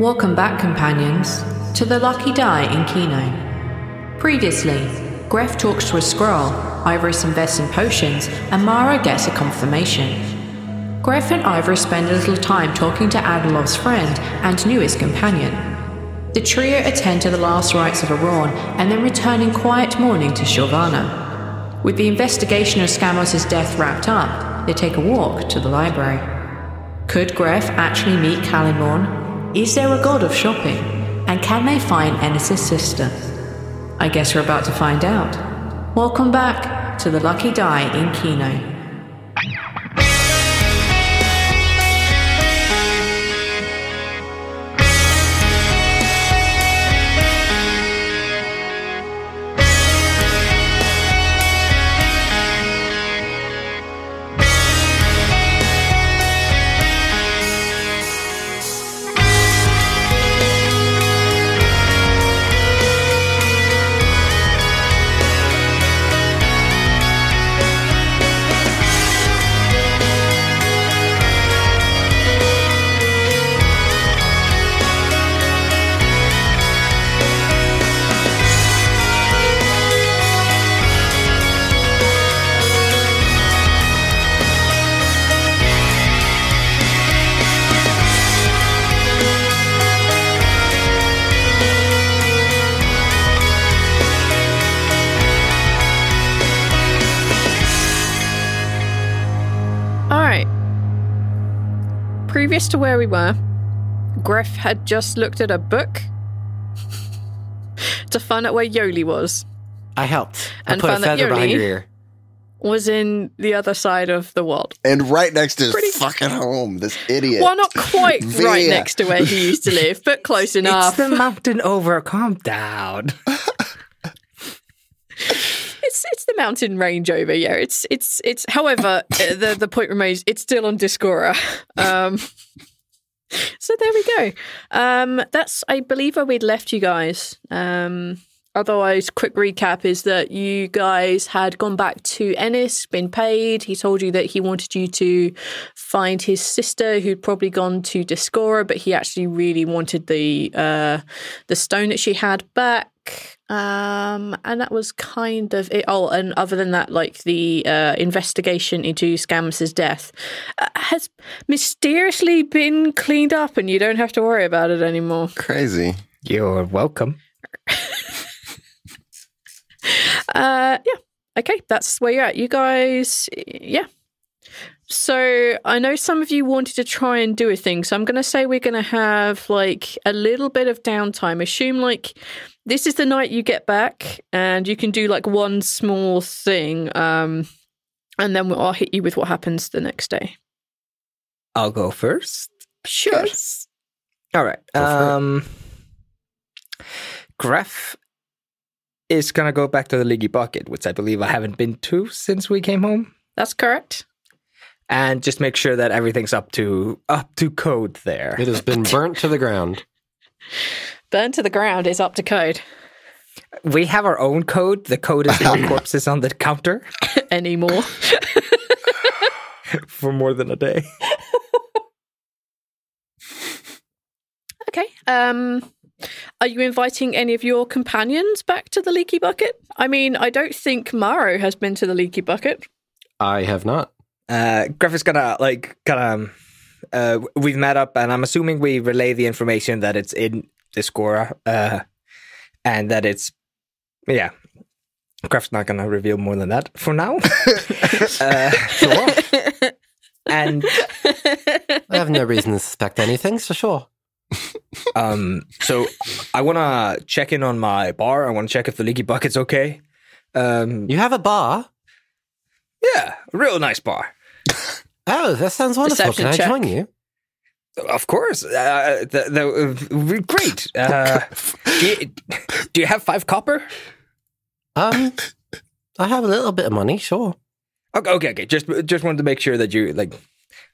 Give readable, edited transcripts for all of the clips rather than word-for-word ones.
Welcome back, companions, to the Lucky Die in Kino. Previously, Greff talks to a scroll, Ivoris invests in potions, and Mara gets a confirmation. Greff and Ivoris spend a little time talking to Adelov's friend and newest companion. The trio attend to the last rites of Auron and then return in quiet mourning to Shilvana. With the investigation of Scamos' death wrapped up, they take a walk to the library. Could Greff actually meet Kalimorn? Is there a god of shopping? And can they find Ennis's sister? I guess we're about to find out. Welcome back to the Lucky Die in Kino. Previous to where we were, Greff had just looked at a book to find out where Yoli was. I helped. And put a found that feather behind Yoli your ear. Was in the other side of the world. And right next to his fucking home, this idiot. Well, not quite right next to where he used to live, but close enough. It's the mountain over. Calm down. It's the mountain range over, yeah. It's. However, the point remains, it's still on Discora. So there we go. That's, I believe, where we'd left you guys. Otherwise, quick recap is that you guys had gone back to Ennis, been paid. He told you that he wanted you to find his sister, who'd probably gone to Discora, but he actually really wanted the stone that she had back. And that was kind of it. Oh, and other than that, like the investigation into Scamos' death has mysteriously been cleaned up, and you don't have to worry about it anymore. Crazy. You're welcome. Yeah. Okay, that's where you're at. You guys, yeah. So I know some of you wanted to try and do a thing, so I'm going to say we're going to have like a little bit of downtime. Assume like this is the night you get back, and you can do like one small thing, and then I'll hit you with what happens the next day. I'll go first. Sure. Yes. All right. Greff is going to go back to the Leaky Bucket, which I believe I haven't been to since we came home. That's correct. And just make sure that everything's up to code there. It has been burnt to the ground. Burnt to the ground is up to code. We have our own code. The code is no corpses on the counter. Anymore. For more than a day. Okay. Are you inviting any of your companions back to the Leaky Bucket? I mean, I don't think Maro has been to the Leaky Bucket. I have not. Greff is gonna we've met up, and I'm assuming we relay the information that it's in Discora, and that it's, yeah. Greff's not gonna reveal more than that for now. Sure. And I have no reason to suspect anything, so sure. So I want to check in on my bar. I want to check if the Leaky Bucket's okay. You have a bar? Yeah, a real nice bar. Oh, that sounds wonderful. Deception Can I check. join you? Of course. Great. Do you have 5 copper? I have a little bit of money, sure. Okay. Just wanted to make sure that you, like,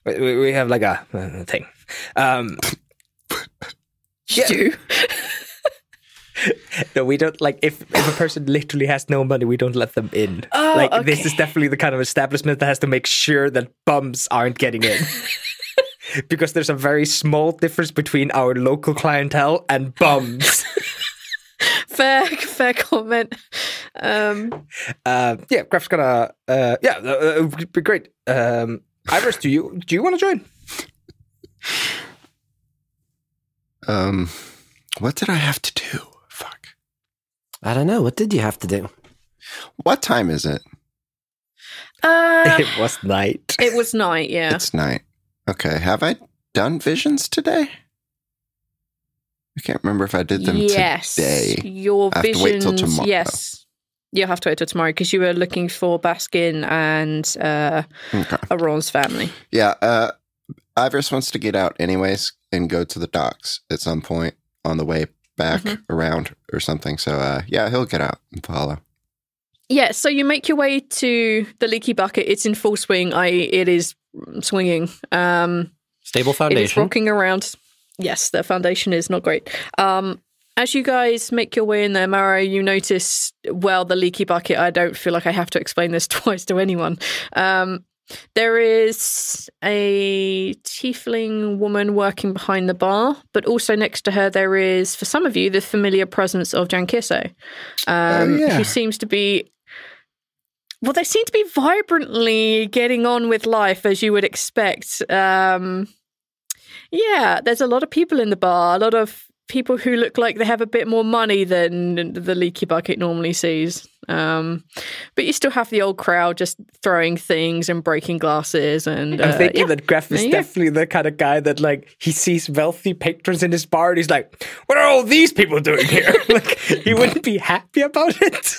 we have like a thing. Stew. No, we don't, like, if a person literally has no money, we don't let them in. Oh, like, okay. This is definitely the kind of establishment that has to make sure that bums aren't getting in. because there's a very small difference between our local clientele and bums. Fair comment. Greff's gonna. It would be great. Ivoris, do you want to join? What did I have to do? Fuck. I don't know. What did you have to do? What time is it? It was night. It was night, yeah. It's night. Okay. Have I done visions today? I can't remember if I did them today. Your I have visions. to wait till tomorrow. Yes. You'll have to wait till tomorrow because you were looking for Baskin and Auron's family. Yeah. Ivoris wants to get out anyways and go to the docks at some point on the way back around or something. So, he'll get out and follow. Yeah, so you make your way to the leaky bucket. It's in full swing, i.e. it is swinging. Stable foundation. It is rocking around. Yes, the foundation is not great. As you guys make your way in there, Mara, you notice, the leaky bucket, I don't feel like I have to explain this twice to anyone. There is a tiefling woman working behind the bar, but also next to her there is, for some of you, the familiar presence of Jankiso, who seems to be... Well, they seem to be vibrantly getting on with life, as you would expect. There's a lot of people in the bar, a lot of people who look like they have a bit more money than the leaky bucket normally sees. But you still have the old crowd just throwing things and breaking glasses. And I'm thinking that Greff is definitely the kind of guy that, like, he sees wealthy patrons in his bar and he's like, what are all these people doing here? Like, he wouldn't be happy about it.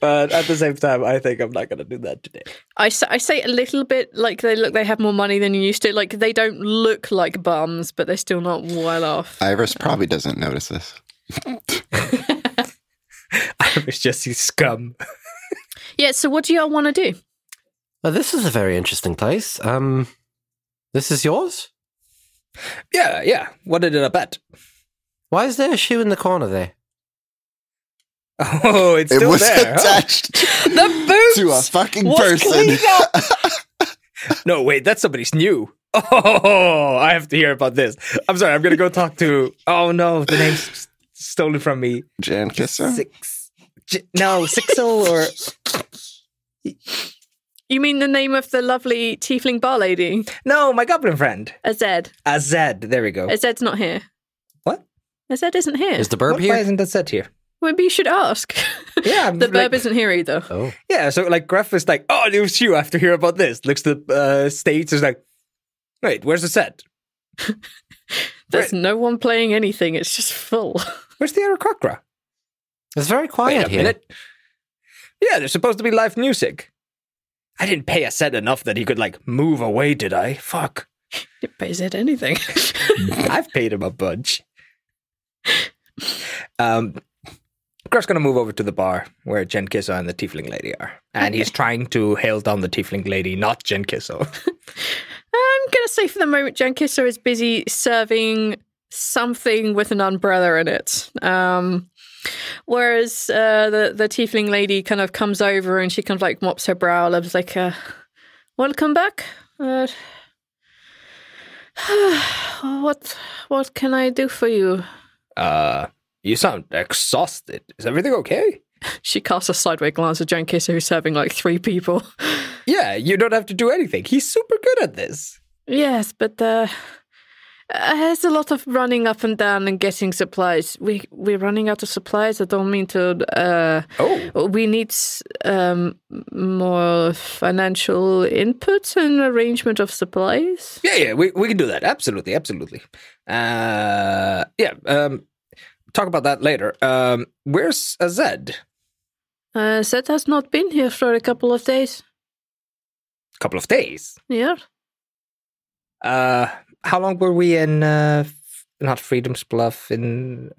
But at the same time, I think I'm not going to do that today. I say a little bit like they have more money than you used to. Like, they don't look like bums, but they're still not well off. Ivoris probably doesn't notice this. Ivoris just sees scum. Yeah, so what do y'all want to do? Well, this is a very interesting place. This is yours? Yeah. What did it bet? Why is there a shoe in the corner there? Oh, it's still there. Attached the boots to a fucking person. No, wait, that's somebody's new. Oh, I have to hear about this. I'm sorry, I'm going to go talk to... Oh, no, the name's stolen from me. Jan Kisser? Sixel or... You mean the name of the lovely tiefling bar lady? No, my goblin friend. Azed. Azed, there we go. Azed's not here. What? Azed isn't here. Is the burb here? Why isn't Azed here? Maybe you should ask. Yeah. The burb isn't here either. Oh. Yeah, so like Greff is like, oh, it was you. I have to hear about this. Looks to the stage, is like, wait, where's the set? There's no one playing anything. It's just full. Where's the Arakokra? It's very quiet here. Minute. Yeah, there's supposed to be live music. I didn't pay a set enough that he could, like, move away, did I? Fuck. Didn't pay Zed anything. I've paid him a bunch. Greff's going to move over to the bar where Jen Kisso and the tiefling lady are. And he's trying to hail down the tiefling lady, not Jen Kisso. I'm going to say for the moment, Jen Kisso is busy serving something with an umbrella in it. Whereas the tiefling lady kind of comes over and she kind of like mops her brow, looks like, welcome back. What can I do for you? You sound exhausted. Is everything okay? She casts a sideways glance at Jan Kisser, who's serving like 3 people. Yeah, you don't have to do anything. He's super good at this. Yes, but there's a lot of running up and down and getting supplies. We're running out of supplies. I don't mean to... We need more financial input and arrangement of supplies. Yeah, we can do that. Absolutely. Talk about that later. Where's Zed? Zed has not been here for a couple of days. Couple of days? Yeah. How long were we in, not Freedom's Bluff, in...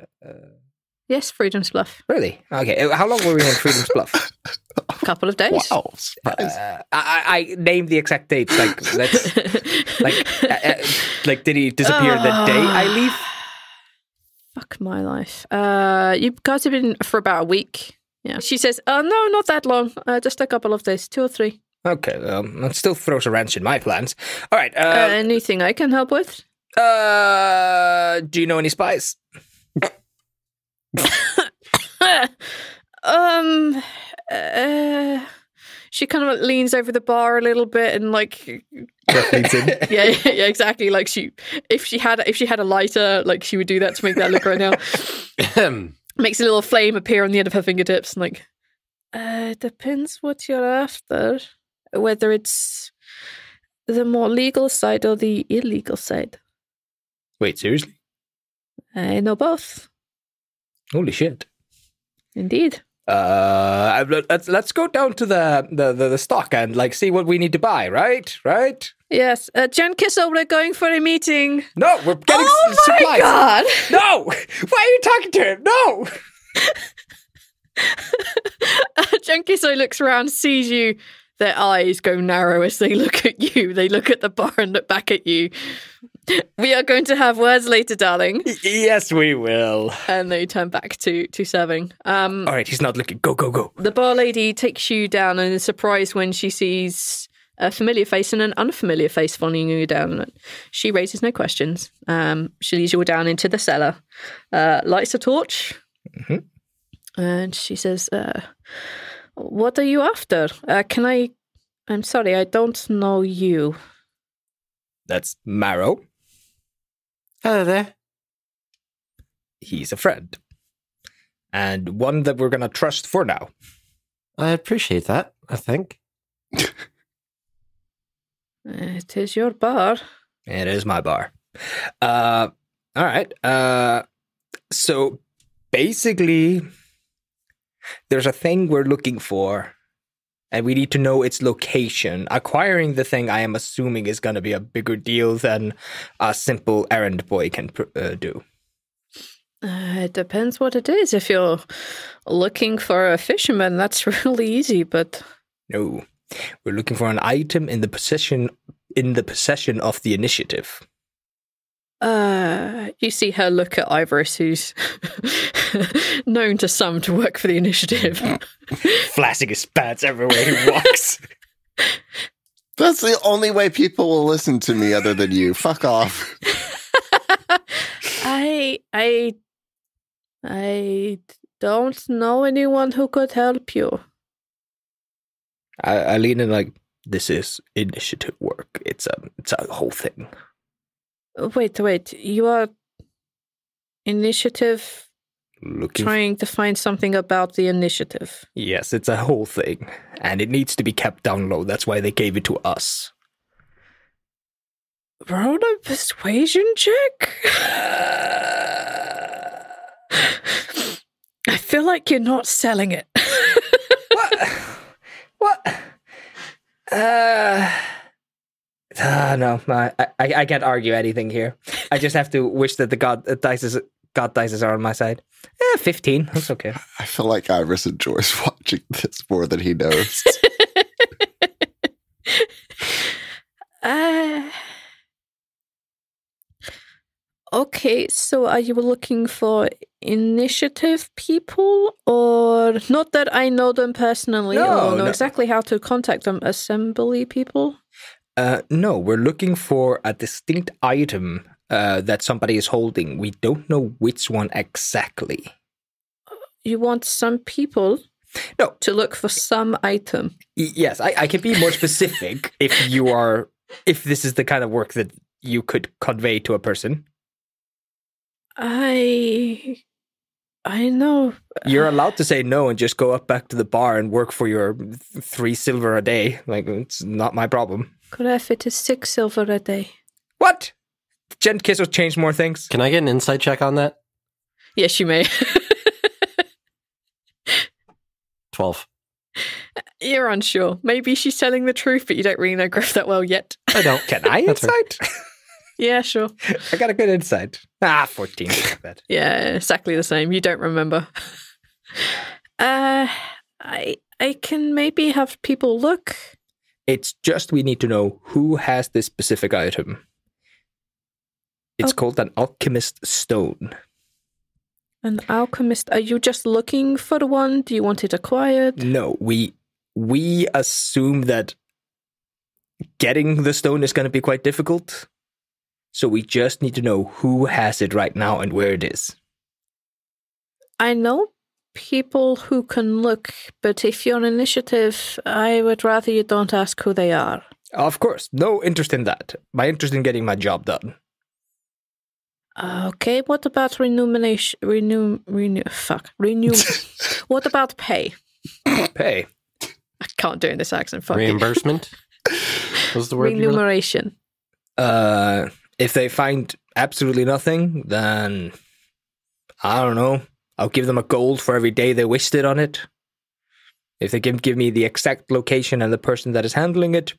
Yes, Freedom's Bluff. Really? Okay, how long were we in Freedom's Bluff? A couple of days. Wow, surprise. I named the exact date, like, that's... like, did he disappear the day I leave? Fuck my life. You guys have been for about a week. Yeah. She says, no, not that long. Just a couple of days, 2 or 3. Okay, that still throws a wrench in my plans. All right. Anything I can help with? Do you know any spies? She kind of leans over the bar a little bit and yeah, exactly. Like if she had a lighter, like she would do that to make that look right now. Makes a little flame appear on the end of her fingertips, and depends what you're after. Whether it's the more legal side or the illegal side. Wait, seriously? I know both. Holy shit! Indeed. Let's go down to the stock and see what we need to buy. Right? Yes, Jen Kissel, we're going for a meeting. No, we're getting supplies. Oh my god! No! Why are you talking to him? No! Jen Kissel looks around, sees you. Their eyes go narrow as they look at you. They look at the bar and look back at you. We are going to have words later, darling. Yes, we will. And they turn back to serving. All right, he's not looking. Go. The bar lady takes you down and is surprised when she sees a familiar face and an unfamiliar face following you down. She raises no questions. She leads you all down into the cellar, lights a torch, and she says, what are you after? I'm sorry, I don't know you. That's Marrow. Hello there. He's a friend. And one that we're going to trust for now. I appreciate that, I think. It is your bar. It is my bar. All right. So basically, there's a thing we're looking for, and we need to know its location. Acquiring the thing, I am assuming, is going to be a bigger deal than a simple errand boy can do. It depends what it is. If you're looking for a fisherman, that's really easy, but... No. We're looking for an item in the possession of the initiative. You see her look at Ivoris, who's known to some to work for the initiative. Flashing his spats everywhere he walks. That's the only way people will listen to me other than you. Fuck off. I don't know anyone who could help you. I lean in this is initiative work. It's a whole thing. Wait. You are initiative Looking trying to find something about the initiative. Yes, it's a whole thing. And it needs to be kept down low. That's why they gave it to us. Roll a persuasion check? I feel like you're not selling it. What? No, I can't argue anything here. I just have to wish that the god dices are on my side. 15. That's okay. I feel like Ivoris enjoys watching this more than he knows. Okay, so are you looking for initiative people, or not that I know them personally or know exactly how to contact them? Assembly people? No, we're looking for a distinct item that somebody is holding. We don't know which one exactly. You want some people? No. To look for some item? Yes, I can be more specific if this is the kind of work that you could convey to a person. I know. You're allowed to say no and just go up back to the bar and work for your 3 silver a day. It's not my problem. Greff, it is 6 silver a day. What? Jen Kissel changed more things? Can I get an insight check on that? Yes, you may. 12. You're unsure. Maybe she's telling the truth, but you don't really know Greff that well yet. I don't. Can I insight? Yeah, sure. I got a good insight. 14. Bad. Yeah, exactly the same. You don't remember. I can maybe have people look. It's just we need to know who has this specific item. It's called an alchemist stone. An alchemist? Are you just looking for the one? Do you want it acquired? No, we assume that getting the stone is going to be quite difficult. So we just need to know who has it right now and where it is. I know people who can look, but if you're an initiative, I would rather you don't ask who they are. Of course, no interest in that. My interest in getting my job done. Okay, what about What about pay? Pay. I can't do it in this accent. Fuck Reimbursement? Was the word? Remuneration. If they find absolutely nothing, then I don't know. I'll give them a gold for every day they wasted on it. If they can give me the exact location and the person that is handling it,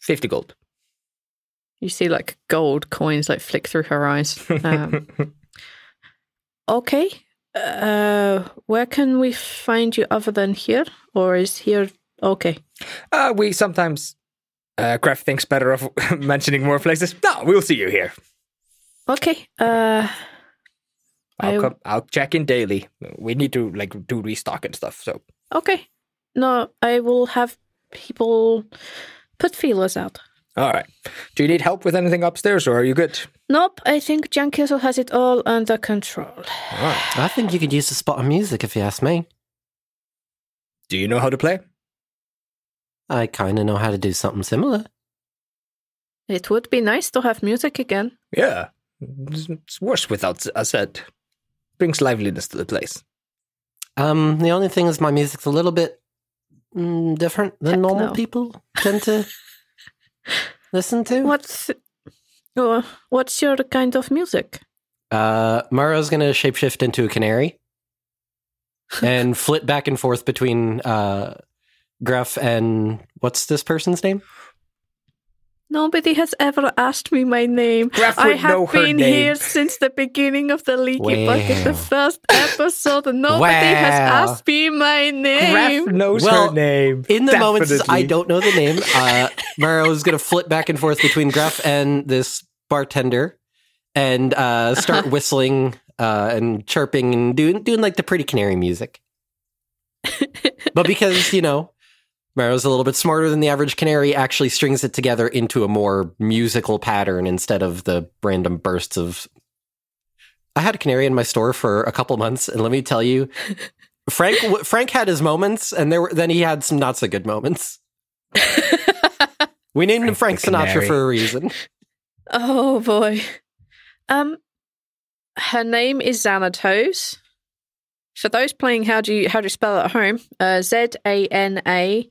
50 gold. You see like gold coins like flick through her eyes. Okay. Where can we find you other than here? Or is here okay? We sometimes... Greff thinks better of mentioning more places. No, we'll see you here. Okay. I'll check in daily. We need to do restock and stuff. So okay. No, I will have people put feelers out. all right. Do you need help with anything upstairs, or are you good? Nope. I think Jan Kissel has it all under control. All right. I think you could use a spot of music if you ask me. Do you know how to play? I kind of know how to do something similar. It would be nice to have music again. Yeah. It's worse without a set. Brings liveliness to the place. The only thing is my music's a little bit different than normal Techno. people tend to listen to. What's your kind of music? Maro's going to shapeshift into a canary and flit back and forth between Greff and what's this person's name? Nobody has ever asked me my name. Greff I would know have her been name. here since the beginning of the Leaky Wow. Bucket, the first episode, and nobody has Wow. asked me my name. Greff knows Well, her name. In the moments I Definitely. don't know the name, Maro's going to flit back and forth between Greff and this bartender and start whistling and chirping and doing like the pretty canary music. But because, Maro's a little bit smarter than the average canary, actually strings it together into a more musical pattern instead of the random bursts of... I had a canary in my store for a couple months, and let me tell you, Frank had his moments, and then he had some not so good moments. We named him Frank the Sinatra canary. for a reason. Oh boy. Her name is Xanatos. For those playing, how do you spell it at home? Zanatose.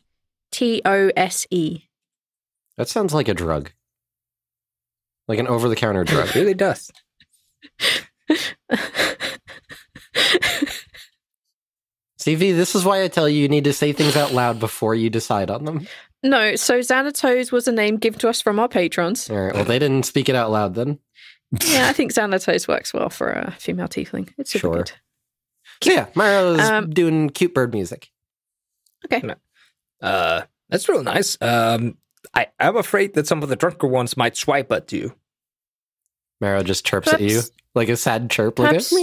That sounds like a drug. Like an over-the-counter drug. It really does. CV, this is why I tell you need to say things out loud before you decide on them. No, so Xanatos was a name given to us from our patrons. All right, well, they didn't speak it out loud then. Yeah, I think Xanatos works well for a female tiefling. It's super Sure. good. So yeah, Maro's doing cute bird music. Okay. That's real nice. I'm afraid that some of the drunker ones might swipe at you. Maro just chirps at you Perhaps- like a sad chirp. Like perhaps-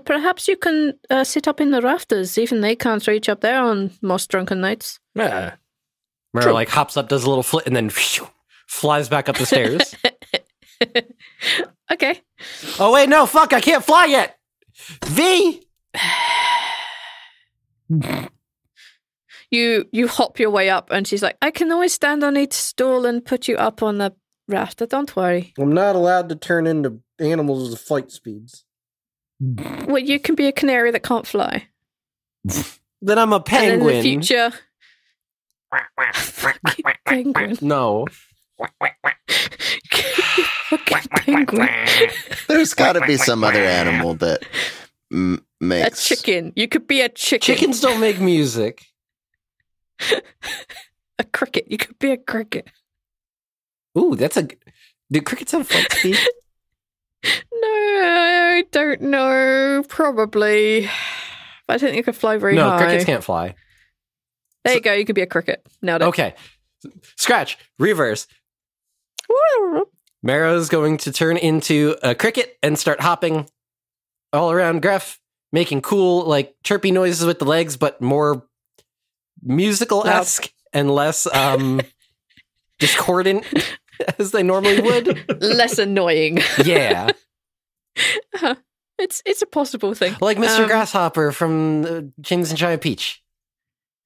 Perhaps you can sit up in the rafters. Even they can't reach up there on most drunken nights. Yeah. Maro True. like hops up, does a little flit, and then flies back up the stairs. Okay. Oh wait, no, fuck! I can't fly yet. V. You hop your way up, and she's like, I can always stand on each stool and put you up on the rafter. Don't worry. I'm not allowed to turn into animals with flight speeds. Well, you can be a canary that can't fly. Then I'm a And penguin. in the future... penguin. No. Fucking penguin. There's got to be some other animal that A makes chicken. You could be a chicken. Chickens don't make music. A cricket. You could be a cricket. Ooh, that's a... Do crickets have flight speed? No, I don't know. Probably. But I don't think you could fly very No, high. crickets can't fly. There you go. You could be a cricket. Nailed it. Okay. Scratch. Reverse. Maro's going to turn into a cricket and start hopping all around Greff, making cool, like, chirpy noises with the legs, but more musical-esque and less discordant as they normally would. Less annoying. Yeah. It's a possible thing. Like Mr. Grasshopper from James and Giant Peach.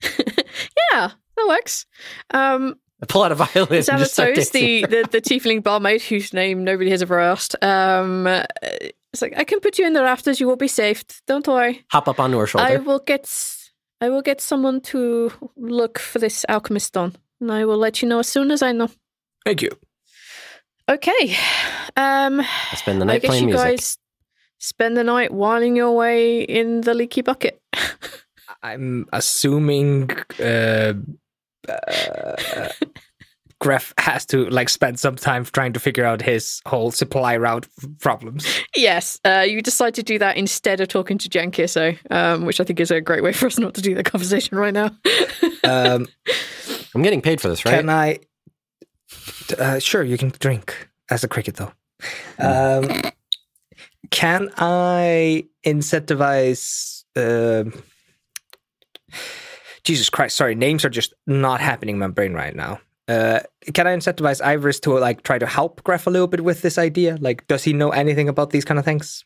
Yeah, that works. I pull out a violin and just start Xanatos, dancing. the tiefling barmaid whose name nobody has ever asked. It's like, I can put you in the rafters. You will be safe. Don't worry. Hop up onto her shoulder. I will get someone to look for this alchemist stone, and I will let you know as soon as I know. Thank you. Okay. I spend the night playing music. I guess you guys spend the night whiling your way in the leaky bucket. I'm assuming Greff has to like spend some time trying to figure out his whole supply route problems. Yes, you decide to do that instead of talking to Jan Kiso, which I think is a great way for us not to do the conversation right now. I'm getting paid for this, right? Can I? Sure, you can drink as a cricket, though. Can I incentivize? Jesus Christ! Sorry, names are just not happening in my brain right now. Can I incentivize Ivoris to like try to help Greff a little bit with this idea? Like, does he know anything about these kind of things?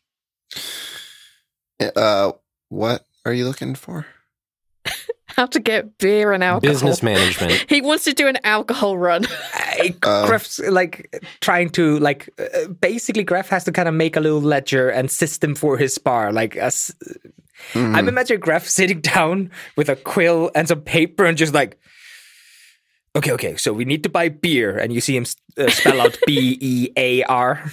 What are you looking for? How to get beer and alcohol. Business management. He wants to do an alcohol run. Greff's like trying to like basically Greff has to kind of make a little ledger and system for his bar. Like I'm imagining Greff sitting down with a quill and some paper and just like, okay. So we need to buy beer, and you see him spell out BEAR.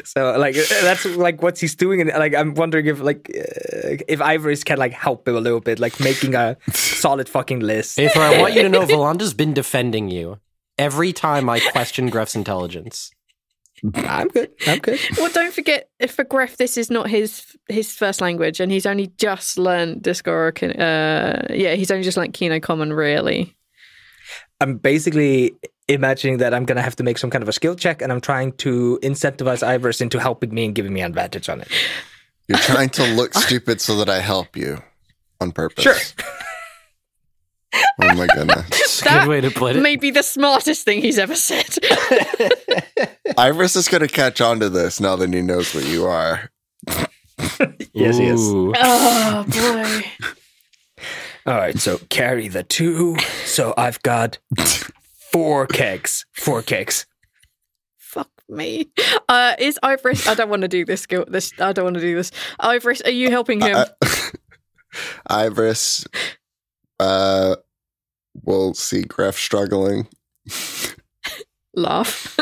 So like that's like what he's doing, and like I'm wondering if Ivoris can like help him a little bit, like making a solid fucking list. Aether, I want you to know Volanda's been defending you every time I question Greff's intelligence. I'm good. Well, don't forget, for Greff, this is not his first language, and he's only just learned Discord. He's only just learned Kino Common, really. I'm basically imagining that I'm going to have to make some kind of a skill check, and I'm trying to incentivize Ivoris into helping me and giving me an advantage on it. You're trying to look stupid so that I help you on purpose. Sure. Oh my goodness. That's a good way to put it. Maybe the smartest thing he's ever said. Ivoris is going to catch on to this now that he knows what you are. Yes, he is. Oh, boy. All right, so carry the 2. So I've got 4 kegs. 4 kegs. Fuck me. Is Ivoris... I don't want to do this. I don't want to do this. Ivoris, are you helping him? Ivoris will see Greff struggling. Laugh.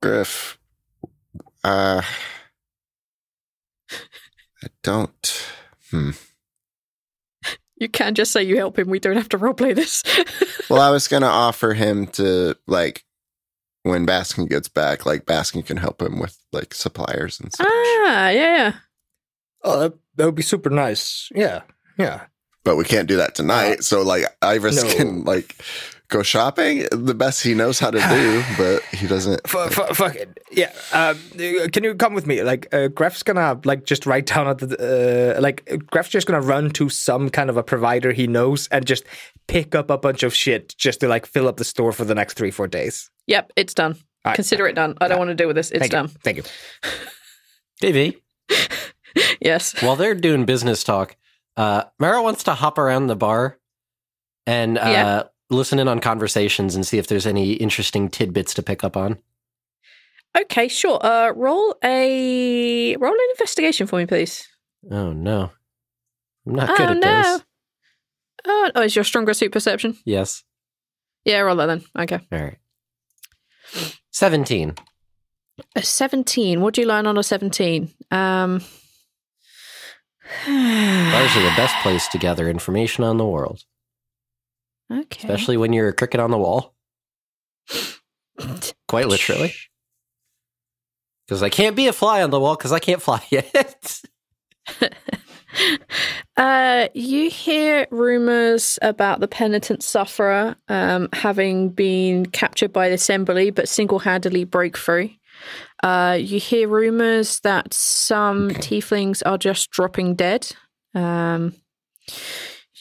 Greff, I don't... You can just say you help him. We don't have to roleplay this. Well, I was going to offer him to, like, when Baskin gets back, like, Baskin can help him with, like, suppliers and such. Yeah. Oh, that would be super nice. Yeah. But we can't do that tonight. So, like, Ivoris can, like, go shopping. The best he knows how to do, but he doesn't. Fuck it. Yeah. Can you come with me? Like, Greff's gonna, like, just write down at the, Greff's just gonna run to some kind of a provider he knows and just pick up a bunch of shit just to, like, fill up the store for the next 3-4 days. Yep, it's done. Right. Consider it done. I don't want to deal with this. It's done. Thank you. Davey. Yes. While they're doing business talk, Mara wants to hop around the bar and listen in on conversations and see if there's any interesting tidbits to pick up on. Okay, sure. Roll an investigation for me, please. Oh no, I'm not good at this. Oh, is your stronger suit perception? Yes. Yeah, roll that then. Okay. All right. 17. A 17. What do you learn on a 17? Bars are the best place to gather information on the world. Okay. Especially when you're a cricket on the wall. Quite literally. Because I can't be a fly on the wall because I can't fly yet. You hear rumors about the penitent sufferer having been captured by the assembly but single-handedly break free. You hear rumors that some tieflings are just dropping dead.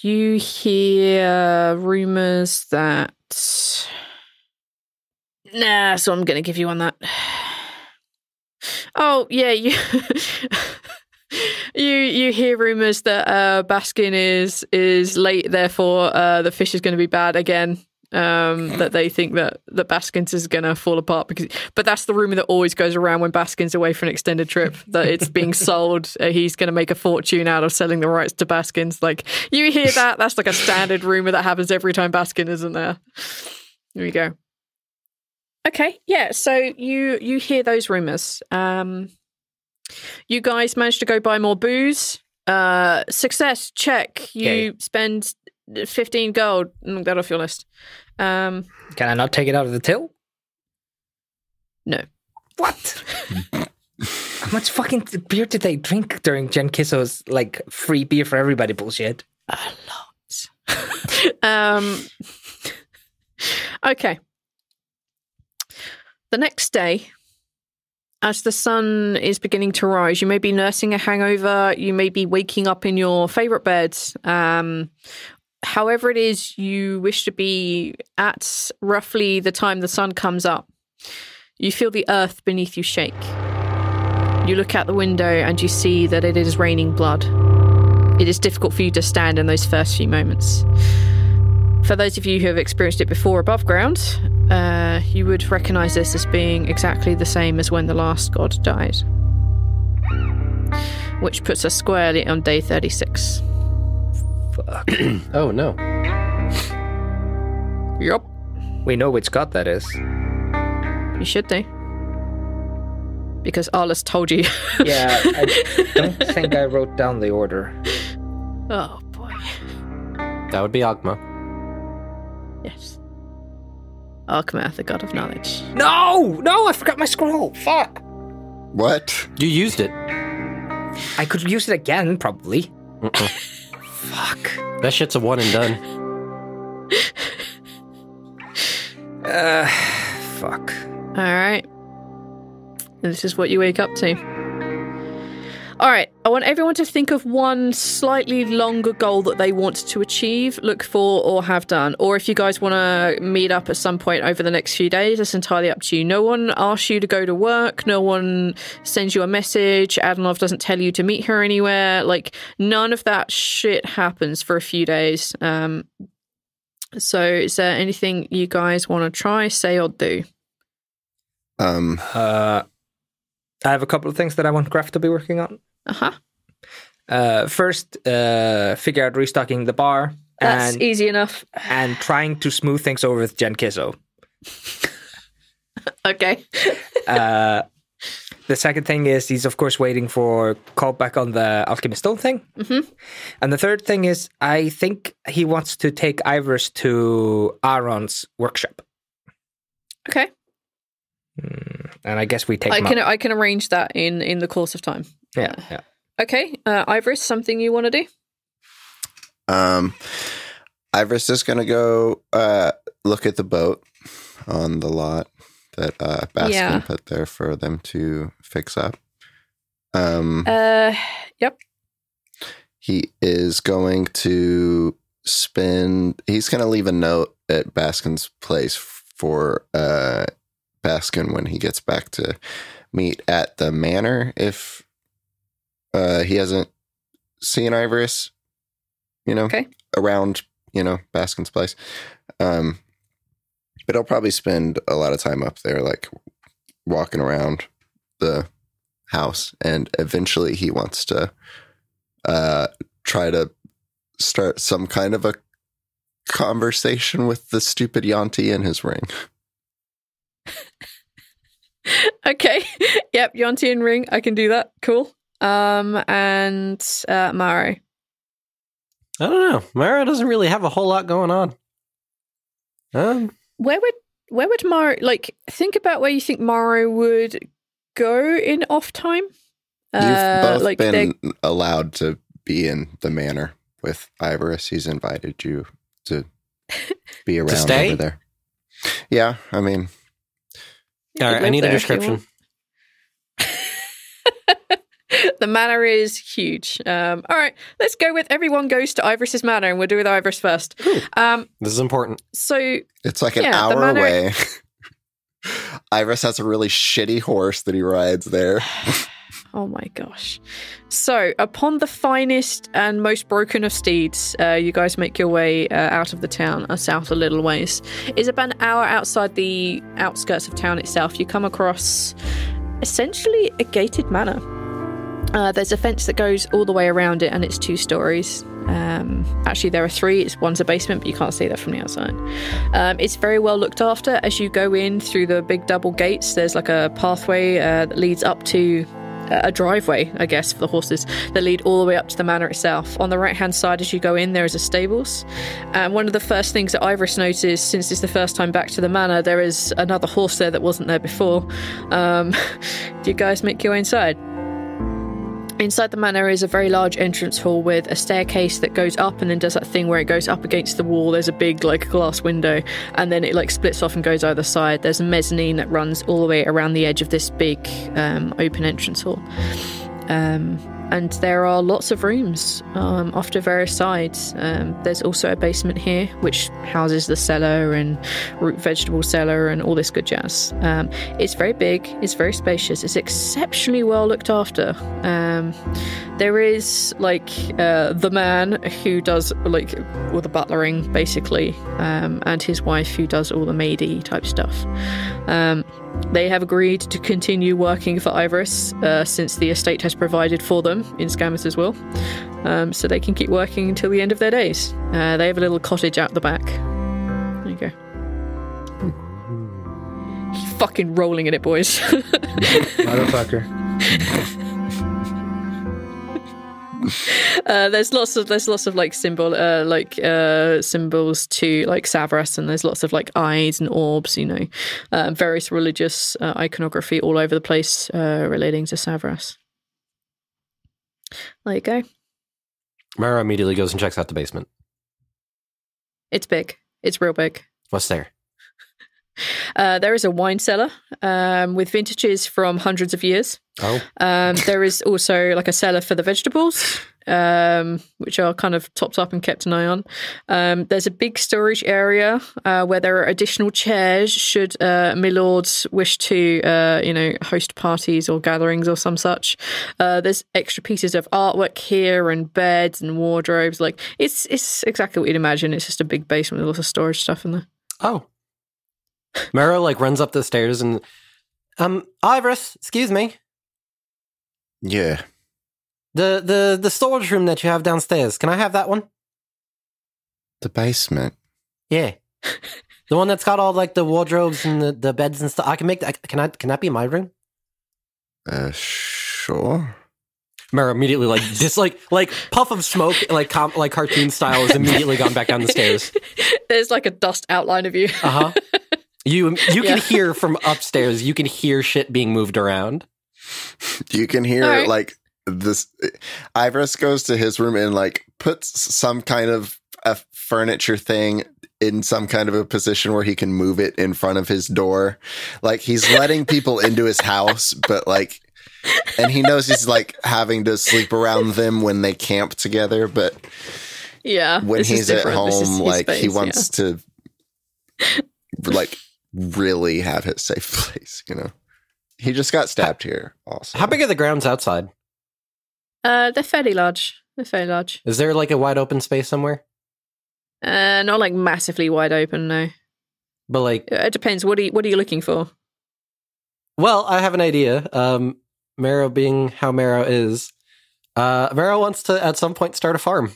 You hear rumors that... Nah, so I'm going to give you on that. Oh, yeah, you you hear rumors that Baskin is late, therefore the fish is going to be bad again. That they think that Baskins is going to fall apart but that's the rumor that always goes around when Baskin's away for an extended trip, that it's being sold. He's going to make a fortune out of selling the rights to Baskins. Like, you hear that's like a standard rumor that happens every time Baskin isn't there. There you go. Okay, yeah, so you hear those rumors. You guys managed to go buy more booze. Success, check. You spend 15 gold. That off your list. Can I not take it out of the till? No. What? How much fucking beer did they drink during Jen Kisso's, like, free beer for everybody bullshit? A lot. Okay. The next day, as the sun is beginning to rise, you may be nursing a hangover, you may be waking up in your favourite bed. However it is you wish to be at roughly the time the sun comes up, you feel the earth beneath you shake. You look out the window and you see that it is raining blood. It is difficult for you to stand in those first few moments. For those of you who have experienced it before above ground, you would recognise this as being exactly the same as when the last god died. Which puts us squarely on day 36. Fuck. Oh, no. Yup. We know which god that is. You should do. Because Arliss told you. Yeah, I don't think I wrote down the order. Oh, boy. That would be Ogma. Yes. Arkma, the god of knowledge. No, I forgot my scroll. Fuck. What? You used it. I could use it again, probably. Fuck. That shit's a one and done. Fuck. All right. And this is what you wake up to. All right. I want everyone to think of one slightly longer goal that they want to achieve, look for, or have done. Or if you guys want to meet up at some point over the next few days, it's entirely up to you. No one asks you to go to work. No one sends you a message. Adanov doesn't tell you to meet her anywhere. Like, none of that shit happens for a few days. So is there anything you guys want to try, say, or do? I have a couple of things that I want Greff to be working on. First, figure out restocking the bar. That's easy enough. And trying to smooth things over with Jen Kisso. Okay. The second thing is he's, of course, waiting for callback on the Alchemist Stone thing. Mm-hmm. And the third thing is I think he wants to take Ivoris to Aaron's workshop. Okay. And I guess we take I can arrange that in the course of time. Yeah. Okay. Ivoris, something you want to do? Ivoris is going to go look at the boat on the lot that Baskin put there for them to fix up. Yep. He is going to he's going to leave a note at Baskin's place for Baskin when he gets back to meet at the manor if he hasn't seen Ivoris, around, Baskin's place. But he'll probably spend a lot of time up there, like walking around the house. And eventually he wants to try to start some kind of a conversation with the stupid yuan-ti in his ring. Okay. Yep, yuan-ti and ring. I can do that. Cool. And Maro. I don't know. Maro doesn't really have a whole lot going on. Where would Maro, think about where you think Maro would go in off time? You've both been allowed to be in the manor with Ivoris. He's invited you to be around over there. Yeah, I mean. All right, I need a description. The manor is huge. All right, let's go with everyone goes to Ivoris's manor, and we'll do with Ivoris first. This is important. So It's like an hour away. Ivoris has a really shitty horse that he rides there. Oh my gosh. So, upon the finest and most broken of steeds, you guys make your way out of the town, south a little ways. It's about an hour outside the outskirts of town itself. You come across essentially a gated manor. There's a fence that goes all the way around it, and it's 2 stories. Actually, there are 3. One's a basement, but you can't see that from the outside. It's very well looked after. As you go in through the big double gates, there's like a pathway that leads up to a driveway, I guess, for the horses that lead all the way up to the manor itself. On the right-hand side, as you go in, there is a stables. And one of the first things that Ivoris noticed, since it's the first time back to the manor, there is another horse there that wasn't there before. Do you guys make your way inside? Inside the manor is a very large entrance hall with a staircase that goes up and then does that thing where it goes up against the wall. There's a big glass window, and then it splits off and goes either side. There's a mezzanine that runs all the way around the edge of this big open entrance hall. And there are lots of rooms off to various sides. There's also a basement here, which houses the cellar and root vegetable cellar and all this good jazz. It's very big. It's very spacious. It's exceptionally well looked after. There is the man who does all the butlering, basically, and his wife who does all the maidy type stuff. They have agreed to continue working for Ivoris since the estate has provided for them in Scamus' will, so they can keep working until the end of their days. They have a little cottage out the back. There you go. Fucking rolling in it, boys. Motherfucker. There's lots of symbols to Savras, and there's lots of eyes and orbs, various religious iconography all over the place relating to Savras. There you go. Mara immediately goes and checks out the basement. It's big. It's real big. What's there? There is a wine cellar with vintages from hundreds of years. Oh. There is also a cellar for the vegetables, which are kind of topped up and kept an eye on. There's a big storage area where there are additional chairs should milords wish to, host parties or gatherings or some such. There's extra pieces of artwork here and beds and wardrobes. It's exactly what you'd imagine. It's just a big basement with lots of storage stuff in there. Oh. Mara runs up the stairs and Ivoris, excuse me. Yeah. The storage room that you have downstairs, can I have that one? The basement. Yeah. The one that's got all the wardrobes and the beds and stuff. I can make that. Can that be my room? Sure. Mara immediately puff of smoke cartoon style is immediately gone back down the stairs. There's a dust outline of you. Uh-huh. You can hear from upstairs. You can hear shit being moved around. You can hear this. Ivoris goes to his room and puts some kind of a furniture thing in some kind of a position where he can move it in front of his door. He's letting people into his house, but and he knows he's having to sleep around them when they camp together. But yeah, when he's at home, he wants to really have his safe place, He just got stabbed here also. How big are the grounds outside? They're fairly large. Is there a wide open space somewhere? Not massively wide open, no. But it depends. What are you looking for? Well, I have an idea. Mara being how Mara is, Mara wants to at some point start a farm.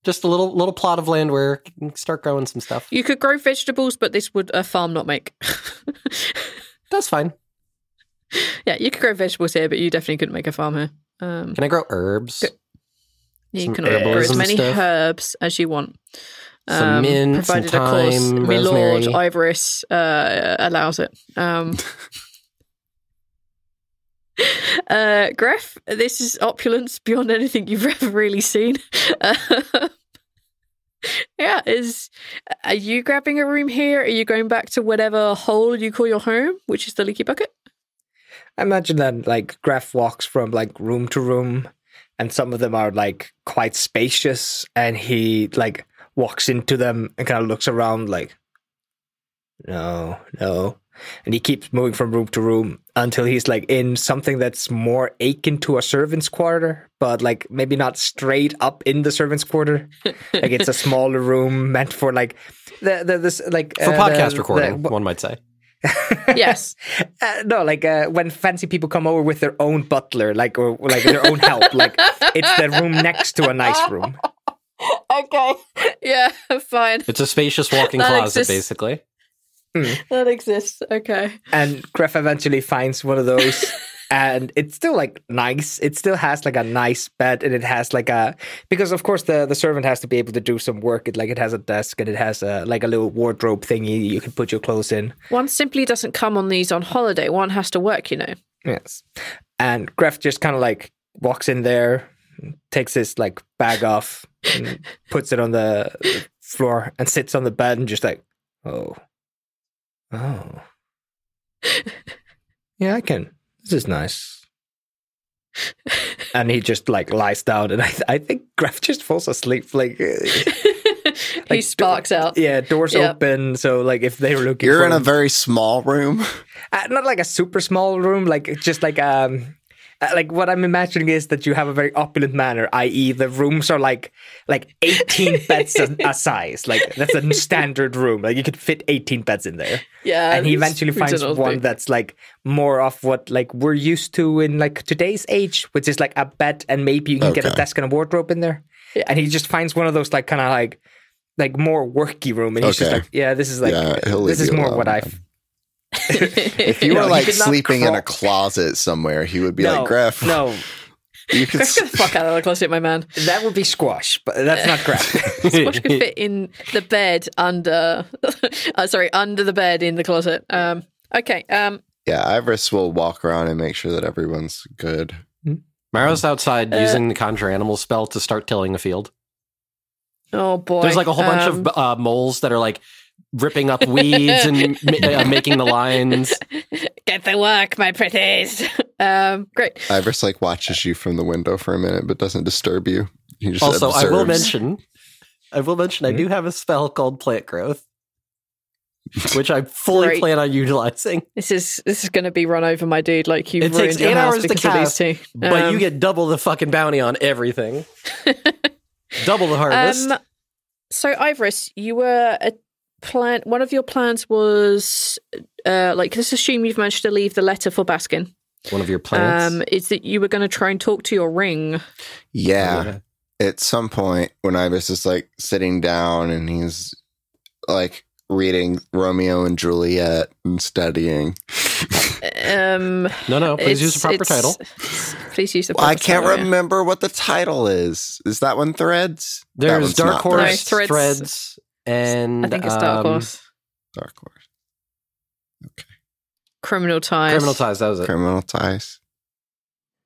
Just a little plot of land where you can start growing some stuff. You could grow vegetables, but this would a farm not make. That's fine. Yeah, you could grow vegetables here, but you definitely couldn't make a farm here. Can I grow herbs? You can grow as many herbs as you want. Some mint, provided, some thyme, of course, my rosemary. Lord Ivoris allows it. Greff, this is opulence beyond anything you've ever really seen. Are you grabbing a room here? Are you going back to whatever hole you call your home, which is the leaky bucket? I imagine that like Greff walks from like room to room, and some of them are like quite spacious, and he like walks into them and kind of looks around like, no. And he keeps moving from room to room until he's like in something that's more akin to a servant's quarter, but like maybe not straight up in the servant's quarter. Like it's a smaller room meant for like this like for podcast recording, one might say. Yes. When fancy people come over with their own butler, or their own help, like it's the room next to a nice room. Okay. Yeah, fine. It's a spacious walk-in closet, basically. That exists. Okay. And Greff eventually finds one of those, and it's still like nice. It still has like a nice bed, and it has like because of course the servant has to be able to do some work. It has a desk, and it has a little wardrobe thingy you can put your clothes in. One simply doesn't come on these on holiday. One has to work, Yes. And Greff just kind of like walks in there, takes his like bag off, and puts it on the floor, and sits on the bed, and just like, oh. Yeah, I can. This is nice. And he just like lies down, and I think Greff just falls asleep. He sparks out. Yeah, doors open. So like if they were looking, you're in a very small room. Not like a super small room, like just like what I'm imagining is that you have a very opulent manor, i.e. the rooms are like 18 beds a size. Like that's a standard room. Like you could fit 18 beds in there. Yeah. And he eventually finds one that's like more of what like we're used to in like today's age, which is like a bed and maybe you can get a desk and a wardrobe in there. Yeah. And he just finds one of those like kind of like more worky room, and he's just like, yeah, this is like this is more what I've. If you were like sleeping in a closet somewhere, he would be like, Greff. No. You could Greff, get the fuck out of the closet, my man. That would be Squash, but that's not Greff. Squash could fit in the bed under the bed in the closet. Okay. Yeah, Ivoris will walk around and make sure that everyone's good. Maro's outside using the conjure animal spell to start tilling a field. Oh boy. There's like a whole bunch of moles that are like ripping up weeds and making the lines. Get the work, my pretties. Great. Ivoris like watches you from the window for a minute, but doesn't disturb you. He just also, observes. I will mention, I do have a spell called Plant Growth, which I fully plan on utilizing. This is going to be run over, my dude. Like you've it takes 8 hours to cast, these two. But you get double the fucking bounty on everything. Double the harvest. So, Ivoris, you were one of your plans was let's assume you've managed to leave the letter for Baskin. One of your plans is that you were going to try and talk to your ring. Yeah. At some point when Ivoris is like sitting down and he's like reading Romeo and Juliet and studying. No, please use the proper title. Please use the proper I can't title, remember what the title is. Is that one Threads? There's Dark Horse, Threads, and I think it's Dark Horse. Dark Horse. Okay. Criminal Ties. That was it. Criminal Ties.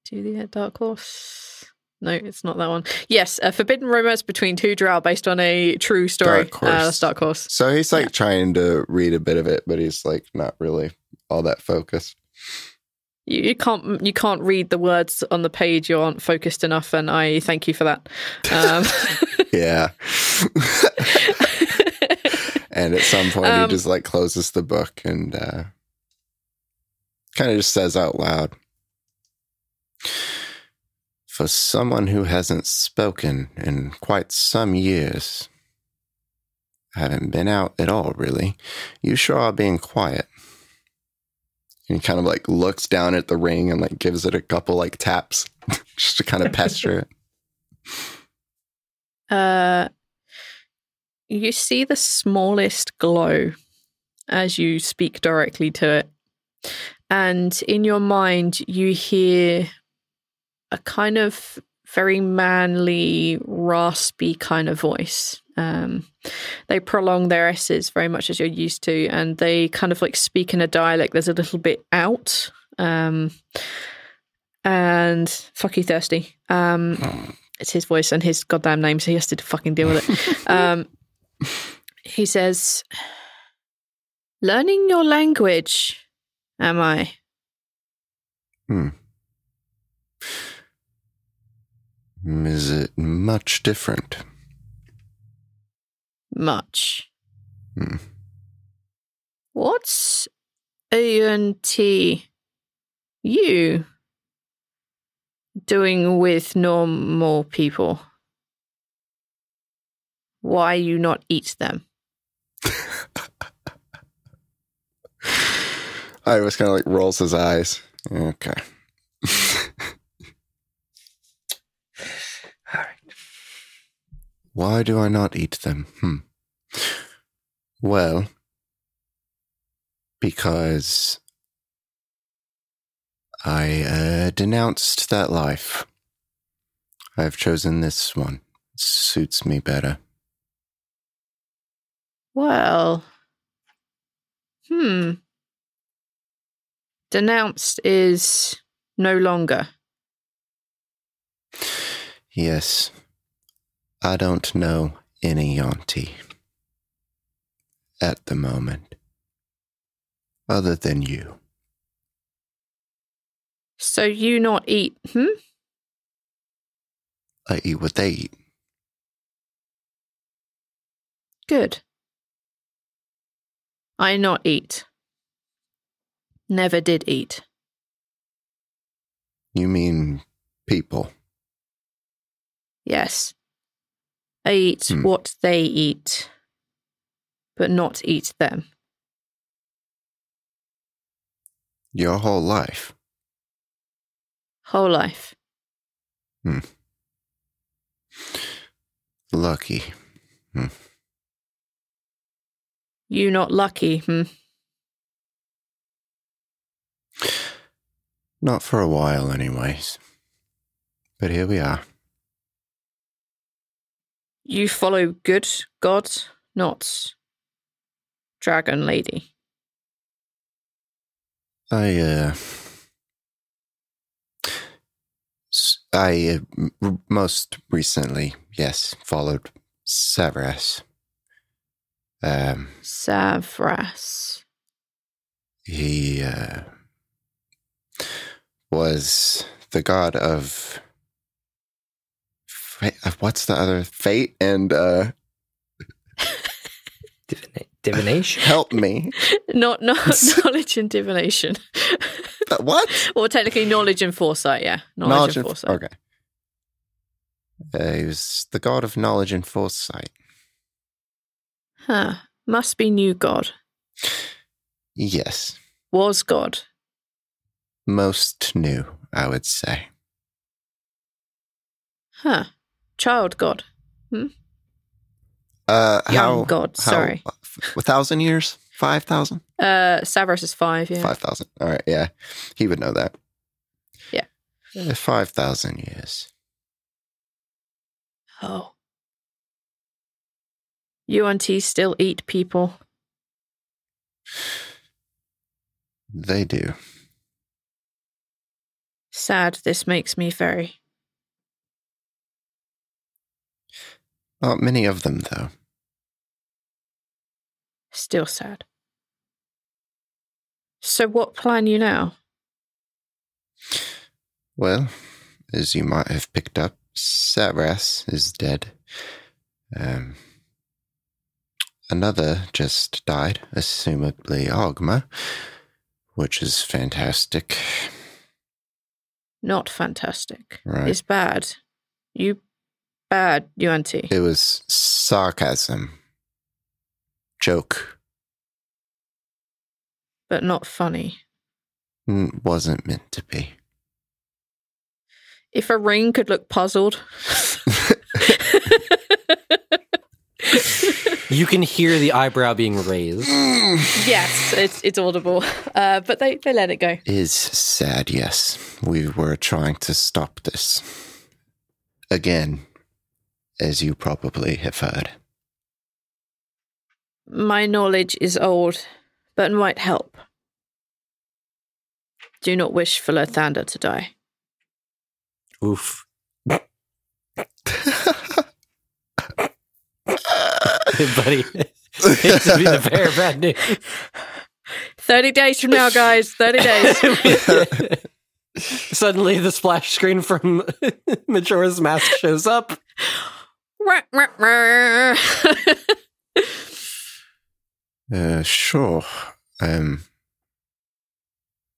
Do the Dark Horse? No, it's not that one. Yes, a forbidden romance between two drow based on a true story. Dark Horse. That's Dark Horse. So he's like trying to read a bit of it, but he's like not really all that focused. You can't read the words on the page. You aren't focused enough, and I thank you for that. Yeah. And at some point, he just like closes the book and kind of just says out loud, "For someone who hasn't spoken in quite some years, haven't been out at all, really, you sure are being quiet." And he kind of like looks down at the ring and like gives it a couple like taps just to kind of pester it. You see the smallest glow as you speak directly to it. And in your mind, you hear a kind of very manly, raspy kind of voice. They prolong their S's very much as you're used to, and they kind of like speak in a dialect that's a little bit out. And fuck you, Thirsty. It's his voice and his goddamn name, so he has to fucking deal with it. He says, "Learning your language, am I? Is it much different? Much. What's yuan-ti you doing with normal people? Why you not eat them? Ivoris kind of like rolls his eyes. Okay. All right. Why do I not eat them? Well, because I denounced that life. I've chosen this one. It suits me better. Well, denounced is no longer. Yes. I don't know any yuan-ti at the moment, other than you. So you not eat, I eat what they eat. Good. I not eat. Never did eat. You mean people? Yes. I eat what they eat, but not eat them. Your whole life? Whole life. Lucky. You not lucky, Not for a while, anyways. But here we are. You follow good God, not dragon lady. I most recently, yes, followed Severus. Savras. He was the god of what's the other fate and Divination. help me. Not knowledge and divination. What? Or technically knowledge and foresight, yeah. Knowledge and foresight. Okay. He was the god of knowledge and foresight. Huh. Must be new God. Yes. Was God. Most new, I would say. Huh. Child God. Young God, sorry. 1,000 years? 5,000? Savras is 5, yeah. 5,000. All right, yeah. He would know that. Yeah. 5,000 years. Oh. yuan-ti still eat people. They do. Sad this makes me very. Not many of them, though. Still sad. So what plan you now? Well, as you might have picked up, Severus is dead. Another just died, assumably Ogma, which is fantastic. Not fantastic. Right. It's bad. You bad, yuan-ti. It was sarcasm. Joke. But not funny. Wasn't meant to be. If a ring could look puzzled. You can hear the eyebrow being raised. Yes, it's audible. But they let it go. Is sad, yes. We were trying to stop this. Again, as you probably have heard. My knowledge is old, but might help. Do not wish for Lathander to die. Oof. Buddy, it's been very bad news. 30 days from now, guys. 30 days. Suddenly, the splash screen from Majora's Mask shows up. Sure.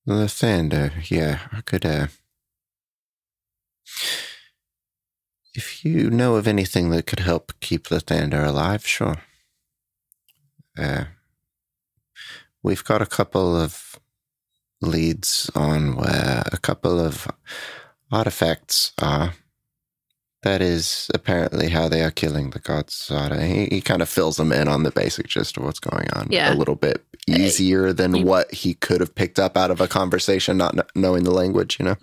The thunder, yeah, I could, if you know of anything that could help keep the thunder alive, sure. We've got a couple of leads on where a couple of artifacts are. That is apparently how they are killing the gods. He kind of fills them in on the basic gist of what's going on. Yeah. A little bit easier than what he could have picked up out of a conversation, not knowing the language, you know?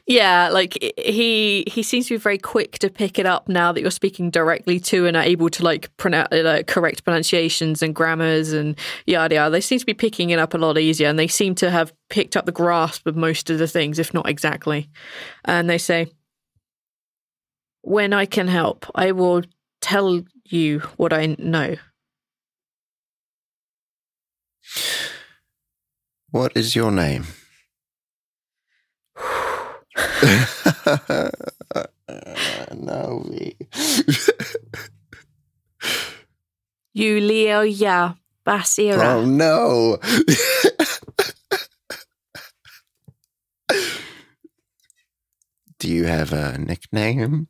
Yeah, like he seems to be very quick to pick it up now that you're speaking directly to and are able to like correct pronunciations and grammars and yada yada. They seem to be picking it up a lot easier, and they seem to have picked up the grasp of most of the things, if not exactly. And they say, "When I can help, I will tell you what I know." What is your name? No, me. Yulia Basira. Oh, no. Do you have a nickname?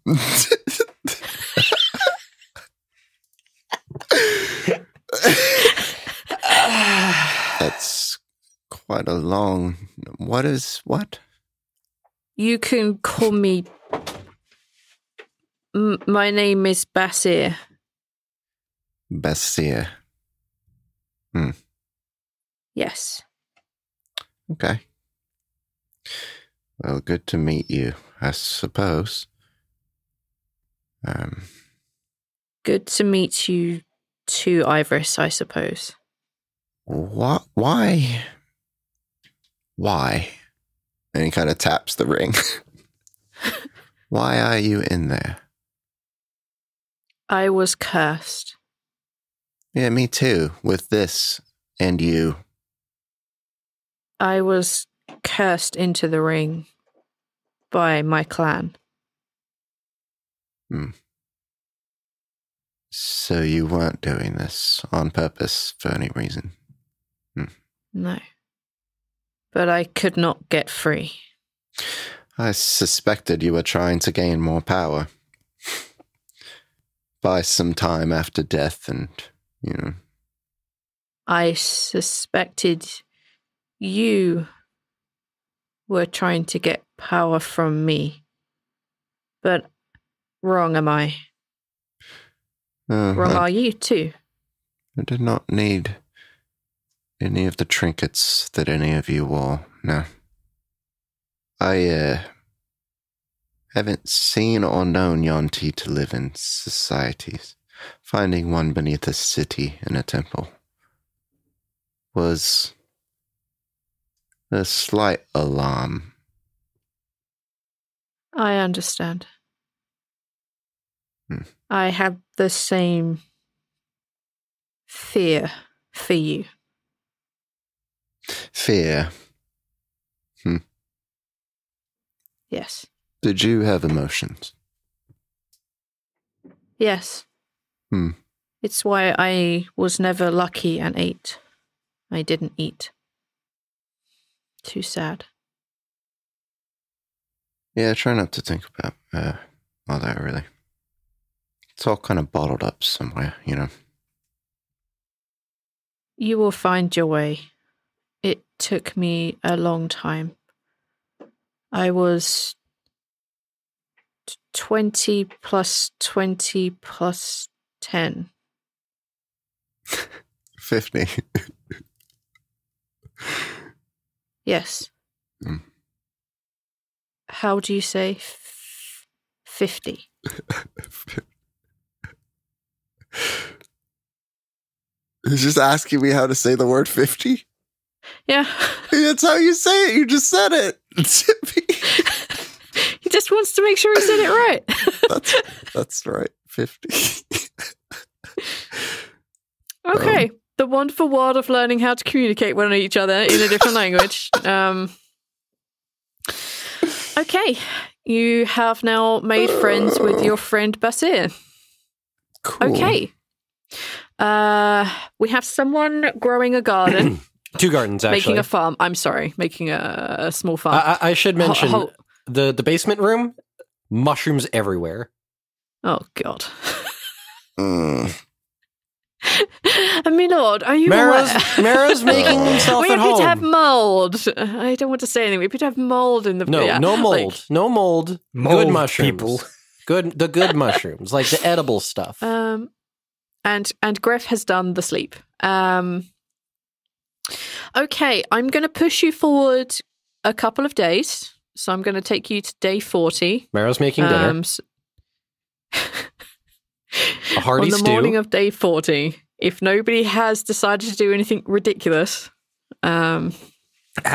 That's quite a long... What? You can call me... my name is Basir. Basir. Yes. Okay. Well, good to meet you, I suppose. Good to meet you too, Ivoris, I suppose. What? Why? And he kind of taps the ring. Why are you in there? I was cursed. Yeah, me too, with this and you. I was cursed into the ring by my clan. So you weren't doing this on purpose for any reason? No. But I could not get free. I suspected you were trying to gain more power. Buy some time after death and, you know. I suspected you were trying to get power from me. But wrong am I. Wrong are you too. I did not need any of the trinkets that any of you wore, no. I haven't seen or known yuan-ti to live in societies. Finding one beneath a city in a temple was a slight alarm. I understand. I had the same fear for you. Fear? Yes. Did you have emotions? Yes. It's why I was never lucky and ate. I didn't eat. Too sad. Yeah, try not to think about all that, really. It's all kind of bottled up somewhere, you know. You will find your way. It took me a long time. I was 20 plus 20 plus 10. 50. Yes. How do you say 50? He's just asking me how to say the word 50? Yeah. That's how you say it. You just said it. He just wants to make sure he said it right. That's right. 50. Okay. The wonderful world of learning how to communicate with each other in a different language. Okay, you have now made friends with your friend Basir. Cool. Okay. We have someone growing a garden. 2 gardens, actually. Making a farm. I'm sorry, making a small farm. I should mention the basement room, mushrooms everywhere. Oh, God. My lord, are you Mara's making himself we at home. appear to have mold. I don't want to say anything. We appear to have mold in the... No mold. No mold. Good mushrooms. People. The good mushrooms, like the edible stuff. And Greff has done the sleep. Okay, I'm going to push you forward a couple of days. So I'm going to take you to day 40. Mara's making dinner. A hearty on the stew. morning of day 40, if nobody has decided to do anything ridiculous, Have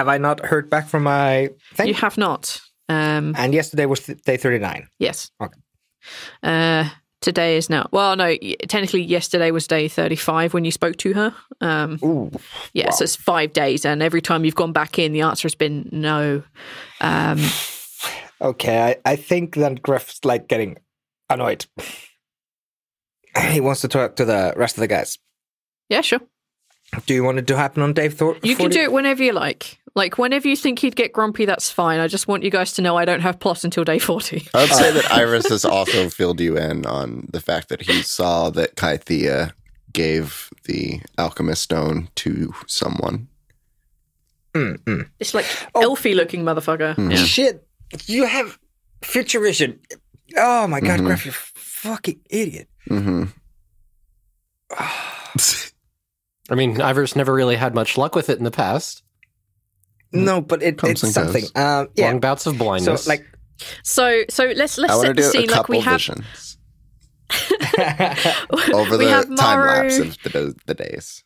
I not heard back from my thing? you have not. And yesterday was day 39. Yes. Okay. Today is now. Well, no, technically yesterday was day 35 when you spoke to her. Ooh. Yeah, so it's 5 days, and every time you've gone back in, the answer has been no. Okay, I think that Greff's like getting annoyed. He wants to talk to the rest of the guys. Yeah, sure. Do you want it to happen on day 40? You can do it whenever you like. Like, whenever you think he'd get grumpy, that's fine. I just want you guys to know I don't have plot until day 40. I would say that Iris has also filled you in on the fact that he saw that Kythea gave the alchemist stone to someone. It's like elfy-looking motherfucker. Yeah. Shit, you have future vision. Oh my God, Greff, you fucking idiot. I mean, Ivoris never really had much luck with it in the past. No, but it's something. Yeah. Long bouts of blindness. So, like, So let's I want set to the do scene. a Like couple we have visions over we the have time Maru. lapse of the days.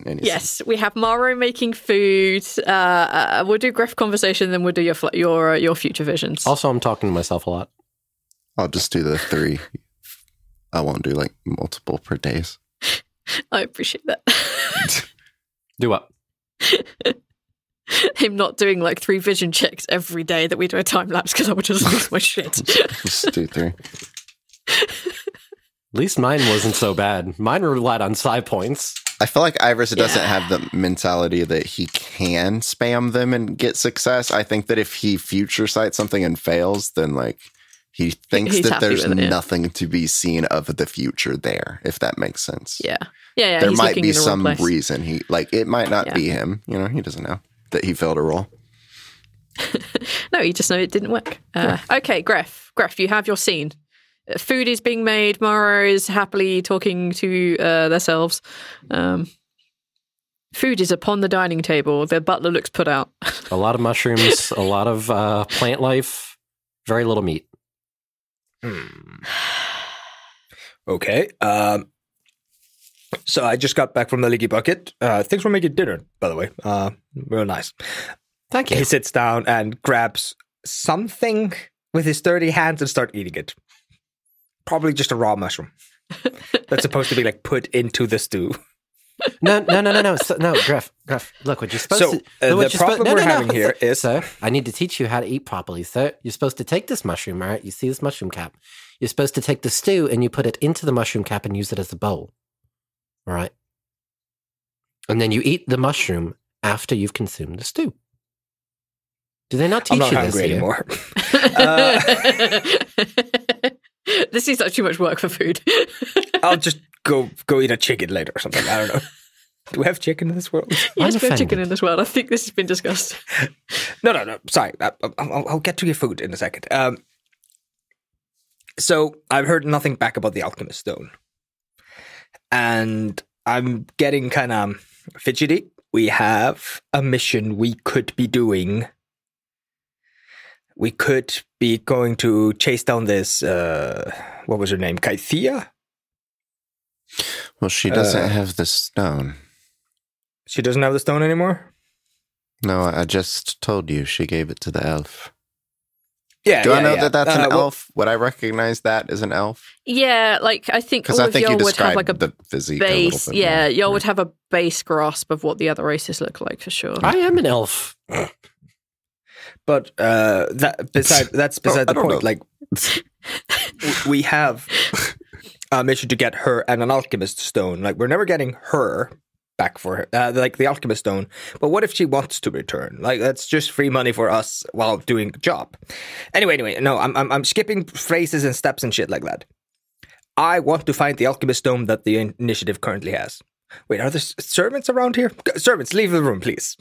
Yes, we have Maro making food. We'll do Greff conversation, then we'll do your future visions. Also, I'm talking to myself a lot. I'll just do the 3. I won't do like multiple per days. I appreciate that. Do what? Him not doing like 3 vision checks every day that we do a time lapse because I would just lose my shit. Just do 3. At least mine wasn't so bad. Mine relied on psi points. I feel like Ivoris doesn't have the mentality that he can spam them and get success. I think that if he future sights something and fails, then like he thinks He's that happy there's with it, yeah. nothing to be seen of the future there, if that makes sense. Yeah. There he's might looking be in the wrong some place. reason it might not be him. You know, he doesn't know that he failed a roll. No, you just know it didn't work. Okay, Greff, you have your scene. Food is being made. Mara is happily talking to themselves. Food is upon the dining table. The butler looks put out. A lot of mushrooms, a lot of plant life, very little meat. Okay. So I just got back from the leaky bucket. Thanks for making dinner, by the way. Real nice. Thank you. He sits down and grabs something with his dirty hands and start eating it. Probably just a raw mushroom. That's supposed to be like put into the stew. No, Greff. Look, what you're supposed to... the problem we're having here is... Sir, I need to teach you how to eat properly, sir. You're supposed to take this mushroom, all right? You see this mushroom cap? You're supposed to take the stew and you put it into the mushroom cap and use it as a bowl. All right? And then you eat the mushroom after you've consumed the stew. Do they not teach you this hungry here? anymore. This seems like too much work for food. I'll just go eat a chicken later or something. I don't know. Do we have chicken in this world? Yes, we have chicken in this world. I think this has been discussed. No. Sorry. I'll get to your food in a second. So I've heard nothing back about the alchemist stone. And I'm getting kind of fidgety. We have a mission we could be doing. We could be going to chase down this, what was her name? Kythea? Well, she doesn't have the stone. She doesn't have the stone anymore? No, I just told you she gave it to the elf. Yeah. Do I know that that's an elf? Would I recognize that as an elf? Yeah, like I think all of y'all would have like a the physique base. a little bit Yeah, more. y'all would have a base grasp of what the other races look like for sure. I am an elf. But that's beside the point. know. Like, we have a mission to get her and an alchemist stone. Like, we're never getting her back for her, like the alchemist stone. But what if she wants to return? Like, that's just free money for us while doing the job. Anyway, no, I'm skipping phrases and steps and shit like that. I want to find the alchemist stone that the initiative currently has. Wait, are there servants around here? Servants, leave the room, please.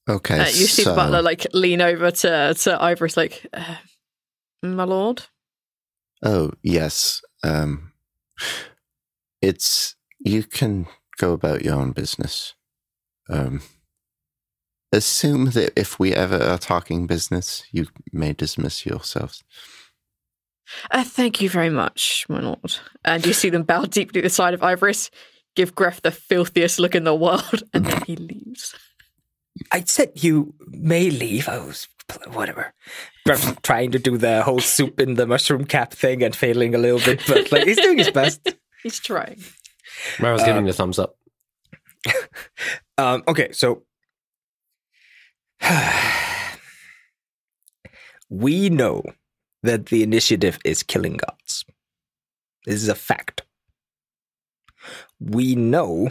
Okay, You see the butler like lean over to Ivoris, like, my lord. Oh yes, it's you can go about your own business. Assume that if we ever are talking business, you may dismiss yourselves. Thank you very much, my lord. And you see them bow deeply to the side of Ivoris, give Greff the filthiest look in the world, and then he leaves. I said you may leave. I was whatever. Greff trying to do the whole soup in the mushroom cap thing and failing a little bit, but like he's doing his best. He's trying. Maro's giving the thumbs up. Okay, so we know that the initiative is killing gods. This is a fact. We know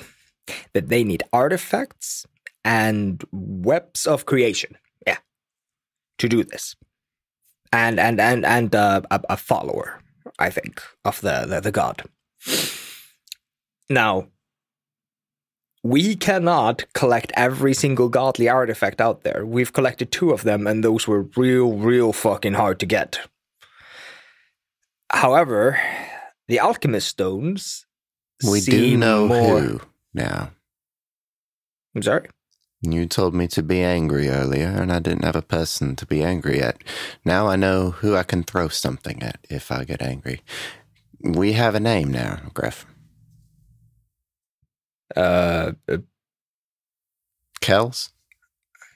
that they need artifacts and webs of creation, to do this, and a follower, I think, of the god. Now, we cannot collect every single godly artifact out there. We've collected 2 of them, and those were real fucking hard to get. However, the alchemist stones. We do know who now. I'm sorry? You told me to be angry earlier, and I didn't have a person to be angry at. Now I know who I can throw something at if I get angry. We have a name now, Greff. Kells?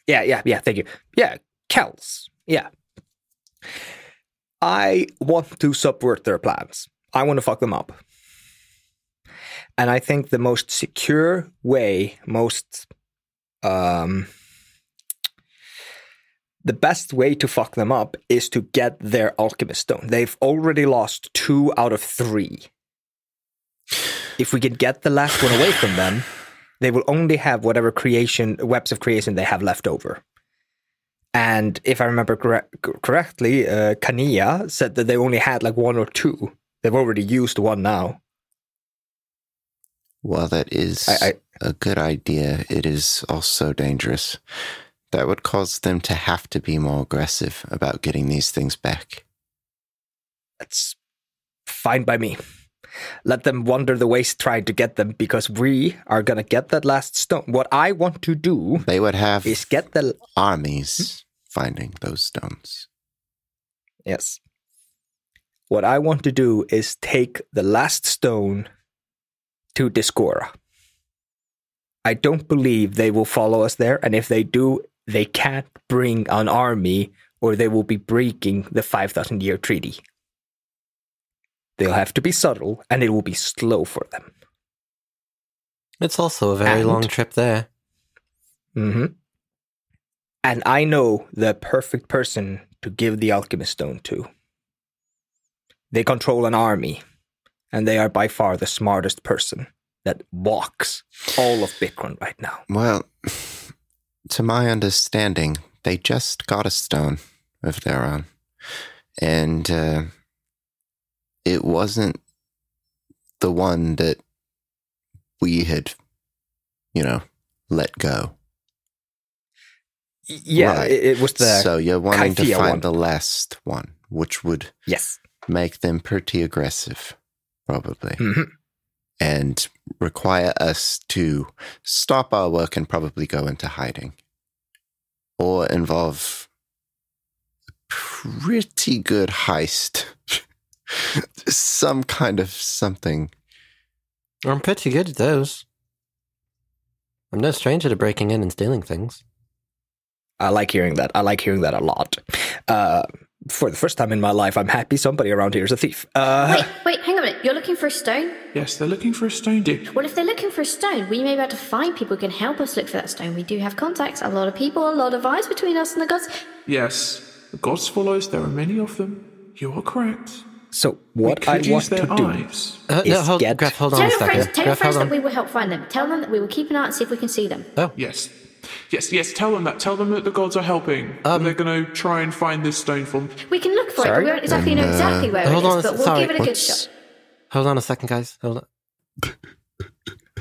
Yeah, thank you. Yeah, Kells. Yeah. I want to subvert their plans. I want to fuck them up. And I think the most secure way, the best way to fuck them up is to get their alchemist stone. They've already lost 2 out of 3. If we can get the last one away from them, they will only have whatever webs of creation they have left over. And if I remember correctly, Kania said that they only had like 1 or 2. They've already used 1 now. Well, that is a good idea. It is also dangerous. That would cause them to have to be more aggressive about getting these things back. That's fine by me. Let them wander the waste trying to get them, because we are going to get that last stone. What I want to do they would have is get the armies finding those stones. Yes. What I want to do is take the last stone to Discora. I don't believe they will follow us there, and if they do, they can't bring an army or they will be breaking the 5,000-year treaty. They'll have to be subtle, and it will be slow for them. It's also a very long trip there. Mm-hmm. And I know the perfect person to give the alchemist stone to. They control an army, and they are by far the smartest person that walks all of Bikron right now. Well, to my understanding, they just got a stone of their own. And it wasn't the one that we had, let go. Yeah, right. It was the So you're wanting to find one. the last one, which would make them pretty aggressive, probably. Mm-hmm. And require us to stop our work and probably go into hiding. Or involve a pretty good heist. Some kind of something. I'm pretty good at those. I'm no stranger to breaking in and stealing things. I like hearing that. I like hearing that a lot. For the first time in my life, I'm happy somebody around here is a thief. Wait, hang on a minute. You're looking for a stone? Yes, they're looking for a stone, dear. Well, if they're looking for a stone, we may be able to find people who can help us look for that stone. We do have contacts, a lot of people, a lot of eyes between us and the gods. Yes, the gods follows, there are many of them. You are correct. So what I want to do eyes. Greff, hold on a second. Tell your friends hold on. that we will help find them. Tell them that we will keep an eye out and see if we can see them. Oh, Yes. Yes, tell them that. Tell them that the gods are helping. That they're going to try and find this stone for them. We can look for it, but we won't exactly know exactly where it hold on is, a but we'll sorry, give it a good shot. hold on a second, guys. Hold on.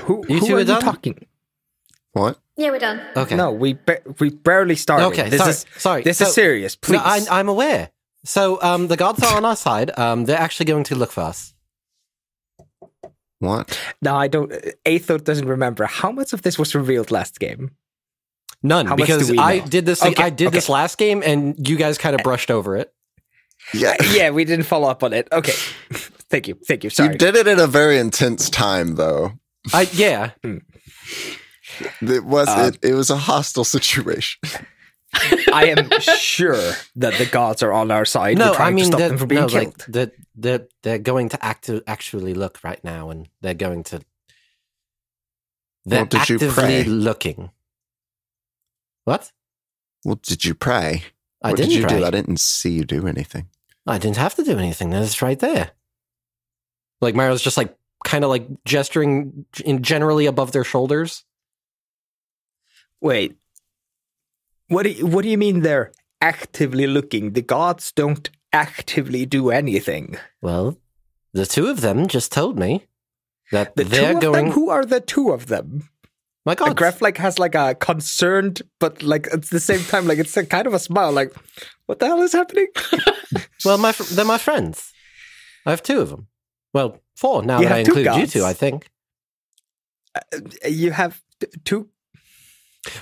Who You two are are you done? talking? What? Yeah, we're done. Okay. No, we barely started. Okay, sorry. This So- is serious, please. No, I'm aware. So the gods are on our side. They're actually going to look for us. What? No, I don't. Aetho doesn't remember. How much of this was revealed last game? None, How much because do we I know? did this. Okay, I did this last game, and you guys kind of brushed over it. Yeah. Yeah, we didn't follow up on it. Okay. Thank you. Sorry. You did it at a very intense time, though. Yeah. It was a hostile situation. I am sure that the gods are on our side. No, We're trying to stop them from being killed. They're going to actually look right now, and they're going to. They're Well, did you actively pray? looking. What? Well, did you pray? I What didn't did you pray. do? I didn't see you do anything. I didn't have to do anything. It's right there. Like Mario's just like kind of like gesturing generally above their shoulders. Wait. What do you mean they're actively looking? The gods don't actively do anything. Well, the two of them just told me that The they're two of going. them? Who are the two of them? My God, Greff has like a concerned, but like at the same time, like it's a kind of a smile. Like, what the hell is happening? well, they're my friends. I have two of them. Well, four now You that I have two include you gods? two. I think. You have two.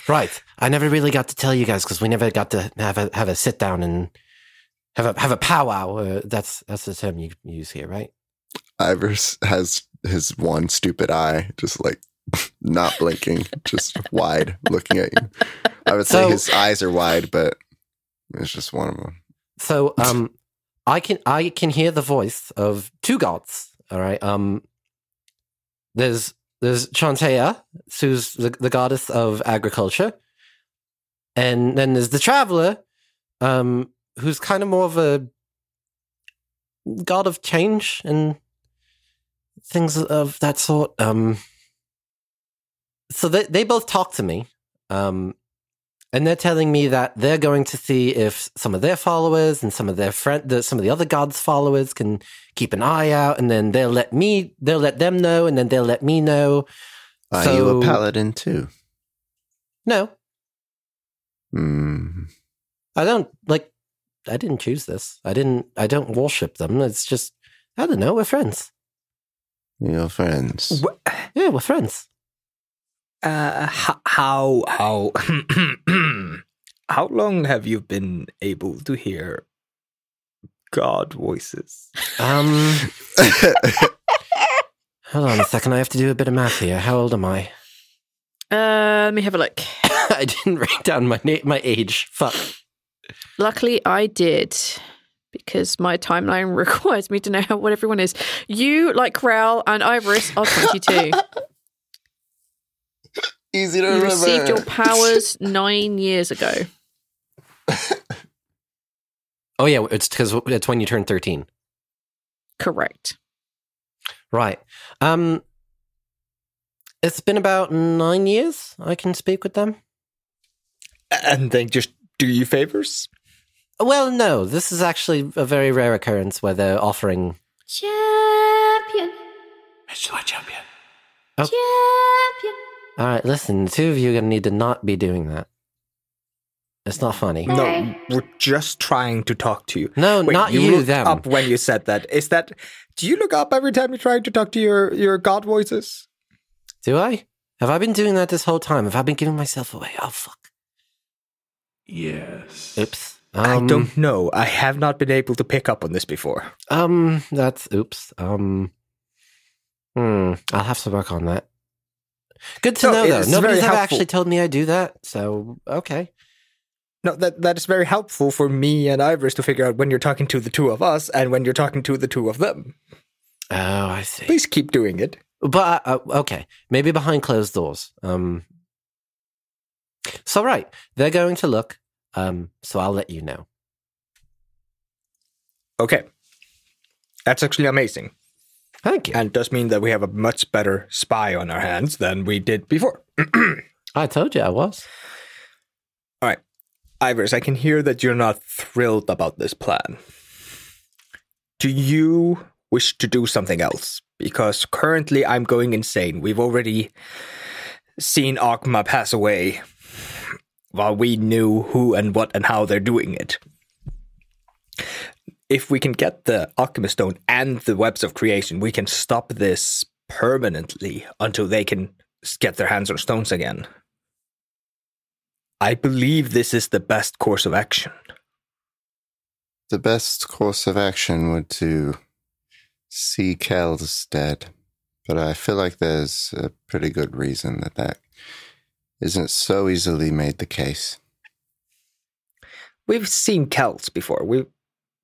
Right. I never really got to tell you guys because we never got to have a sit down and have a powwow. That's the term you use here, right? Ivoris has his one stupid eye, just like not blinking, just wide, looking at you. I would say So- his eyes are wide, but it's just one of them. So, I can hear the voice of two gods. All right. There's Chantea, who's the goddess of agriculture, and then there's the traveler, who's kind of more of a god of change and things of that sort. So they both talk to me, and they're telling me that they're going to see if some of their followers and some of their some of the other gods' followers can keep an eye out, and then they'll let them know, and then they'll let me know. Are you a paladin too? No, Mm. I didn't choose this. I don't worship them. It's just, I don't know, we're friends. You're friends. Yeah, we're friends. How how long have you been able to hear god voices? Hold on a second. I have to do a bit of math here. How old am I? Let me have a look. I didn't write down my age. Fuck. Luckily, I did, because my timeline requires me to know what everyone is. You, like Corral and Ivoris, are 22. Easy to You remember. received your powers 9 years ago. Oh yeah, it's because it's when you turn 13. Correct. Right. It's been about 9 years I can speak with them. And they just do you favors? Well, no, this is actually a very rare occurrence where they're offering. Champion, It's my champion. champion. All right, listen, the two of you are going to need to not be doing that. It's not funny. No, we're just trying to talk to you. No, Wait, not you, looked them. up when you said that. Is that? Do you look up every time you're trying to talk to your god voices? Do I? Have I been doing that this whole time? Have I been giving myself away? Oh, fuck. Yes. Oops. I don't know. I have not been able to pick up on this before. That's oops. I'll have to work on that. Good to No, know, though. it's Nobody's very ever helpful. actually told me I do that, so okay. No, that is very helpful for me and Ivoris to figure out when you're talking to the two of us and when you're talking to the two of them. Oh, I see. Please keep doing it. But, okay, maybe behind closed doors. So, right, they're going to look, so I'll let you know. Okay. That's actually amazing. Thank you. And it does mean that we have a much better spy on our hands than we did before. I told you I was. All right. Ivoris, I can hear that you're not thrilled about this plan. Do you wish to do something else? Because currently I'm going insane. We've already seen Ogma pass away while we knew who and what and how they're doing it. If we can get the Alchemist Stone and the Webs of Creation, we can stop this permanently until they can get their hands on stones again. I believe this is the best course of action. The best course of action would to see Kel's dead, but I feel like there's a pretty good reason that isn't so easily made the case. We've seen Kels before.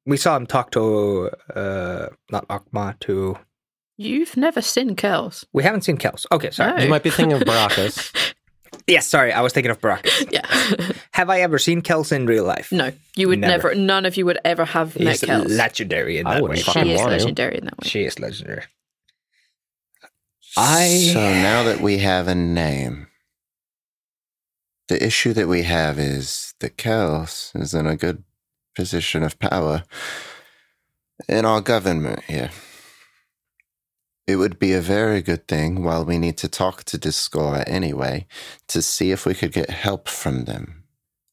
We saw him talk to, not Akma, to... You've never seen Kels. We haven't seen Kels. Okay, sorry. No. You might be thinking of Baracus. Yes, sorry, I was thinking of Baracus. Yeah. Have I ever seen Kels in real life? No, you would never. None of you would ever have met He's Kels. legendary in I that wouldn't way. fucking She is want to. legendary in that way. She is legendary. So now that we have a name, the issue that we have is that Kels is in a good position of power in our government here. It would be a very good thing, while we need to talk to Discora anyway, to see if we could get help from them.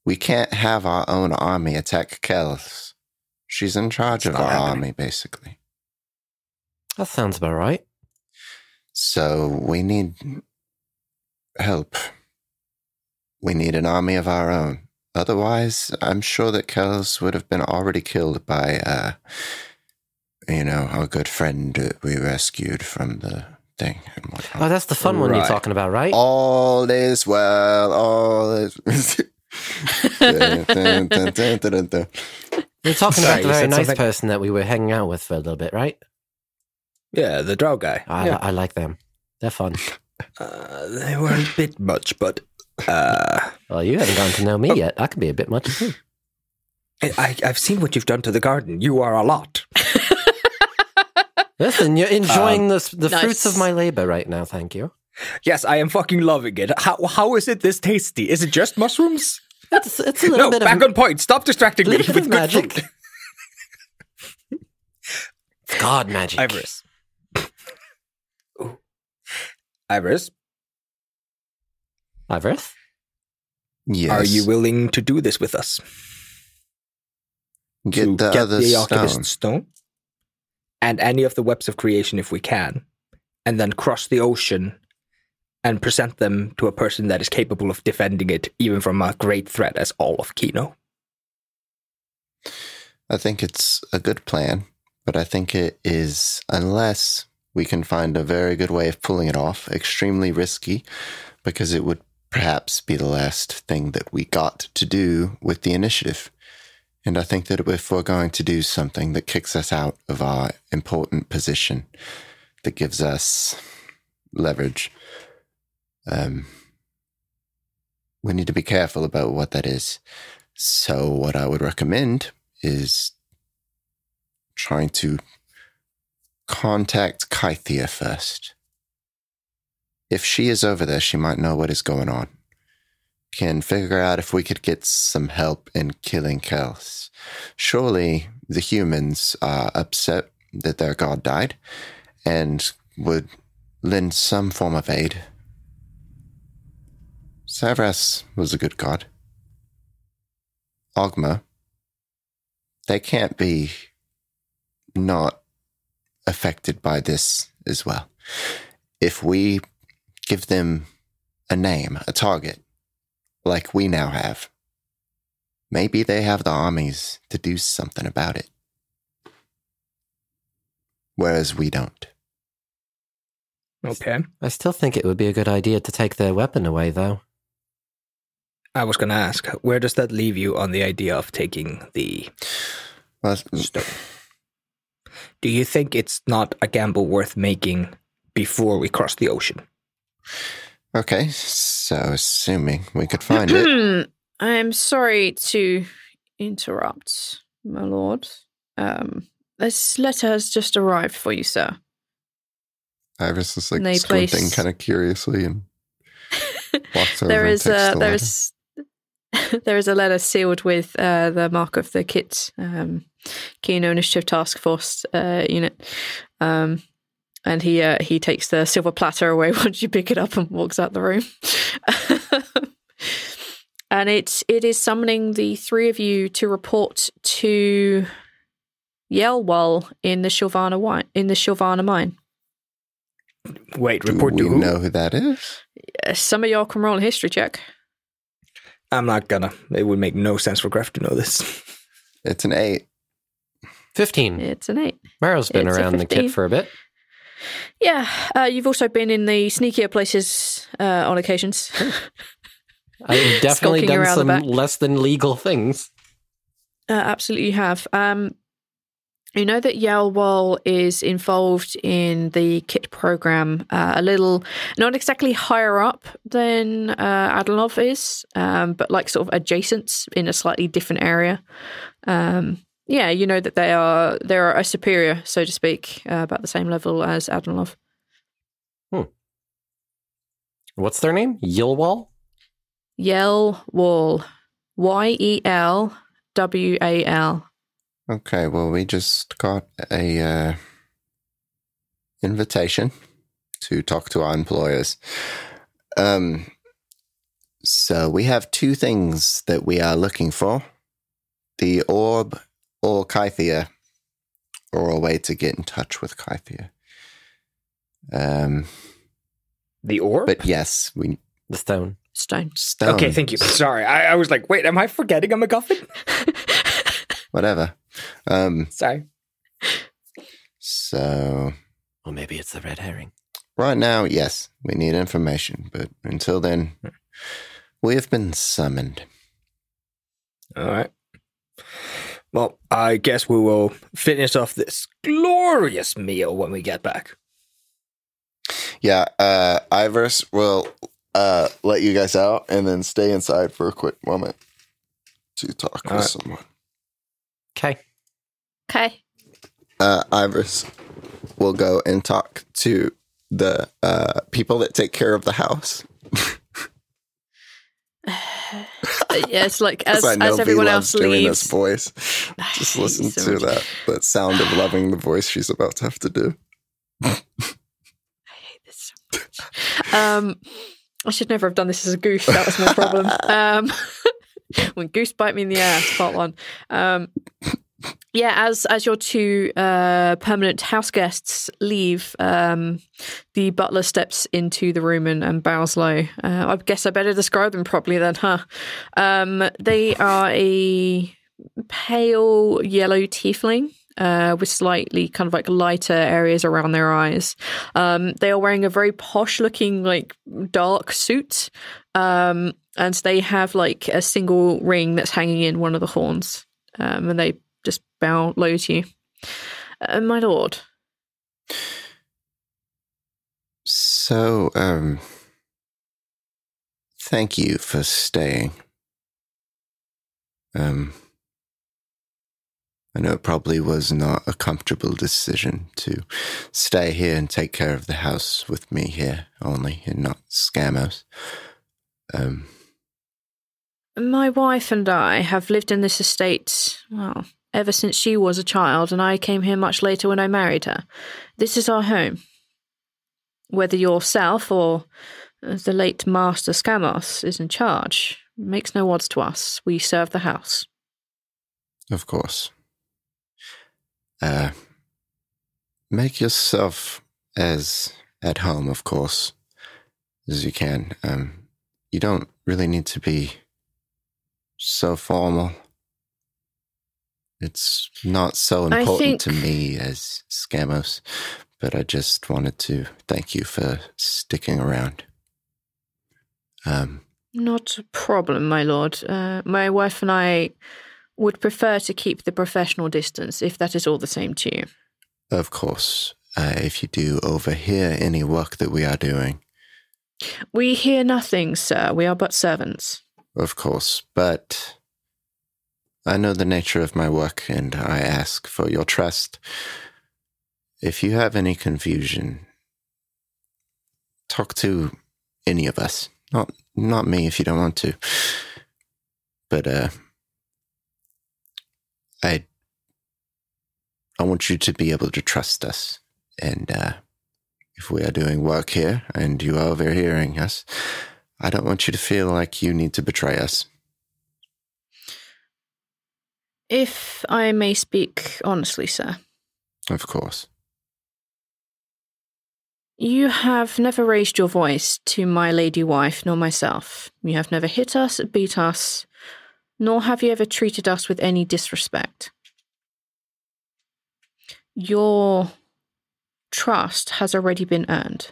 We can't have our own army attack Kels. She's in charge of our army, basically. That sounds about right. So we need help. We need an army of our own. Otherwise, I'm sure that Kels would have been already killed by, our good friend that we rescued from the thing and whatnot. Oh, that's the fun one you're talking about, right? All is well, all is... You're talking about the very nice person that we were hanging out with for a little bit, right? Yeah, the drow guy. I like them. They're fun. They were a bit much, but... Well, you haven't gotten to know me yet. I could be a bit much too. I've seen what you've done to the garden. You are a lot. Listen, you're enjoying the fruits of my labor right now, thank you. Yes, I am fucking loving it. How is it this tasty? Is it just mushrooms? It's a little bit back on point. Stop distracting me with good magic. food. It's God magic. Ivoris. Ivoris? Ivoris? Yes. Are you willing to do this with us? Get the Alchemist Stone? And any of the Webs of Creation if we can, and then cross the ocean and present them to a person that is capable of defending it, even from a great threat as all of Kino. I think it's a good plan, but I think it is, unless we can find a very good way of pulling it off, extremely risky, because it would perhaps be the last thing that we got to do with the initiative. And I think that if we're going to do something that kicks us out of our important position, that gives us leverage, we need to be careful about what that is. So what I would recommend is trying to contact Kythia first. If she is over there, she might know what is going on. Can figure out if we could get some help in killing Kels. Surely the humans are upset that their god died and would lend some form of aid. Savras was a good god. Ogma, they can't be not affected by this as well. If we give them a name, a target, like we now have, maybe they have the armies to do something about it. Whereas we don't. Okay. I still think it would be a good idea to take their weapon away, though. I was going to ask, where does that leave you on the idea of taking the stone? Do you think it's not a gamble worth making before we cross the ocean? Okay, so assuming we could find it. I'm sorry to interrupt, my lord. This letter has just arrived for you, sir. Iris is like squinting kind of curiously and walks over and takes the letter. There is a letter sealed with the mark of the KIT, Kino Initiative Taskforce unit. And he takes the silver platter away once you pick it up and walks out the room. And it is summoning the three of you to report to Yelwall in the Shilvana mine. Wait, report to who? Do we know who that is? Some of y'all can roll a history check. I'm not gonna. It would make no sense for Greff to know this. It's an 8. 15. It's an 8. Maro's been around the KIT for a bit. Yeah, you've also been in the sneakier places on occasions. I've definitely done some less than legal things. Absolutely you have. You know that Yelwall is involved in the KIT program a little, not exactly higher up than Adlanov is, but like sort of adjacent in a slightly different area. Yeah, you know that they're a superior, so to speak, about the same level as Adlanov. What's their name? Yelwall? Yelwall. Yelwal. Okay, well, we just got a invitation to talk to our employers. So we have 2 things that we are looking for. The orb or Kythia, or a way to get in touch with Kythia. The orb? But yes, the stone. Stone. Okay, thank you. Sorry, I was like, wait, am I forgetting a MacGuffin? Whatever. Sorry. So... Or maybe it's the red herring. Right now, yes, we need information. But until then, we have been summoned. All right. Well, I guess we will finish off this glorious meal when we get back. Yeah, Ivoris will let you guys out and then stay inside for a quick moment to talk with someone. Okay. Ivoris will go and talk to the people that take care of the house. Yeah, it's like as everyone else leaves. Doing this voice. Just listen to that sound of loving the voice she's about to have to do. I hate this so much. I should never have done this as a goose. That was my problem. When goose bite me in the ass, part 1. Yeah, as your 2 permanent house guests leave, the butler steps into the room and bows low. I guess I better describe them properly then, huh? They are a pale yellow tiefling with slightly kind of like lighter areas around their eyes. They are wearing a very posh-looking, like, dark suit, and they have like a single ring that's hanging in one of the horns, and they just bow low to you. My lord. So, thank you for staying. I know it probably was not a comfortable decision to stay here and take care of the house with me here only and not Scamos. My wife and I have lived in this estate, well, ever since she was a child, and I came here much later when I married her. This is our home. Whether yourself or the late Master Scamos is in charge makes no odds to us. We serve the house. Of course. Make yourself as at home, of course, as you can. You don't really need to be so formal. It's not so important to me as Scamos, but I just wanted to thank you for sticking around. Not a problem, my lord. My wife and I would prefer to keep the professional distance, if that is all the same to you. Of course. If you do overhear any work that we are doing. We hear nothing, sir. We are but servants. Of course, but I know the nature of my work, and I ask for your trust. If you have any confusion, talk to any of us. Not me if you don't want to. But I want you to be able to trust us. And if we are doing work here and you are overhearing us, I don't want you to feel like you need to betray us. If I may speak honestly, sir. Of course. You have never raised your voice to my lady wife nor myself. You have never hit us, beat us, nor have you ever treated us with any disrespect. Your trust has already been earned.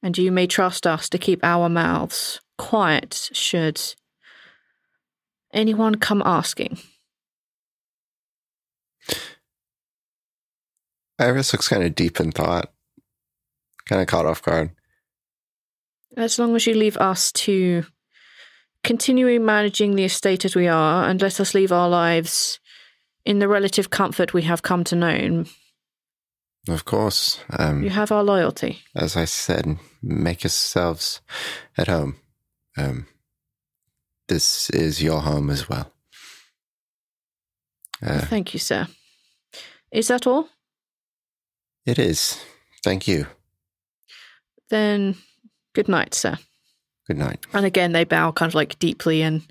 And you may trust us to keep our mouths quiet should anyone come asking. Iris looks kind of deep in thought, kind of caught off guard. As long as you leave us to continuing managing the estate as we are, and let us leave our lives in the relative comfort we have come to know. Of course. You have our loyalty. As I said, make yourselves at home. This is your home as well. Thank you, sir. Is that all? It is. Thank you. Then, good night, sir. Good night. And again, they bow kind of like deeply and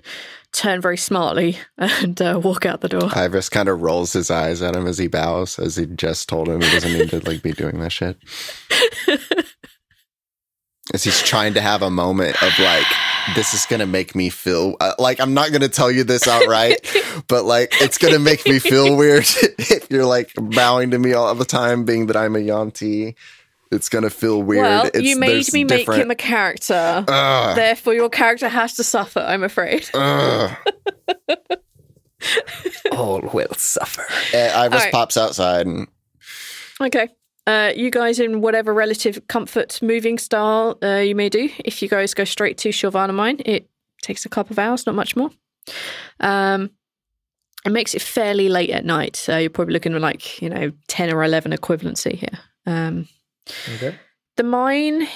turn very smartly and walk out the door. Ivoris kind of rolls his eyes at him as he bows, as he just told him he doesn't need to like be doing that shit. As he's trying to have a moment of like, this is going to make me feel like, I'm not going to tell you this outright, but like, it's going to make me feel weird if you're like bowing to me all the time, being that I'm a yuan-ti. It's going to feel weird. Well, you made me make him a character. Therefore, your character has to suffer, I'm afraid. All will suffer. Iris pops outside. And... Okay. You guys in whatever relative comfort moving style you may do. If you guys go straight to Sylvana Mine, it takes a couple of hours, not much more. It makes it fairly late at night. So you're probably looking at like, 10 or 11 equivalency here. Okay. The mine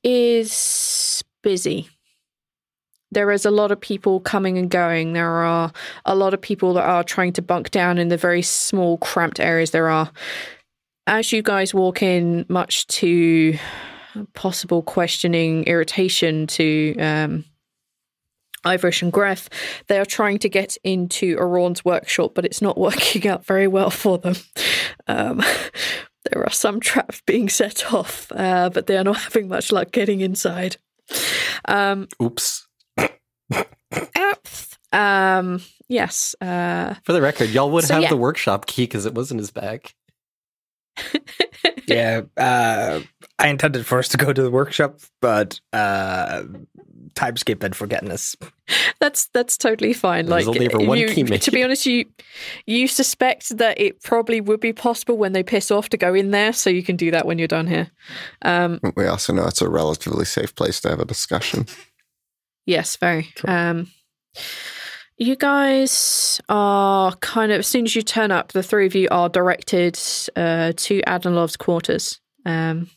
is busy. There is a lot of people coming and going. There are a lot of people that are trying to bunk down in the very small, cramped areas there are. As you guys walk in, much to possible questioning, irritation to Ivoris and Greff, they are trying to get into Auron's workshop, but it's not working out very well for them. There are some traps being set off, but they are not having much luck getting inside. Oops. Yes. For the record, y'all would have the workshop key because it was in his bag. Yeah, I intended for us to go to the workshop, but time skip and forgetness. That's totally fine. There's only ever one key made. To be honest, you suspect that it probably would be possible when they piss off to go in there, so you can do that when you're done here. We also know it's a relatively safe place to have a discussion. Yes, very. Cool. You guys are kind of, as soon as you turn up, the three of you are directed to Admilov's quarters. And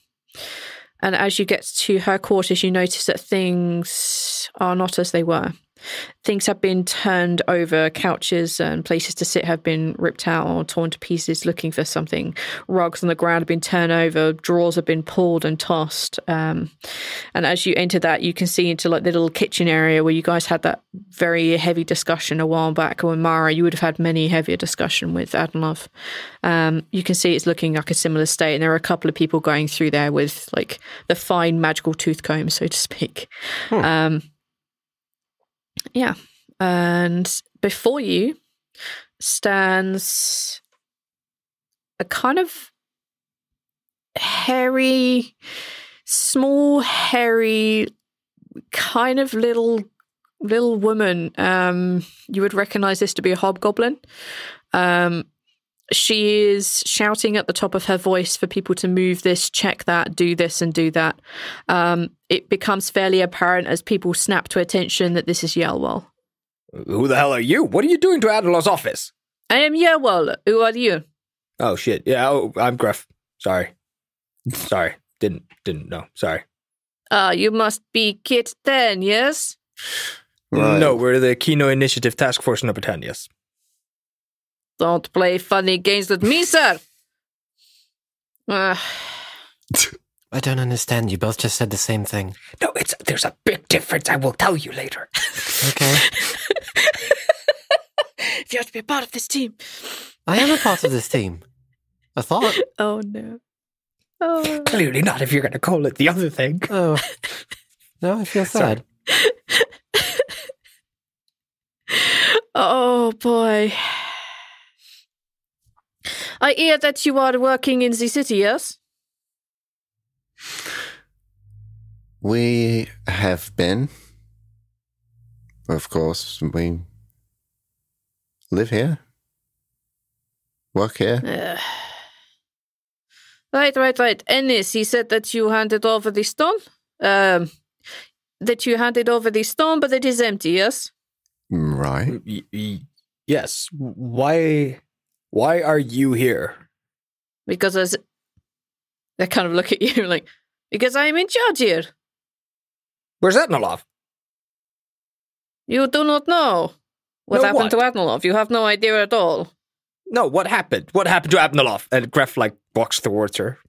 as you get to her quarters, you notice that things are not as they were. Things have been turned over, couches and places to sit have been ripped out or torn to pieces looking for something. Rugs on the ground have been turned over, drawers have been pulled and tossed. And as you enter that, you can see into like the little kitchen area where you guys had that very heavy discussion a while back. When Mara, you would have had many heavier discussion with Adnlov. You can see it's looking like a similar state, and there are a couple of people going through there with like the fine magical tooth comb, so to speak. Yeah, and before you stands a kind of hairy, small, hairy kind of little woman. You would recognize this to be a hobgoblin. She is shouting at the top of her voice for people to move this, check that, do this, and do that. It becomes fairly apparent as people snap to attention that this is Yelwell. Who the hell are you? What are you doing to Adler's office? I am Yelwell. Who are you? Oh, shit. Yeah, I'm Greff. Sorry. Didn't know. Sorry. You must be Kit 10, yes? Right. No, we're the Kino Initiative Taskforce number 10, yes. Don't play funny games with me, sir. I don't understand. You both just said the same thing. No, there's a big difference. I will tell you later. Okay. You have to be a part of this team. I am a part of this team. I thought. Oh, no. Oh. Clearly not if you're going to call it the other thing. Oh. No, I feel sad. Oh, boy. I hear that you are working in the city, yes? We have been. Of course, we live here. Work here. Right. Ennis, he said that you handed over the stone? That you handed over the stone, but it is empty, yes? Right. Yes. Why are you here? Because they kind of look at you like, because I am in charge here. Where's Etnolov? You do not know what happened to Adnolov. You have no idea at all. No, what happened? What happened to Adnolov? And Greff, walks towards her.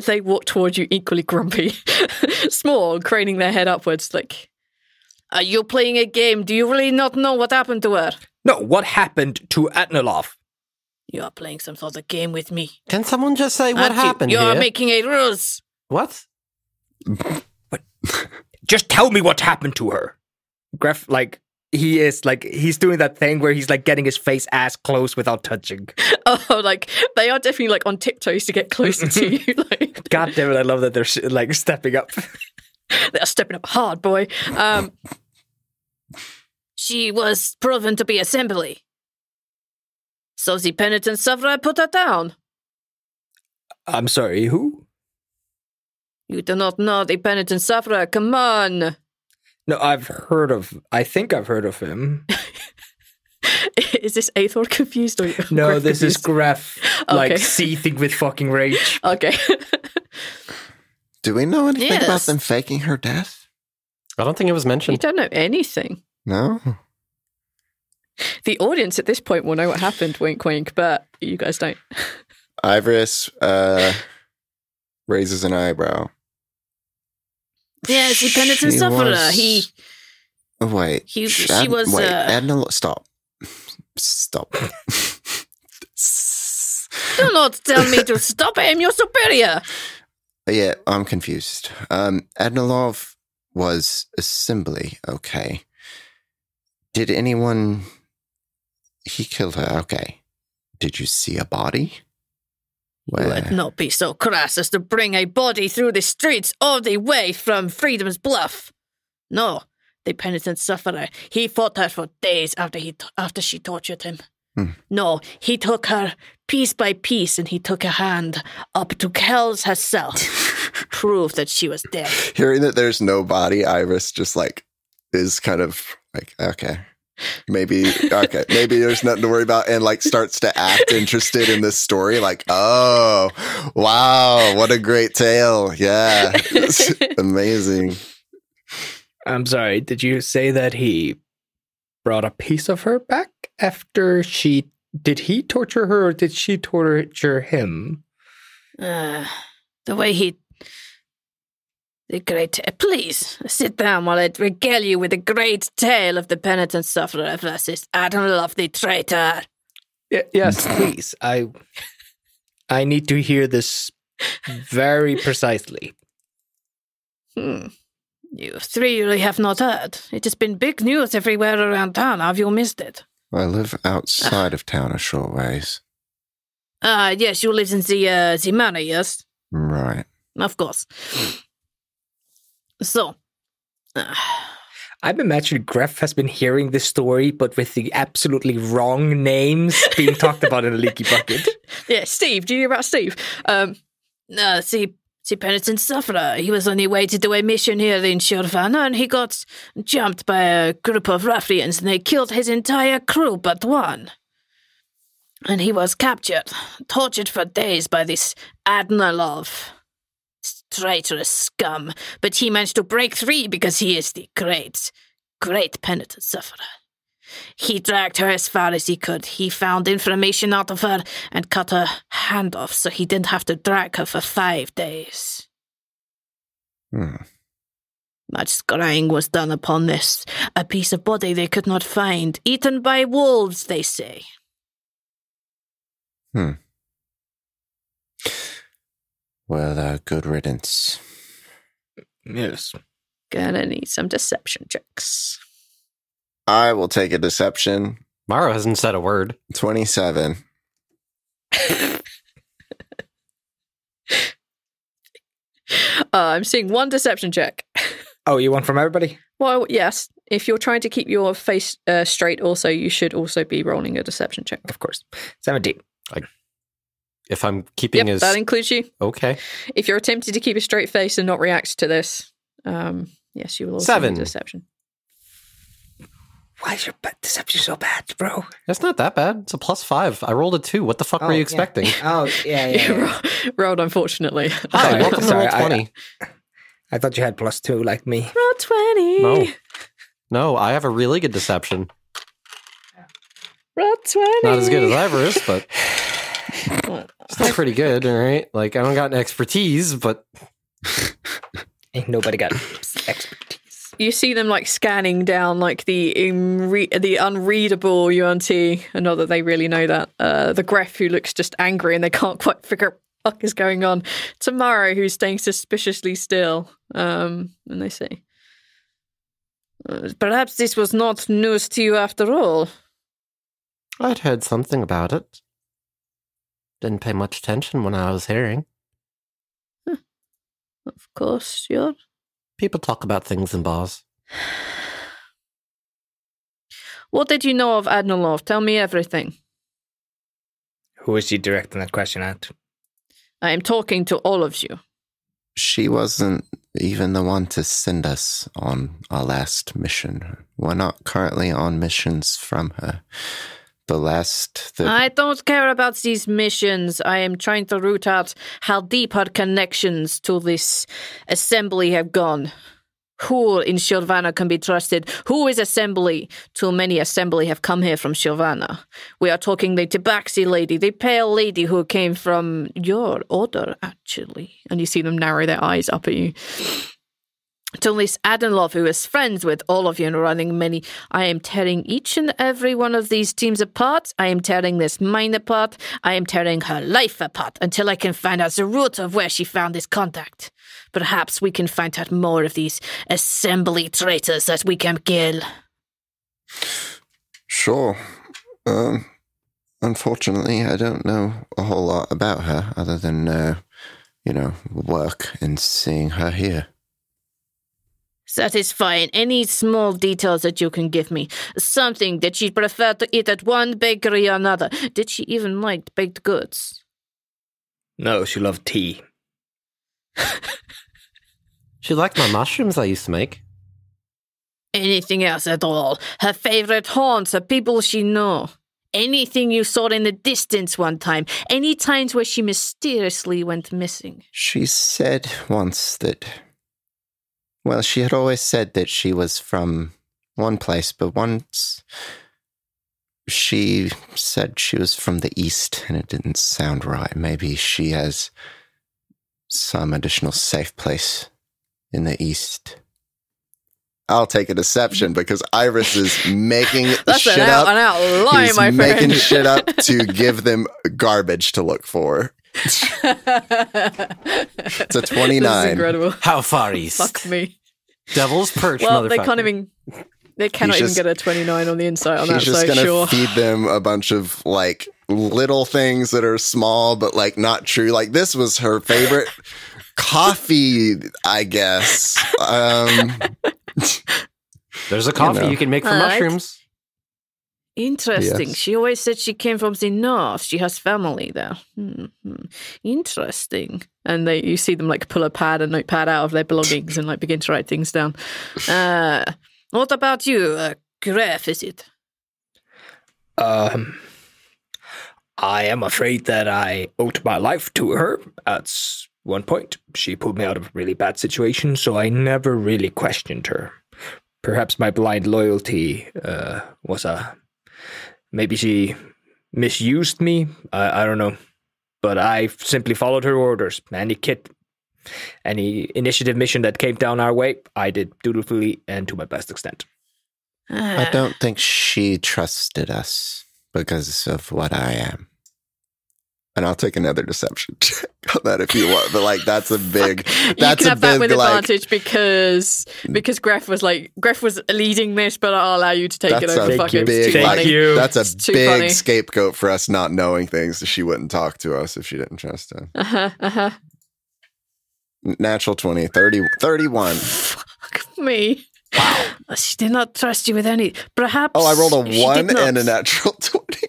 They walk towards you equally grumpy. Small, craning their head upwards, like, are you playing a game? Do you really not know what happened to her? No, what happened to Adnolov? You are playing some sort of game with me. Can someone just say what happened You here? are making a ruse. What? Just tell me what happened to her. Greff, he's doing that thing where he's getting his face as close without touching. Oh, they are definitely on tiptoes to get closer to you. God damn it, I love that they're stepping up. They're stepping up hard, boy. She was proven to be assembly. So the penitent sufferer put her down. I'm sorry, who? You do not know the penitent sufferer. Come on. No, I think I've heard of him. Is this Aethor confused or no? Greff This confused? is Greff, Okay. seething with fucking rage. Okay. Do we know anything Yes. about them faking her death? I don't think it was You mentioned. don't know anything. No? The audience at this point will know what happened, wink, wink, but you guys don't. Ivoris raises an eyebrow. Yes, the penitent She sufferer. was- Wait. She Ad- was, Wait, uh, Stop. Do not tell me to stop. I am your superior. Yeah, I'm confused. Adnolov was assembly, okay. Did anyone... He killed her, okay. Did you see a body? Let not be so crass as to bring a body through the streets all the way from Freedom's Bluff. No, the penitent sufferer. He fought her for days after she tortured him. No, he took her piece by piece and he took her hand up to Kells herself. Prove that she was dead. Hearing that there's no body, Iris just is kind of okay. Maybe there's nothing to worry about, and starts to act interested in this story. Oh, wow, what a great tale. Yeah, it's amazing. I'm sorry, did you say that he brought a piece of her back after did he torture her or did she torture him? The way please sit down while I regale you with the great tale of the penitent sufferer versus Admiral the traitor. Yes, please. I need to hear this very precisely. You three really have not heard. It has been big news everywhere around town. Have you missed it? I live outside of town a short ways. Yes, you live in the manor, yes? Right. Of course. So, I'm imagining Greff has been hearing this story, but with the absolutely wrong names being talked about in a leaky bucket. Yeah, Steve. Do you hear about Steve? See, Penitent Sufferer. He was on his way to do a mission here in Shirvana, and he got jumped by a group of ruffians, and they killed his entire crew but one. And he was captured, tortured for days by this Adnalov. Traitorous scum, but he managed to break free because he is the great penitent sufferer. He dragged her as far as he could. He found information out of her and cut her hand off so he didn't have to drag her for 5 days. Much scrying was done upon this. A piece of body they could not find, eaten by wolves, they say. Well, good riddance. Yes. Gonna need some deception checks. I will take a deception. Mara hasn't said a word. 27. I'm seeing one deception check. Oh, you want from everybody? Well, yes. If you're trying to keep your face straight also, you should also be rolling a deception check. Of course. 17. If I'm keeping his... that includes you. Okay. If you're attempting to keep a straight face and not react to this, yes, you will also 7. need deception. Why is your deception so bad, bro? That's not that bad. It's a +5. I rolled a 2. What the fuck were you expecting? Oh, yeah. Rolled, unfortunately. Hi, welcome to Roll20. I thought you had +2 like me. Roll20. No, I have a really good deception. Roll20. Not as good as Ivoris, but still pretty good, all right? Like, I don't got an expertise, but... Ain't nobody got expertise. You see them like scanning down like the unreadable yuan-ti, and not that they really know that. The Greff, who looks just angry and they can't quite figure out what the fuck is going on. Tamara, who's staying suspiciously still. And they say, perhaps this was not news to you after all. I'd heard something about it. Didn't pay much attention when I was hearing. Of course, you're... People talk about things in bars. What did you know of Adnalov? Tell me everything. Who is she directing that question at? I am talking to all of you. She wasn't even the one to send us on our last mission. We're not currently on missions from her. I don't care about these missions. I am trying to root out how deep her connections to this assembly have gone. Who in Shirvana can be trusted? Who is assembly? Too many assembly have come here from Shirvana. We are talking the Tabaxi lady, the pale lady who came from your order, actually. And you see them narrow their eyes up at you. To this Adnalov, who is friends with all of you and running many. I am tearing each and every one of these teams apart. I am tearing this mine apart. I am tearing her life apart until I can find out the root of where she found this contact. Perhaps we can find out more of these assembly traitors that we can kill. Sure. Unfortunately, I don't know a whole lot about her other than, work and seeing her here. That is fine. Any small details that you can give me. Something that she preferred to eat at one bakery or another. Did she even like baked goods? No, she loved tea. She liked my mushrooms I used to make. Anything else at all? Her favorite haunts, her people she knew. Anything you saw in the distance one time. Any times where she mysteriously went missing. She said once that... Well, she had always said that she was from one place, but once she said she was from the east, and it didn't sound right. Maybe she has some additional safe place in the east. I'll take a deception because Iris is making shit up. An out lie, He's my friend. making shit up to give them garbage to look for. It's a 29. This is incredible. How far east? Fuck me. Devil's Perch, well, motherfucker. they cannot even get a 29 on the insight on that, He's just so gonna sure. feed them a bunch of, like, little things that are small, but, like, not true. Like, this was her favorite coffee, I guess. There's a coffee you can make from mushrooms. Interesting. Yes. She always said she came from the north. She has family there. Interesting. And you see them like pull a notepad out of their belongings and like begin to write things down. What about you, Greff? Is it? I am afraid that I owed my life to her at one point. She pulled me out of a really bad situation, so I never really questioned her. Perhaps my blind loyalty was maybe she misused me. I don't know. But I simply followed her orders. Any initiative mission that came down our way, I did dutifully and to my best extent. I don't think she trusted us because of what I am. And I'll take another deception check on that if you want. But like, that's a big. That's you can a have that big, with like, advantage because Greff was leading this, but I'll allow you to take it over. Fuck it. It's too Thank funny. you. That's a It's too big funny. scapegoat for us not knowing things. She wouldn't talk to us if she didn't trust us. Natural 20, 31. Fuck me. Wow. She did not trust you with any. Perhaps. Oh, I rolled she a 1 did not. and a natural 20.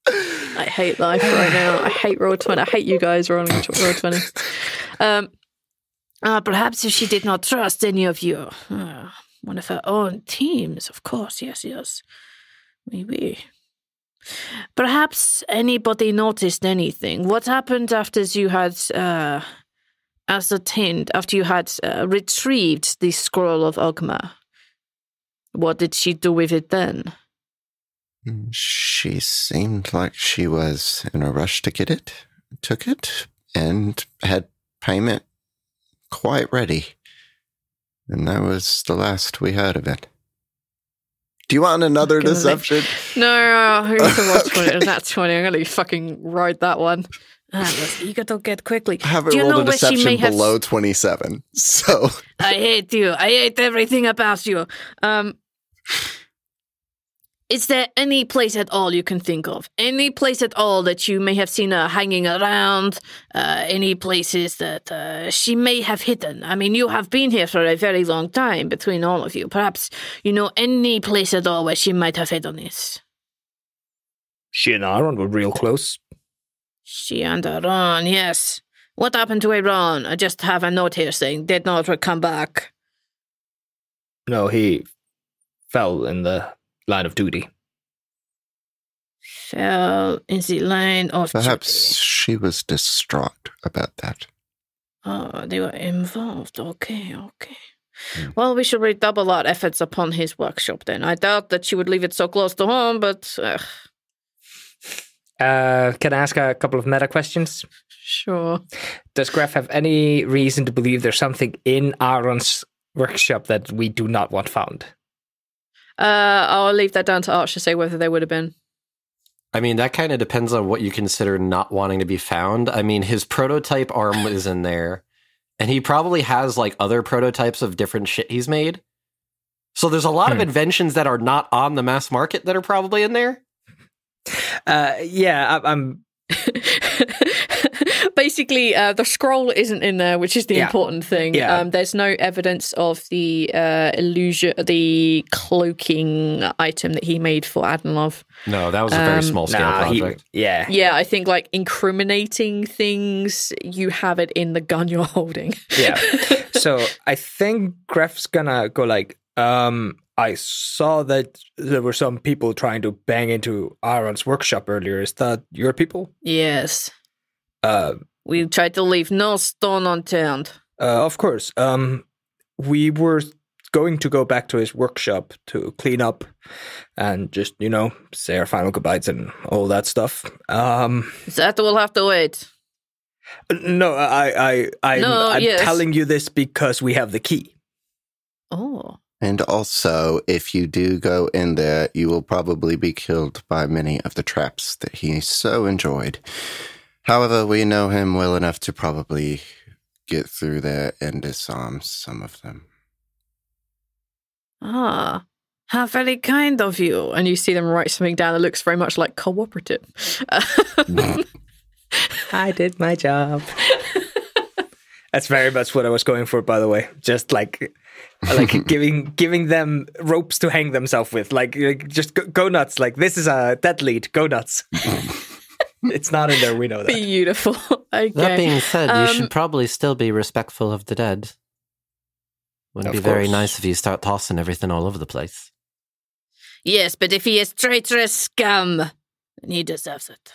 I hate life right now. I hate Roll20. I hate you guys rolling Roll20. Perhaps if she did not trust any of you. One of her own teams, of course. Yes. Maybe. Perhaps anybody noticed anything. What happened after you had after you had retrieved the scroll of Ogma? What did she do with it then? She seemed like she was in a rush to get it, took it, and had payment quite ready. And that was the last we heard of it. Do you want another deception? No, who's the watch 20? That's 20. I'm going to fucking ride that one. I was eager to get quickly. I haven't Do you rolled know a where she deception may have... below 27, so... I hate you. I hate everything about you. Is there any place at all you can think of? Any place at all that you may have seen her hanging around? Any places that she may have hidden? I mean, you have been here for a very long time between all of you. Perhaps, any place at all where she might have hidden this? She and Aaron were real close. She and Aaron, yes. What happened to Aaron? I just have a note here saying did not come back. No, he fell in the line of duty. Fell in the line of Perhaps she was distraught about that. Oh, they were involved. Okay. Well, we should redouble our efforts upon his workshop then. I doubt that she would leave it so close to home, but... Can I ask a couple of meta questions? Sure. Does Greff have any reason to believe there's something in Aaron's workshop that we do not want found? I'll leave that down to Arch to say whether they would have been. I mean, that kind of depends on what you consider not wanting to be found. I mean, his prototype arm is in there, and he probably has like other prototypes of different shit he's made. So there's a lot of inventions that are not on the mass market that are probably in there. I'm... Basically, the scroll isn't in there, which is the important thing. Yeah. There's no evidence of the illusion, the cloaking item that he made for Adenlov. No, that was a very small scale project. Yeah, I think like incriminating things, you have it in the gun you're holding. Yeah. So I think Greff's gonna go like, I saw that there were some people trying to bang into Aaron's workshop earlier. Is that your people? Yes. We tried to leave no stone unturned. Of course. We were going to go back to his workshop to clean up and just, say our final goodbyes and all that stuff. That will have to wait. No, I'm telling you this because we have the key. Oh. And also, if you do go in there, you will probably be killed by many of the traps that he so enjoyed. However, we know him well enough to probably get through there and disarm some of them. Ah, how very kind of you. And you see them write something down that looks very much like cooperative. I did my job. That's very much what I was going for, by the way. Just like giving them ropes to hang themselves with. Like just go nuts. Like, this is a dead lead. Go nuts. It's not in there. We know that. Beautiful. Okay. That being said, you should probably still be respectful of the dead. Wouldn't be very nice if you start tossing everything all over the place. Yes, but if he is traitorous scum, then he deserves it.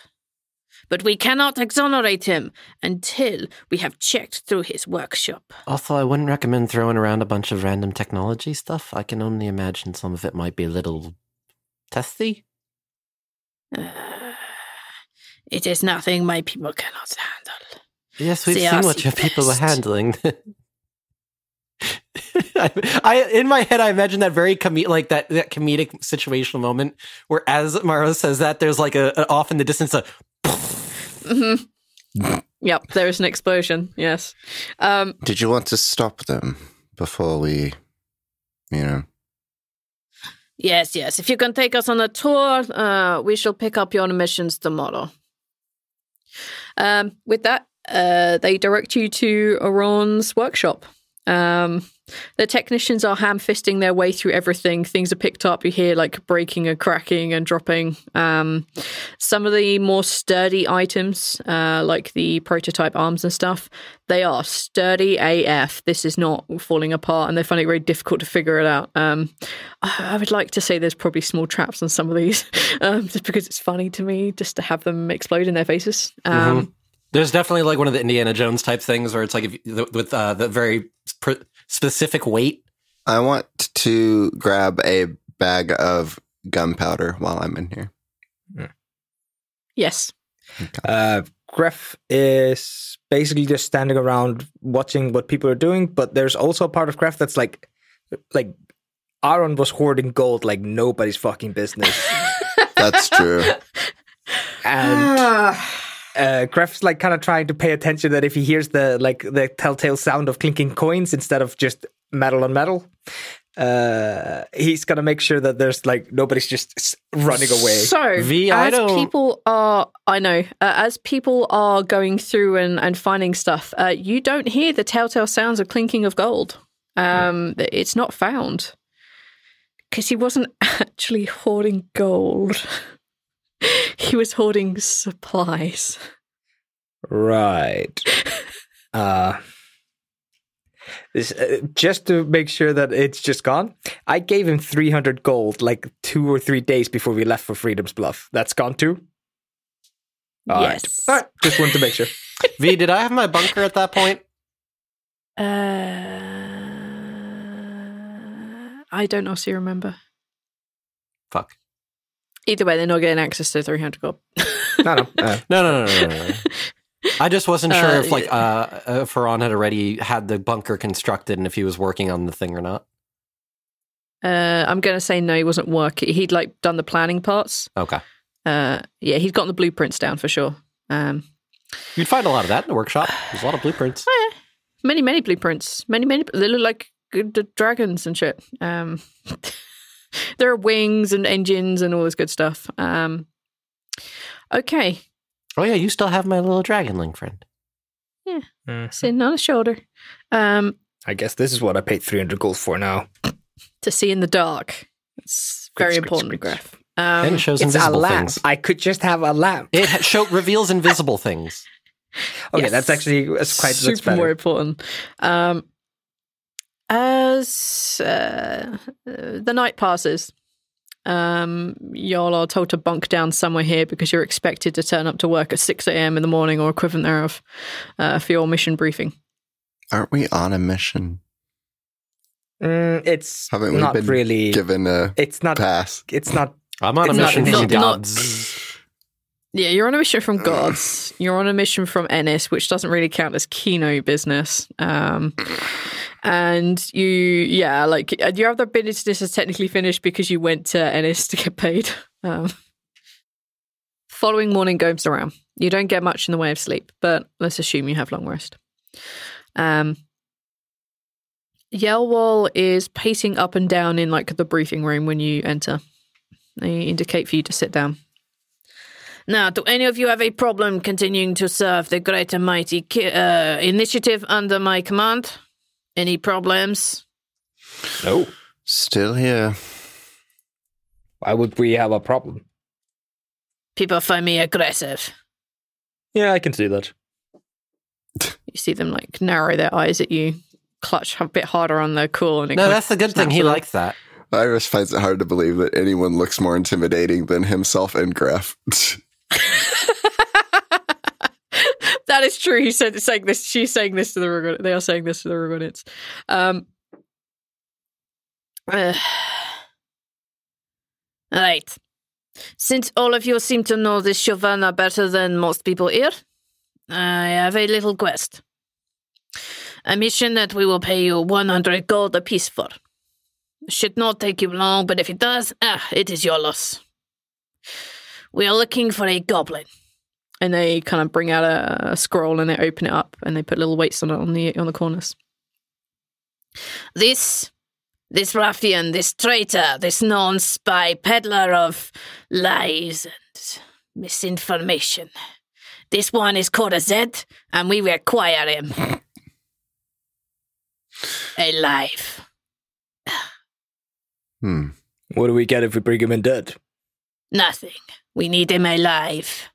But we cannot exonerate him until we have checked through his workshop. Also, I wouldn't recommend throwing around a bunch of random technology stuff. I can only imagine some of it might be a little testy. It is nothing my people cannot handle. Yes, we've seen what your people were handling. I in my head, I imagine that very that comedic situational moment where, as Mara says that, there's like a off in the distance a. Mm-hmm. Yep, there is an explosion. Yes. Did you want to stop them before we, Yes. If you can take us on a tour, we shall pick up your missions tomorrow. With that, they direct you to Oron's workshop. The technicians are ham-fisting their way through everything. Things are picked up. You hear like breaking and cracking and dropping. Some of the more sturdy items, like the prototype arms and stuff, they are sturdy AF. This is not falling apart, and they find it very difficult to figure it out. I would like to say there's probably small traps on some of these, just because it's funny to me just to have them explode in their faces. There's definitely like one of the Indiana Jones type things where it's like with the very specific weight. I want to grab a bag of gunpowder while I'm in here. Yes. Okay. Greff is basically just standing around watching what people are doing, but there's also a part of Greff that's like Aaron was hoarding gold like nobody's fucking business. That's true. And Greff's like kind of trying to pay attention that if he hears the telltale sound of clinking coins instead of just metal on metal, he's gonna make sure that there's like nobody's just running away. So as people are going through and finding stuff, you don't hear the telltale sounds of clinking of gold. It's not found because he wasn't actually hoarding gold. He was hoarding supplies. Right. Just to make sure that it's just gone, I gave him 300 gold like 2 or 3 days before we left for Freedom's Bluff. That's gone too? Yes. All right. Just wanted to make sure. V, did I have my bunker at that point? I don't also remember. Fuck. Either way, they're not getting access to 300 gold. No. I just wasn't sure if Ferran had already had the bunker constructed and if he was working on the thing or not. I'm going to say no, he wasn't working. He'd like done the planning parts. Okay. He'd gotten the blueprints down for sure. You'd find a lot of that in the workshop. There's a lot of blueprints. Oh, yeah. Many blueprints. Many. They look like good dragons and shit. There are wings and engines and all this good stuff. Okay. Oh yeah, you still have my little dragonling friend. Yeah, sitting on his shoulder. I guess this is what I paid 300 gold for now. To see in the dark. It's very important, Greff. And it shows invisible things. I could just have a lamp. It reveals invisible things. Okay, yes. that's actually quite super more important. As the night passes, y'all are told to bunk down somewhere here because you're expected to turn up to work at 6 a.m. in the morning or equivalent thereof for your mission briefing. Aren't we on a mission? It's Haven't we not been really given a it's not pass? It's not. I'm on a mission from gods. Yeah, you're on a mission from gods. You're on a mission from Ennis, which doesn't really count as Kino business. And your other business is technically finished because you went to Ennis to get paid. Following morning goes around. You don't get much in the way of sleep, but let's assume you have long rest. Yelwall is pacing up and down in like the briefing room when you enter. They indicate for you to sit down. Now, do any of you have a problem continuing to serve the great and mighty initiative under my command? Any problems? No. Still here. Why would we have a problem? People find me aggressive. Yeah, I can see that. You see them like narrow their eyes at you, clutch a bit harder on their cool. And No, that's the good thing. He likes that. Iris finds it hard to believe that anyone looks more intimidating than himself and Greff. That is true. He said saying this. She's saying this to the recording. They are saying this to the recordings. Right. Since all of you seem to know this Shovana better than most people here, I have a little quest. A mission that we will pay you 100 gold apiece for. Should not take you long, but if it does, it is your loss. We are looking for a goblin. And they kind of bring out a scroll and they open it up and they put little weights on it on the corners. This ruffian, this traitor, this known spy, peddler of lies and misinformation. This one is called a Zed, and we require him alive. What do we get if we bring him in dead? Nothing. We need him alive.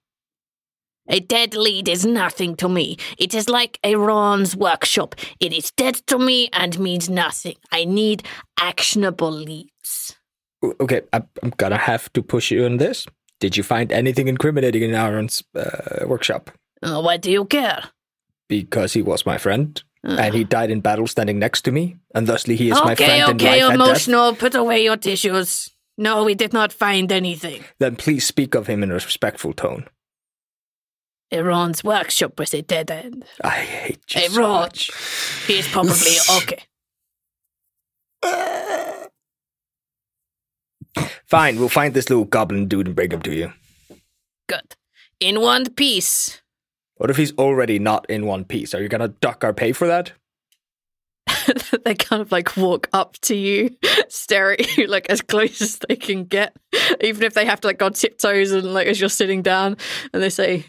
A dead lead is nothing to me. It is like a Ron's workshop. It is dead to me and means nothing. I need actionable leads. Okay, I'm gonna have to push you on this. Did you find anything incriminating in Aaron's workshop? Why do you care? Because he was my friend, and he died in battle standing next to me, and thusly he is my friend in life Okay, and emotional. Put away your tissues. No, we did not find anything. Then please speak of him in a respectful tone. Ron's workshop was a dead end. I hate you so much. He is probably okay. Fine, we'll find this little goblin dude and bring him to you. Good. In one piece. What if he's already not in one piece? Are you gonna duck our pay for that? They kind of like walk up to you, stare at you like as close as they can get, even if they have to like go on tiptoes and like as you're sitting down, and they say,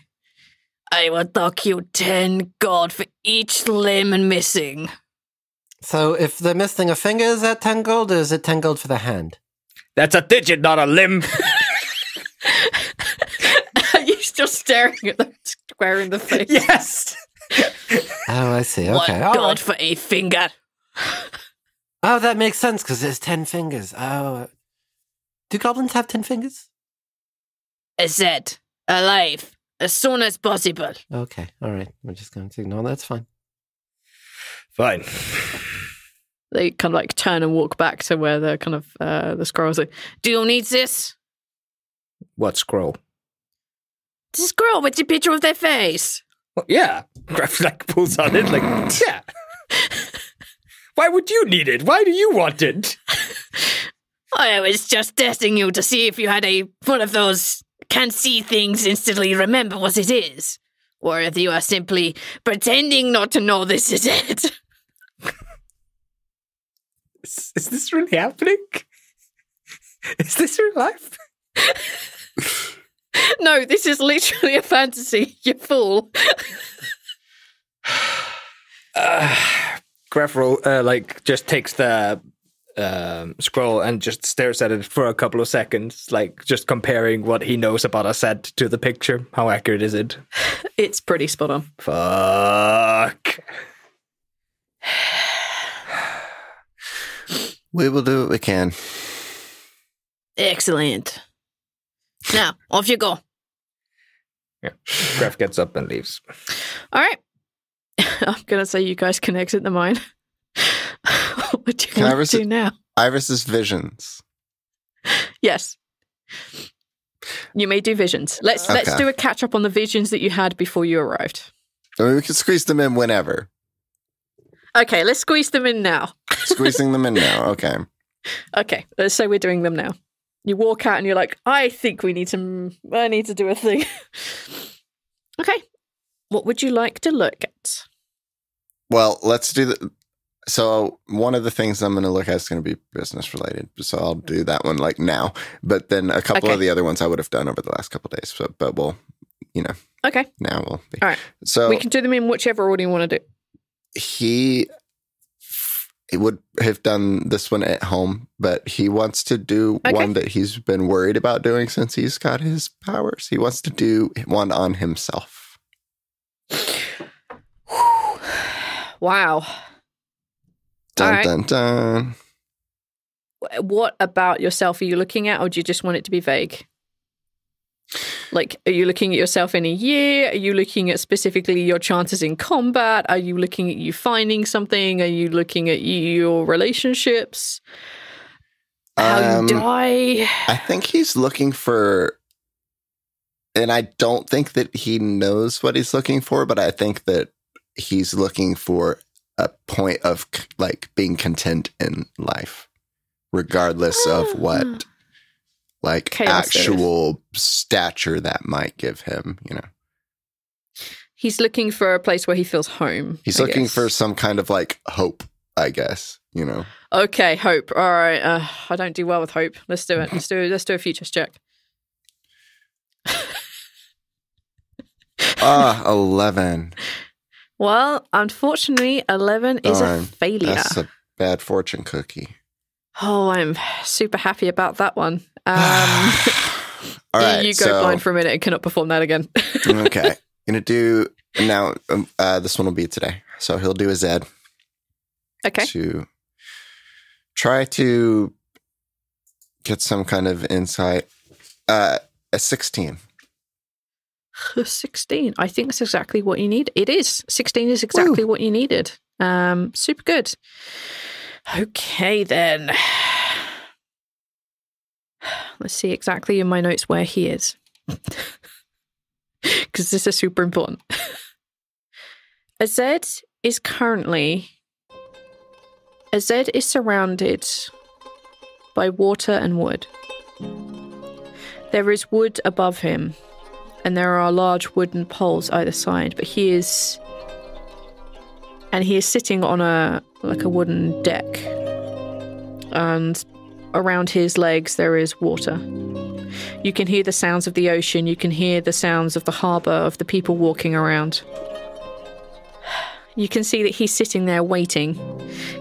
I will dock you 10 gold for each limb missing. So if they're missing a finger, is that 10 gold, or is it 10 gold for the hand? That's a digit, not a limb. Are you still staring at them square in the face? Yes. Oh, I see. Okay. 1 gold for a finger. Oh, that makes sense, because there's 10 fingers. Oh. Do goblins have 10 fingers? I said, alive. As soon as possible. Okay, all right. We're just going to ignore that. That's fine. Fine. They kind of like turn and walk back to where the kind of the scroll's like, do you need this? What scroll? The scroll with the picture of their face. Well, yeah. Greff like pulls on it like, yeah. Why would you need it? Why do you want it? I was just testing you to see if you had one of those can see things instantly remember what it is. Or if you are simply pretending not to know this is it. Is this really happening? Is this real life? No, this is literally a fantasy, you fool. Greff just takes the scroll and just stares at it for a couple of seconds, like just comparing what he knows about a set to the picture. How accurate is it? It's pretty spot on. Fuck. We will do what we can. Excellent. Now, off you go. Yeah. Greff gets up and leaves. All right. I'm going to say you guys can exit the mine. What do you want to do now? Iris's visions. Yes. You may do visions. Let's do a catch up on the visions that you had before you arrived. I mean, we can squeeze them in whenever. Okay, let's squeeze them in now. Squeezing them in now, okay. Okay, let's say we're doing them now. You walk out and you're like, I need to do a thing. Okay. What would you like to look at? Well, let's do the... So one of the things I'm going to look at is going to be business related. So I'll do that one like now. But then a couple of the other ones I would have done over the last couple of days. So, but we'll, Okay. Now we'll be. All right. So we can do them in whichever order you want to do. He would have done this one at home, but he wants to do one that he's been worried about doing since he's got his powers. He wants to do one on himself. Wow. Dun, dun, dun. What about yourself are you looking at, or do you just want it to be vague? Like, are you looking at yourself in a year? Are you looking at specifically your chances in combat? Are you looking at you finding something? Are you looking at your relationships? How you die? I think he's looking for, and I don't think that he knows what he's looking for, but I think that he's looking for a point of like being content in life, regardless of what like chaos actual stature that might give him, He's looking for a place where he feels home. He's looking for some kind of like hope, I guess, Okay, hope. All right. I don't do well with hope. Let's do it. Let's do a futures check. 11. Well, unfortunately, 11 is a failure. That's a bad fortune cookie. Oh, I'm super happy about that one. All right, you go blind for a minute and cannot perform that again. Okay. Gonna do now. This one will be today. So he'll do a Z. Okay. To try to get some kind of insight. A 16. 16. I think that's exactly what you need. It is. 16 is exactly what you needed. Super good. Okay, then. Let's see exactly in my notes where he is. Because this is super important. Azed is surrounded by water and wood. There is wood above him, and there are large wooden poles either side, but he is sitting on a wooden deck, and around his legs there is water. You can hear the sounds of the ocean, you can hear the sounds of the harbour, of the people walking around. You can see that he's sitting there waiting.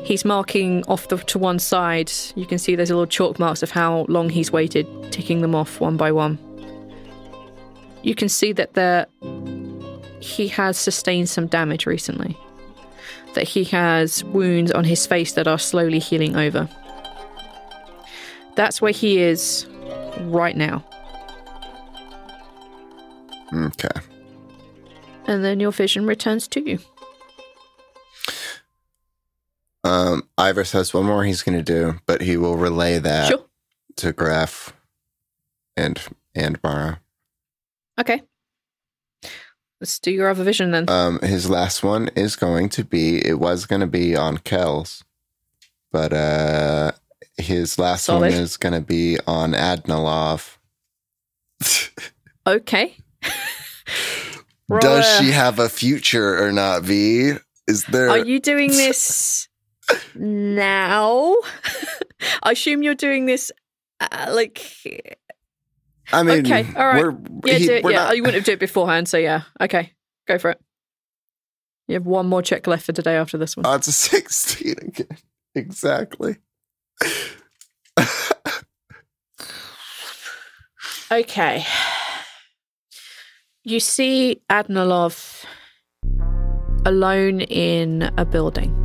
He's marking off to one side. You can see there's little chalk marks of how long he's waited, ticking them off one by one. You can see that he has sustained some damage recently. That he has wounds on his face that are slowly healing over. That's where he is right now. Okay. And then your vision returns to you. Ivoris has one more he's going to do, but he will relay that to Greff and Mara. Okay. Let's do your other vision then. His last one is going to be, it was going to be on Kells, but his last one is going to be on Adnalov. Okay. Does she have a future or not, V? Are you doing this now? I assume you're doing this I mean, okay, all right. You wouldn't have done it beforehand, so yeah. Okay, go for it. You have one more check left for today after this one. Oh, it's a 16 again. Exactly. Okay. You see Adnalov alone in a building.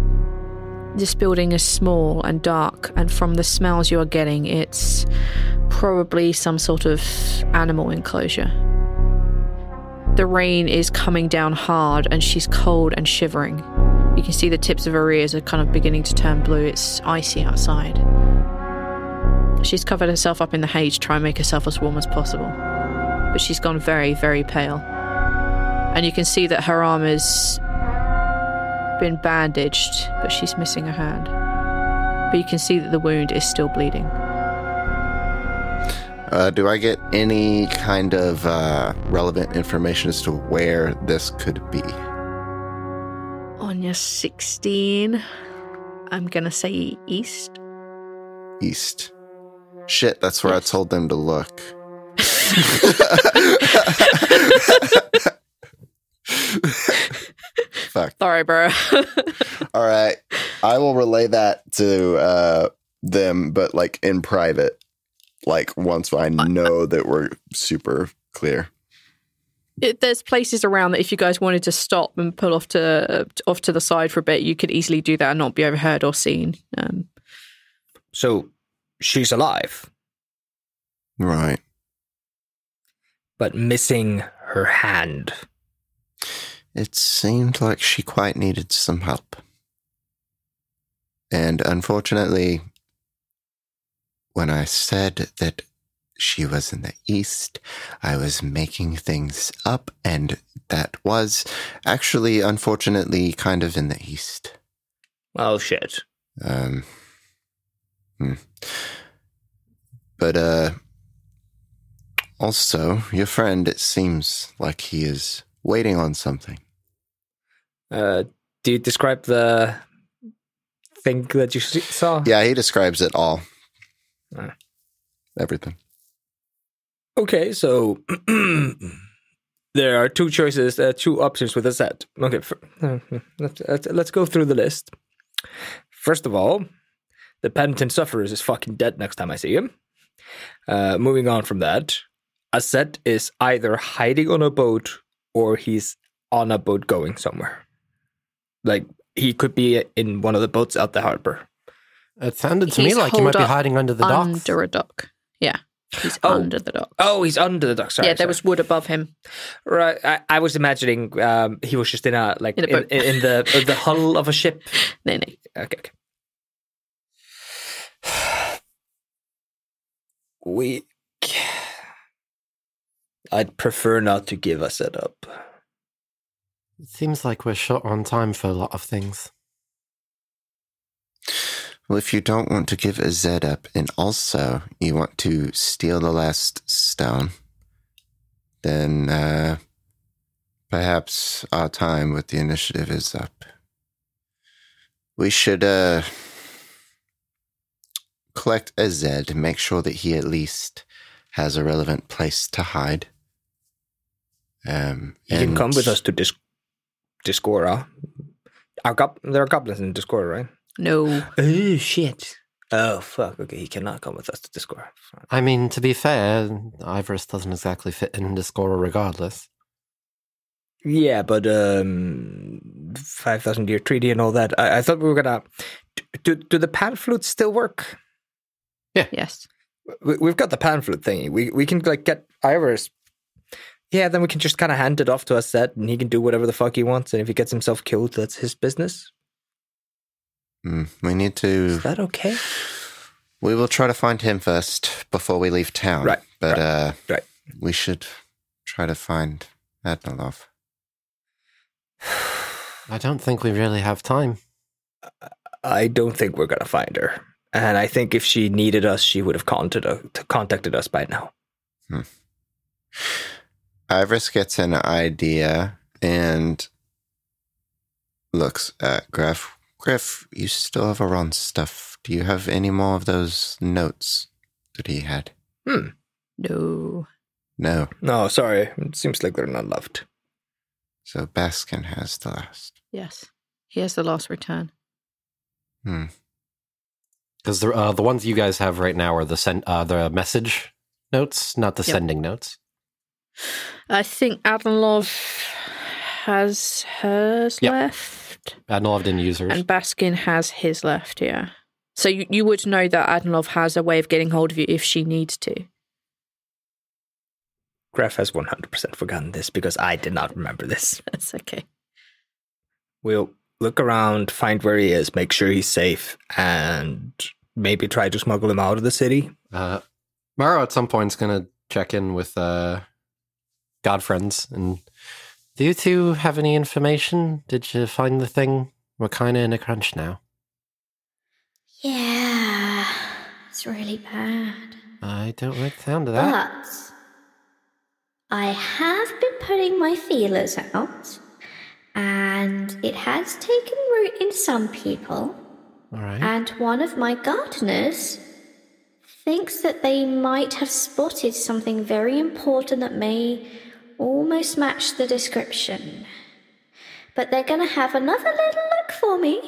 This building is small and dark, and from the smells you are getting, it's probably some sort of animal enclosure. The rain is coming down hard, and she's cold and shivering. You can see the tips of her ears are kind of beginning to turn blue. It's icy outside. She's covered herself up in the hay to try and make herself as warm as possible. But she's gone very, very pale. And you can see that her arm has been bandaged, but she's missing a hand. But you can see that the wound is still bleeding. Do I get any kind of relevant information as to where this could be? On your 16. I'm going to say east. East. Shit, that's where I told them to look. Fuck. Sorry, bro. All right. I will relay that to them, but like in private. Like once I know that we're super clear. There's places around that if you guys wanted to stop and pull off to the side for a bit, you could easily do that and not be overheard or seen. So she's alive. Right. But missing her hand. It seemed like she quite needed some help. And unfortunately, when I said that she was in the east, I was making things up, and that was actually, unfortunately, kind of in the east. Oh, shit. But, also, your friend, it seems like he is waiting on something. Do you describe the thing that you saw? Yeah, he describes it all. Everything. Okay, so there are two choices, two options with a set. Okay, let's go through the list. First of all, the penitent sufferer is fucking dead next time I see him. Moving on from that, Azet is either hiding on a boat or he's on a boat going somewhere. Like, he could be in one of the boats out the harbor. It sounded to me like he might be hiding under the docks. Under a dock. Yeah. He's under the dock. Oh, he's under the dock. Sorry. Yeah, there was wood above him. Right. I was imagining he was just in a the hull of a ship. No. Okay. I'd prefer not to give a setup. It seems like we're short on time for a lot of things. Well, if you don't want to give a Z up and also you want to steal the last stone, then perhaps our time with the initiative is up. We should collect a Z and make sure that he at least has a relevant place to hide. You can come with us to Discora. There are goblins in Discora, right? No. Oh, shit. Oh, fuck. Okay, he cannot come with us to Discora. I mean, to be fair, Ivoris doesn't exactly fit in Discora regardless. Yeah, but 5,000-year treaty and all that. I thought we were gonna... Do the pan flutes still work? Yeah. Yes. We've got the pan flute thingy. We can like get Ivoris. Yeah, then we can just kind of hand it off to Azet and he can do whatever the fuck he wants. And if he gets himself killed, that's his business. We need to... Is that okay? We will try to find him first before we leave town. Right. But right. We should try to find Adnalov. I don't think we really have time. I don't think we're going to find her. And I think if she needed us, she would have contacted us by now. Ivoris gets an idea and looks at Greff. Greff, you still have Aron's stuff. Do you have any more of those notes that he had? No. No, sorry. It seems like they're not loved. So Baskin has the last. Yes. He has the last return. Because the ones you guys have right now are the message notes, not the sending notes. I think Adnalov has hers left. Adnalov didn't use hers. And Baskin has his left, yeah. So you would know that Adnalov has a way of getting hold of you if she needs to. Greff has 100% forgotten this because I did not remember this. That's okay. We'll look around, find where he is, make sure he's safe, and maybe try to smuggle him out of the city. Maro at some point is going to check in with Godfriends. And do you two have any information? Did you find the thing? We're kind of in a crunch now. Yeah, it's really bad. I don't like the sound of that. But I have been putting my feelers out, and it has taken root in some people. All right. And one of my gardeners thinks that they might have spotted something very important that may almost match the description. But they're going to have another little look for me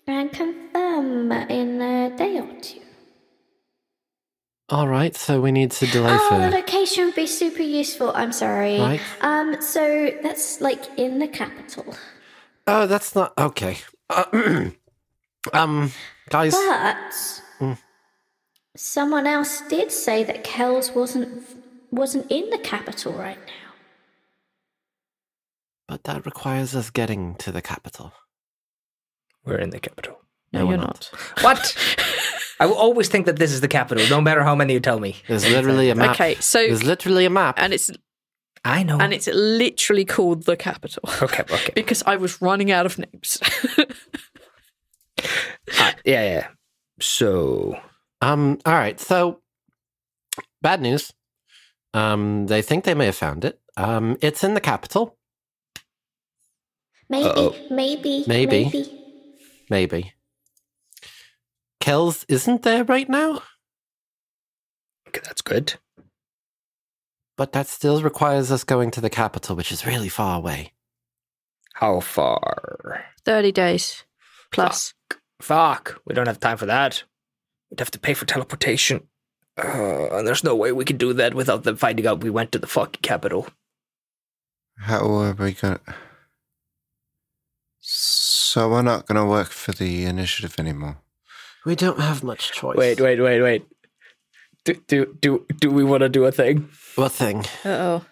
and confirm in a day or two. All right, so we need to delay for... the location would be super useful. I'm sorry. Right. So that's like in the capital. Oh, that's not... Okay. Guys... But someone else did say that Kells wasn't in the capital right now. But that requires us getting to the capital. We're in the capital. No, you're not. What? I will always think that this is the capital, no matter how many you tell me. There's literally a map. Okay, so... There's literally a map. And it's... I know. And it's literally called the capital. Okay. Because I was running out of names. Yeah. So... All right, so... Bad news. They think they may have found it. It's in the capital. Maybe. Kells isn't there right now? Okay, that's good. But that still requires us going to the capital, which is really far away. How far? 30 days. Plus. Fuck. We don't have time for that. We'd have to pay for teleportation. And there's no way we can do that without them finding out we went to the fucking capital. How are we going to... So we're not going to work for the initiative anymore? We don't have much choice. Wait. Do we want to do a thing? What thing? Uh-oh.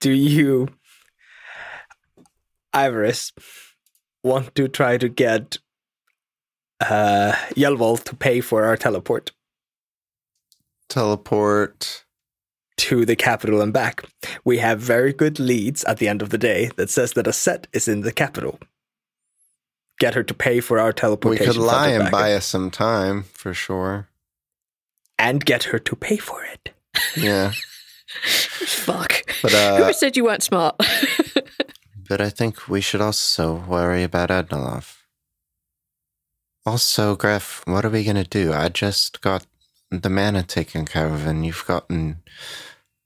Do you, Ivoris, want to try to get Yelwald to pay for our teleport? Teleport... to the capital and back. We have very good leads at the end of the day that says that a set is in the capital. Get her to pay for our teleportation. We could lie and buy us some time, for sure. And get her to pay for it. Yeah. Fuck. But, who said you weren't smart? But I think we should also worry about Adnalov. Also, Greff, what are we going to do? I just got the mana taken care of, and you've gotten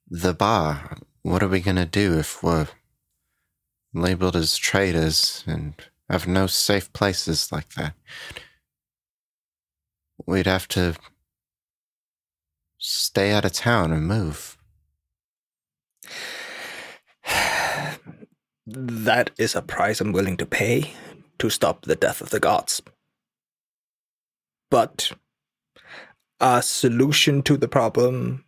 the bar. What are we going to do if we're labeled as traitors and have no safe places like that? We'd have to stay out of town and move. That is a price I'm willing to pay to stop the death of the gods. But a solution to the problem,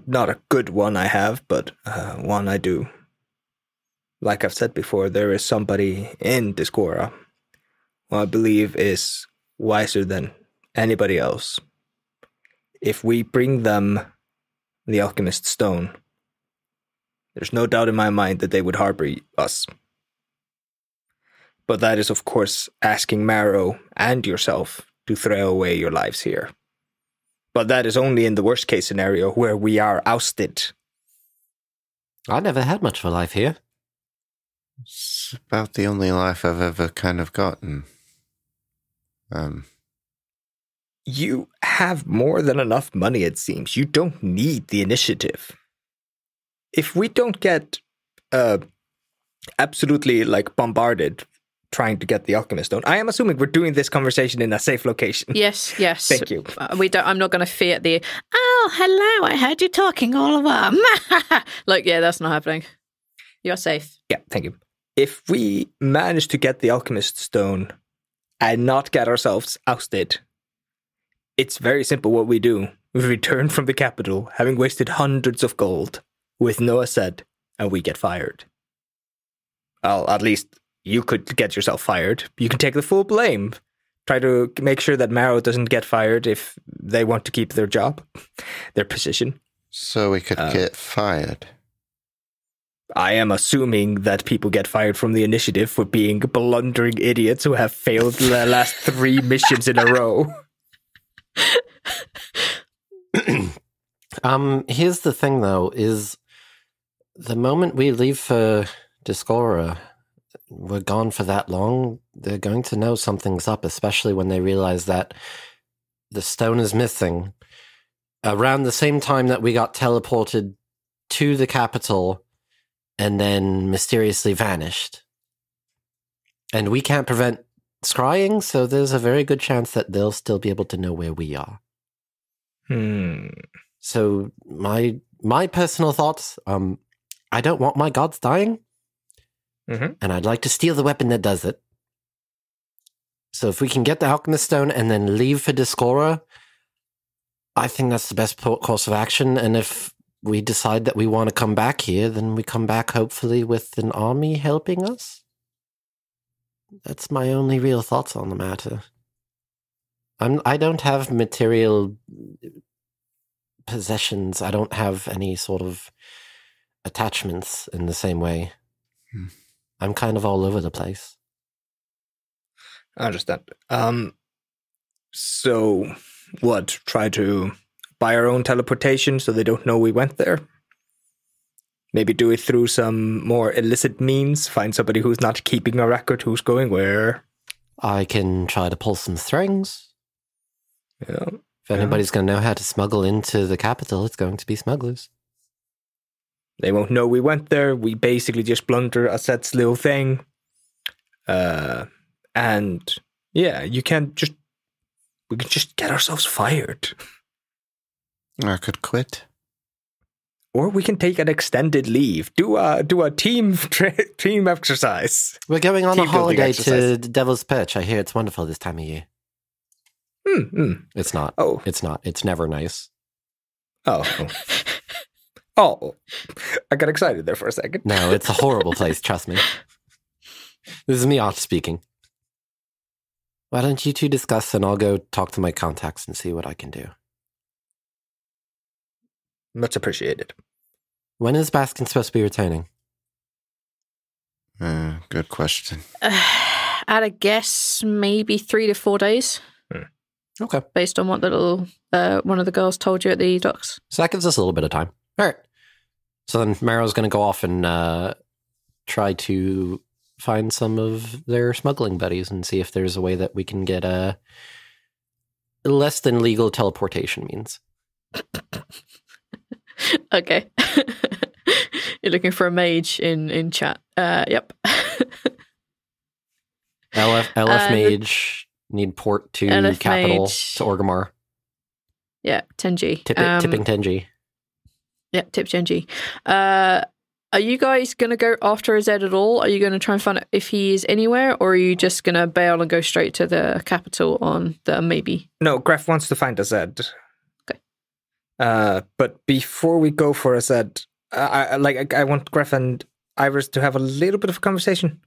not a good one I have, but one I do. Like I've said before, there is somebody in Discora who I believe is wiser than anybody else. If we bring them the Alchemist Stone, there's no doubt in my mind that they would harbor us. But that is, of course, asking Marrow and yourself to throw away your lives here. But that is only in the worst case scenario where we are ousted. I never had much of a life here. It's about the only life I've ever kind of gotten. You have more than enough money, it seems. You don't need the initiative. If we don't get absolutely bombarded trying to get the Alchemist Stone, I am assuming we're doing this conversation in a safe location. Yes. Thank you. I'm not going to fiat the, oh, hello, I heard you talking all over. That's not happening. You're safe. Yeah, thank you. If we manage to get the Alchemist Stone and not get ourselves ousted, it's very simple what we do. We return from the capital, having wasted hundreds of gold, with no asset, and we get fired. Well, at least you could get yourself fired. You can take the full blame. Try to make sure that Marrow doesn't get fired if they want to keep their job, their position. So we could get fired. I am assuming that people get fired from the initiative for being blundering idiots who have failed the last 3 missions in a row. Here's the thing, though, is the moment we leave for Discora, we're gone for that long, they're going to know something's up, especially when they realize that the stone is missing. Around the same time that we got teleported to the capital and then mysteriously vanished. And we can't prevent scrying, so there's a very good chance that they'll still be able to know where we are. So my personal thoughts, I don't want my gods dying, and I'd like to steal the weapon that does it. So if we can get the Alchemist Stone and then leave for Discora, I think that's the best course of action. And if we decide that we want to come back here, then we come back hopefully with an army helping us. That's my only real thoughts on the matter. I don't have material possessions. I don't have any sort of attachments in the same way. I'm kind of all over the place. I understand. So what? Try to buy our own teleportation so they don't know we went there? Maybe do it through some more illicit means? Find somebody who's not keeping a record who's going where? I can try to pull some strings. Yeah. If anybody's going to know how to smuggle into the capital, it's going to be smugglers. They won't know we went there. We basically just blunder Aset's little thing. And yeah, we can just get ourselves fired. I could quit. Or we can take an extended leave. Do a team exercise. We're going on a Team building holiday exercise. to Devil's Perch. I hear it's wonderful this time of year. It's not. Oh. It's not. It's never nice. Oh. Oh. I got excited there for a second. No, it's a horrible place, trust me. This is me off speaking. Why don't you two discuss and I'll go talk to my contacts and see what I can do. Much appreciated. When is Baskin supposed to be returning? Good question. At a guess, maybe 3 to 4 days. Okay. Based on what the little one of the girls told you at the docks. So that gives us a little bit of time. All right. So then Marrow's going to go off and try to find some of their smuggling buddies and see if there's a way that we can get a less than legal teleportation means. Okay. You're looking for a mage in chat. Yep. LF mage need port to LF capital mage. to Orgrimmar. Yeah, 10G. Tipping 10G. Yeah, tip 10G. Are you guys going to go after Azed at all? Are you going to try and find out if he is anywhere, or are you just going to bail and go straight to the capital on the maybe? No, Greff wants to find Azed. Okay. But before we go for Azed, I want Greff and Ivoris to have a little bit of a conversation.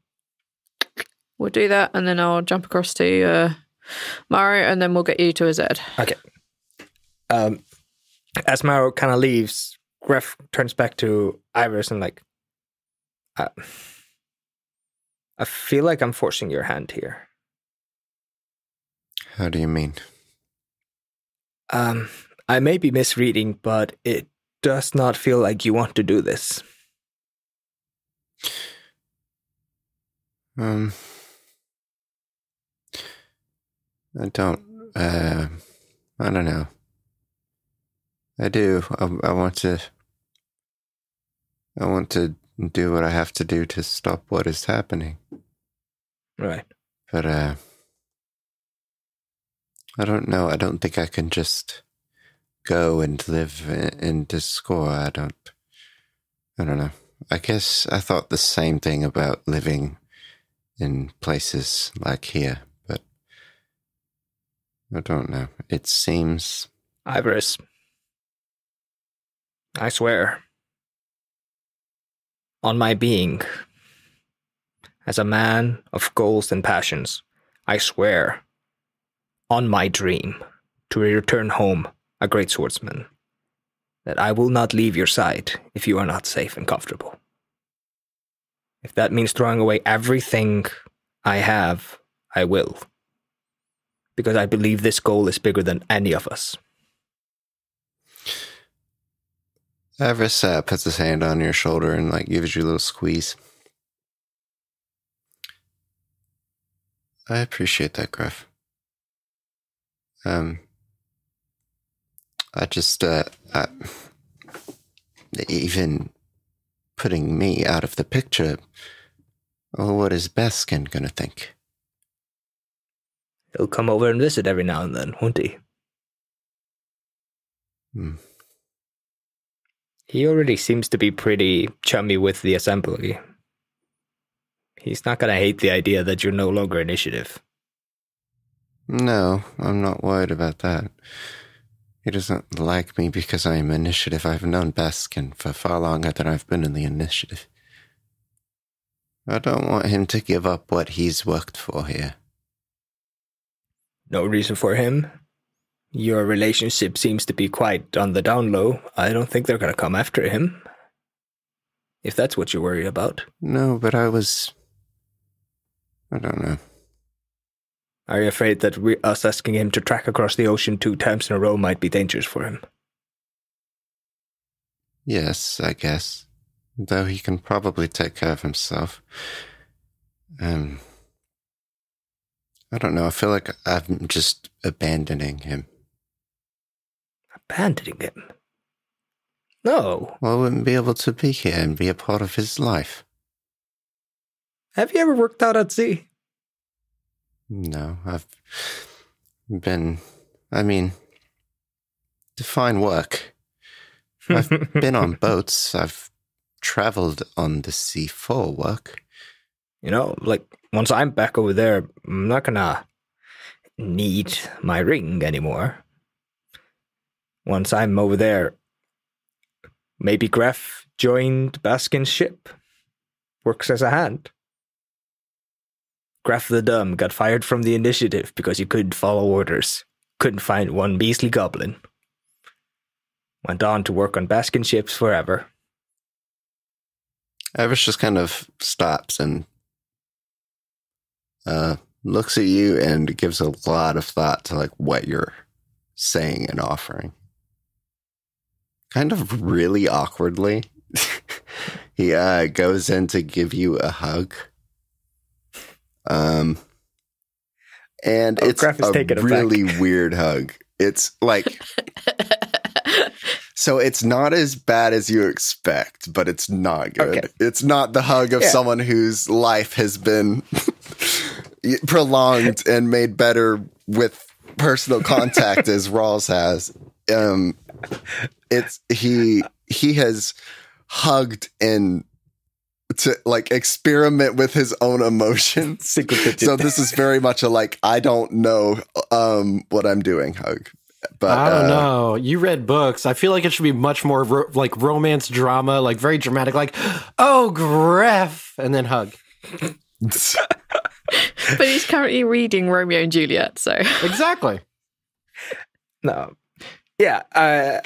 We'll do that, and then I'll jump across to Mario, and then we'll get you to Azed. Okay. As Mario kind of leaves, Greff turns back to Ivoris and I feel like I'm forcing your hand here. How do you mean? I may be misreading, but it does not feel like you want to do this. I don't know. I do. I want to do what I have to do to stop what is happening. Right. But I don't know. I don't think I can just go and live in Discord. I don't know. I guess I thought the same thing about living in places like here, but I don't know. It seems... Ivoris, I swear, on my being, as a man of goals and passions, I swear, on my dream, to return home a great swordsman, that I will not leave your side if you are not safe and comfortable. If that means throwing away everything I have, I will. Because I believe this goal is bigger than any of us. Ivoris puts his hand on your shoulder and gives you a little squeeze. I appreciate that, Greff. I just, even putting me out of the picture, what is Baskin gonna think? He'll come over and visit every now and then, won't he? He already seems to be pretty chummy with the assembly. He's not gonna hate the idea that you're no longer initiative. No, I'm not worried about that. He doesn't like me because I am initiative. I've known Baskin for far longer than I've been in the initiative. I don't want him to give up what he's worked for here. No reason for him. Your relationship seems to be quite on the down low. I don't think they're going to come after him. If that's what you're worried about. No, but I don't know. Are you afraid that us asking him to track across the ocean 2 times in a row might be dangerous for him? Yes, I guess. Though he can probably take care of himself. I don't know. I feel like I'm just abandoning him. Abandoning him? No. Well, I wouldn't be able to be here and be a part of his life. Have you ever worked out at sea? No, I've been... define work. I've been on boats. I've traveled on the sea for work. You know, once I'm back over there, I'm not gonna need my ring anymore. Once I'm over there, maybe Greff joined Baskin's ship. Works as a hand. Greff the Dumb got fired from the initiative because he couldn't follow orders. Couldn't find one measly goblin. Went on to work on Baskin ships forever. Ivoris just kind of stops and looks at you and gives a lot of thought to what you're saying and offering. Kind of really awkwardly, he goes in to give you a hug. And it's a really weird hug. It's so it's not as bad as you expect, but it's not good. Okay. It's not the hug of someone whose life has been prolonged and made better with personal contact as Rawls has. He has hugged and to experiment with his own emotions. So this is very much a I don't know what I'm doing hug. But I don't know. You read books. I feel like it should be much more romance drama, very dramatic, oh, Greff, and then hug. But he's currently reading Romeo and Juliet, so exactly. No, yeah,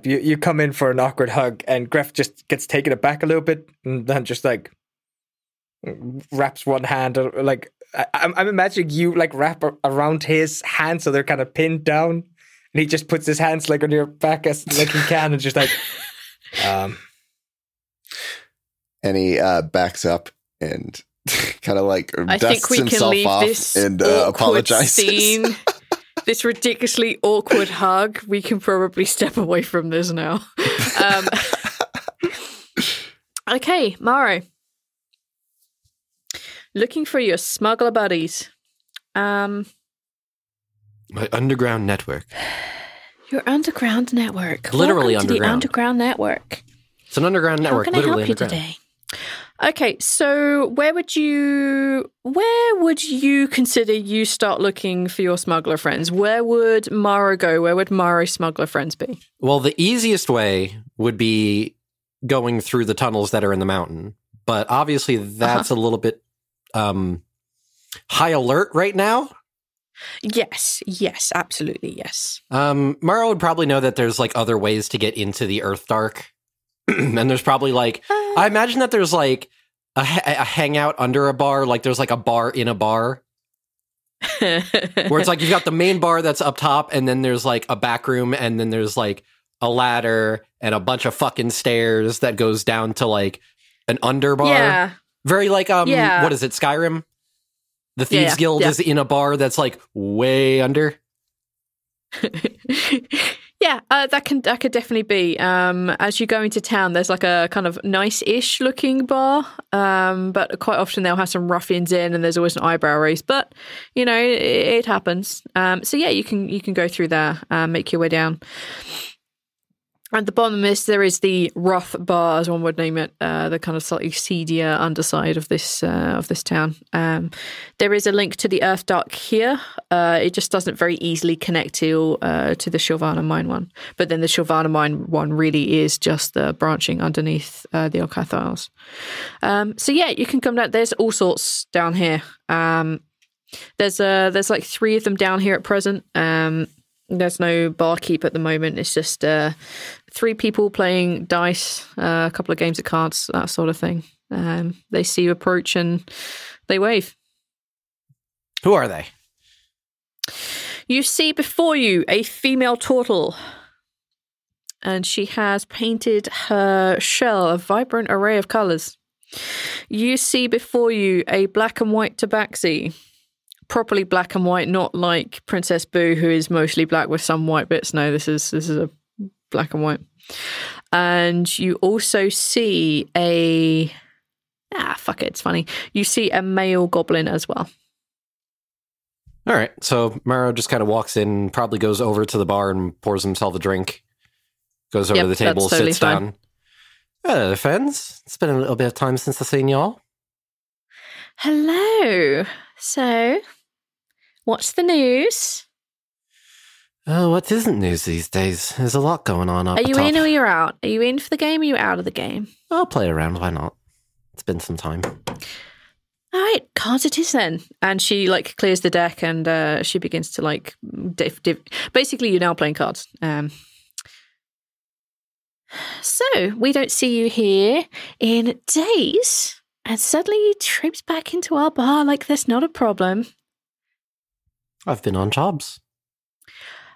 You come in for an awkward hug, and Greff just gets taken aback a little bit, and then just wraps one hand I'm imagining you wrap around his hand so they're kind of pinned down, and he just puts his hands on your back as he can, and just and he backs up and kind of dusts himself off and apologizes. Scene, this ridiculously awkward hug. We can probably step away from this now. Okay, Maro. Looking for your smuggler buddies. My underground network. Your underground network. Literally Welcome to the underground. Underground network. It's an underground network. How can I help you today? Okay, so where would you consider you start looking for your smuggler friends? Where would Mara go? Where would Mara's smuggler friends be? Well, the easiest way would be going through the tunnels that are in the mountain. But obviously that's a little bit high alert right now. Yes, absolutely, yes. Mara would probably know that there's other ways to get into the Earth Dark. And there's probably I imagine that there's a hangout under a bar, there's a bar in a bar. Where it's you've got the main bar that's up top, and then there's a back room, and then there's a ladder and a bunch of fucking stairs that goes down to an underbar. Yeah. Very what is it, Skyrim? The Thieves Guild is in a bar that's like way under. Yeah, that could definitely be. As you go into town, there's like a kind of nice-ish looking bar, but quite often they'll have some ruffians in, and there's always an eyebrow raise. But you know, it happens. So yeah, you can go through there, make your way down. At the bottom of this, there is the rough bar, as one would name it, the kind of slightly seedier underside of this town. There is a link to the Earth Dark here. It just doesn't very easily connect to the Shilvana Mine one. But then the Shilvana Mine one really is just the branching underneath the Okath Isles. So yeah, you can come down. There's all sorts down here. There's like 3 of them down here at present. There's no barkeep at the moment. It's just 3 people playing dice, a couple of games of cards, that sort of thing. They see you approach and they wave. Who are they? You see before you a female turtle. And she has painted her shell a vibrant array of colours. You see before you a black and white tabaxi. Properly black and white, not like Princess Boo, who is mostly black with some white bits. No, this is a black and white. And you also see it's funny. You see a male goblin as well. All right, so Maro just kind of walks in, probably goes over to the bar and pours himself a drink. Goes over to the table, totally sits fine. down. Hello, friends. It's been a little bit of time since I've seen y'all. Hello. So, what's the news? Oh, what isn't news these days? There's a lot going on up Are you top. in or you're out? Are you in for the game or are you out of the game? I'll play around, why not? It's been some time. All right, cards it is then. And she like clears the deck and she begins to like basically you're now playing cards. So we don't see you here in days, and suddenly you trips back into our bar like there's not a problem. I've been on jobs.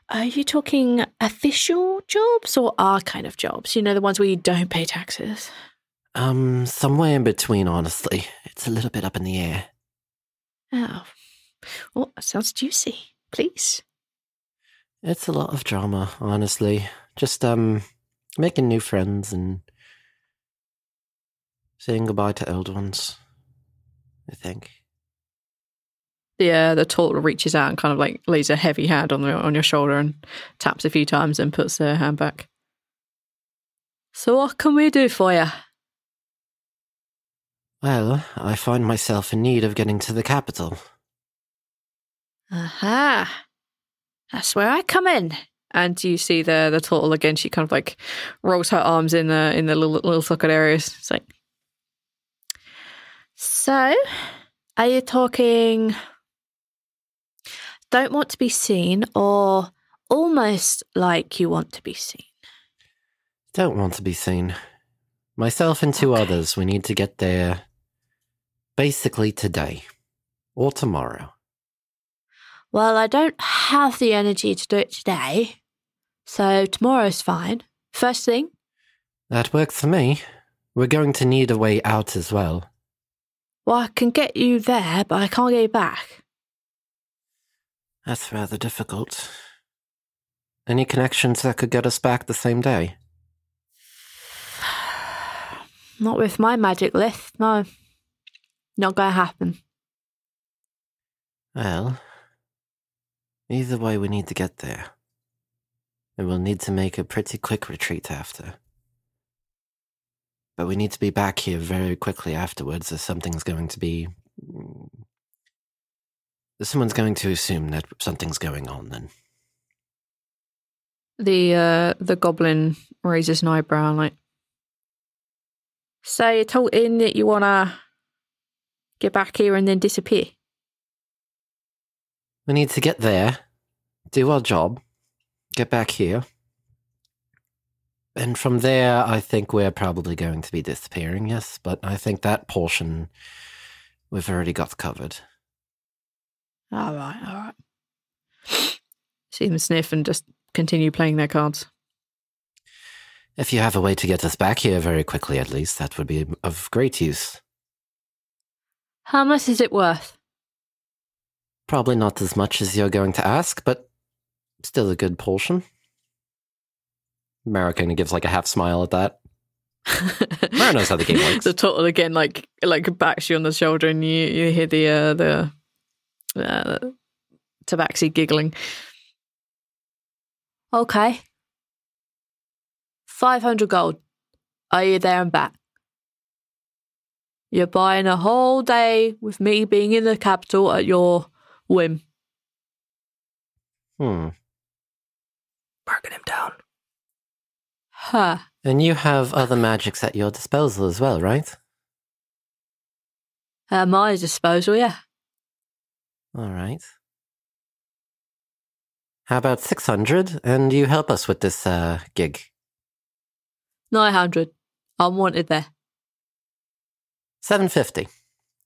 Are you talking official jobs or our kind of jobs? You know, the ones where you don't pay taxes? Somewhere in between, honestly. It's a little bit up in the air. Oh, well, that sounds juicy. Please. It's a lot of drama, honestly. Just, making new friends and saying goodbye to old ones, I think. The turtle reaches out and kind of like lays a heavy hand on your shoulder and taps a few times and puts her hand back. So what can we do for you? Well, I find myself in need of getting to the capital. Aha. That's where I come in. And you see the turtle again. She kind of like rolls her arms in the little socket areas. It's like, so, are you talking don't want to be seen or almost like you want to be seen? Don't want to be seen. Myself and 2 others, we need to get there basically today or tomorrow. Well, I don't have the energy to do it today, so tomorrow's fine. First thing? That works for me. We're going to need a way out as well. Well, I can get you there, but I can't get you back. That's rather difficult. Any connections that could get us back the same day? Not with my magic list, no. Not gonna happen. Well, either way we need to get there. And we'll need to make a pretty quick retreat after. But we need to be back here very quickly afterwards, or someone's going to assume that something's going on then. The goblin raises an eyebrow and like, so you're told in that you wanna get back here and then disappear? We need to get there, do our job, get back here. And from there, I think we're probably going to be disappearing, yes. But I think that portion we've already got covered. All right. See them sniff and just continue playing their cards. If you have a way to get us back here very quickly, at least, that would be of great use. How much is it worth? Probably not as much as you're going to ask, but still a good portion. Mara kind of gives like a half smile at that. Mara knows how the game works. The turtle again, like backs you on the shoulder, and you hear the Tabaxi giggling. Okay. 500 gold. Are you there and back? You're buying a whole day with me being in the capital at your whim. Barking him down. Huh. And you have other magics at your disposal as well, right? At my disposal, yeah. All right. How about 600, and you help us with this gig? 900. I'm wanted there. 750.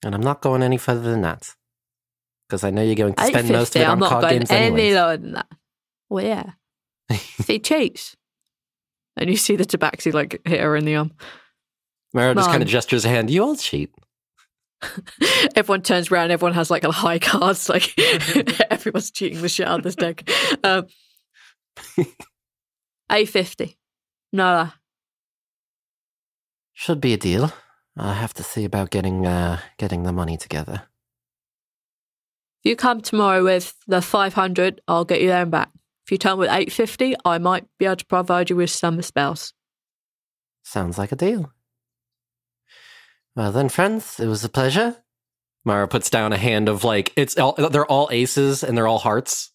And I'm not going any further than that. Because I know you're going to spend most of it I'm on not card going games any anyways. lower than that. Well, yeah. See, cheats. And you see the Tabaxi like hit her in the arm. Mara just Mom. kind of gestures a hand. You all cheat. Everyone turns around. Everyone has like a high cards. Like everyone's cheating the shit out of this deck. 850. No. Should be a deal. I'll have to see about getting the money together. If you come tomorrow with the 500, I'll get you there and back. If you turn with 850, I might be able to provide you with some spells. Sounds like a deal. Well then, friends, it was a pleasure. Mara puts down a hand of like, they're all aces and they're all hearts.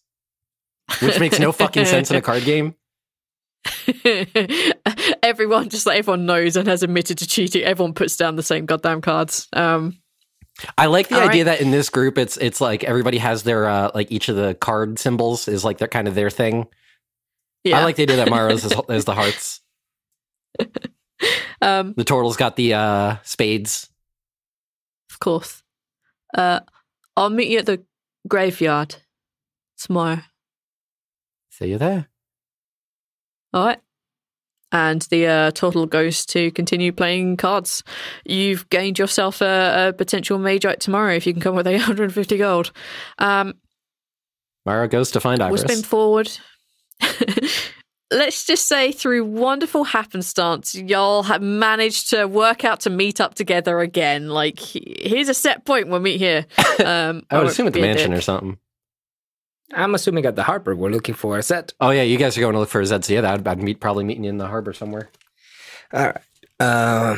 Which makes no fucking sense in a card game. Everyone knows and has admitted to cheating. Everyone puts down the same goddamn cards. I like the All idea right. that in this group, it's like everybody has their like each of the card symbols is like kind of their thing. Yeah. I like the idea that Mara's is the hearts. The turtle's got the spades. Of course. I'll meet you at the graveyard tomorrow. See you there. All right. And the turtle goes to continue playing cards. You've gained yourself a potential Magite tomorrow if you can come with 850 gold. Mara goes to find We'll Ivoris. spin forward. Let's just say through wonderful happenstance, y'all have managed to work out to meet up together again. Like, here's a set point, we'll meet here. I would assume at the mansion or something. I'm assuming at the harbor we're looking for a set. Oh yeah, you guys are going to look for a Zed. So yeah, I'd probably meeting you in the harbor somewhere. All right. I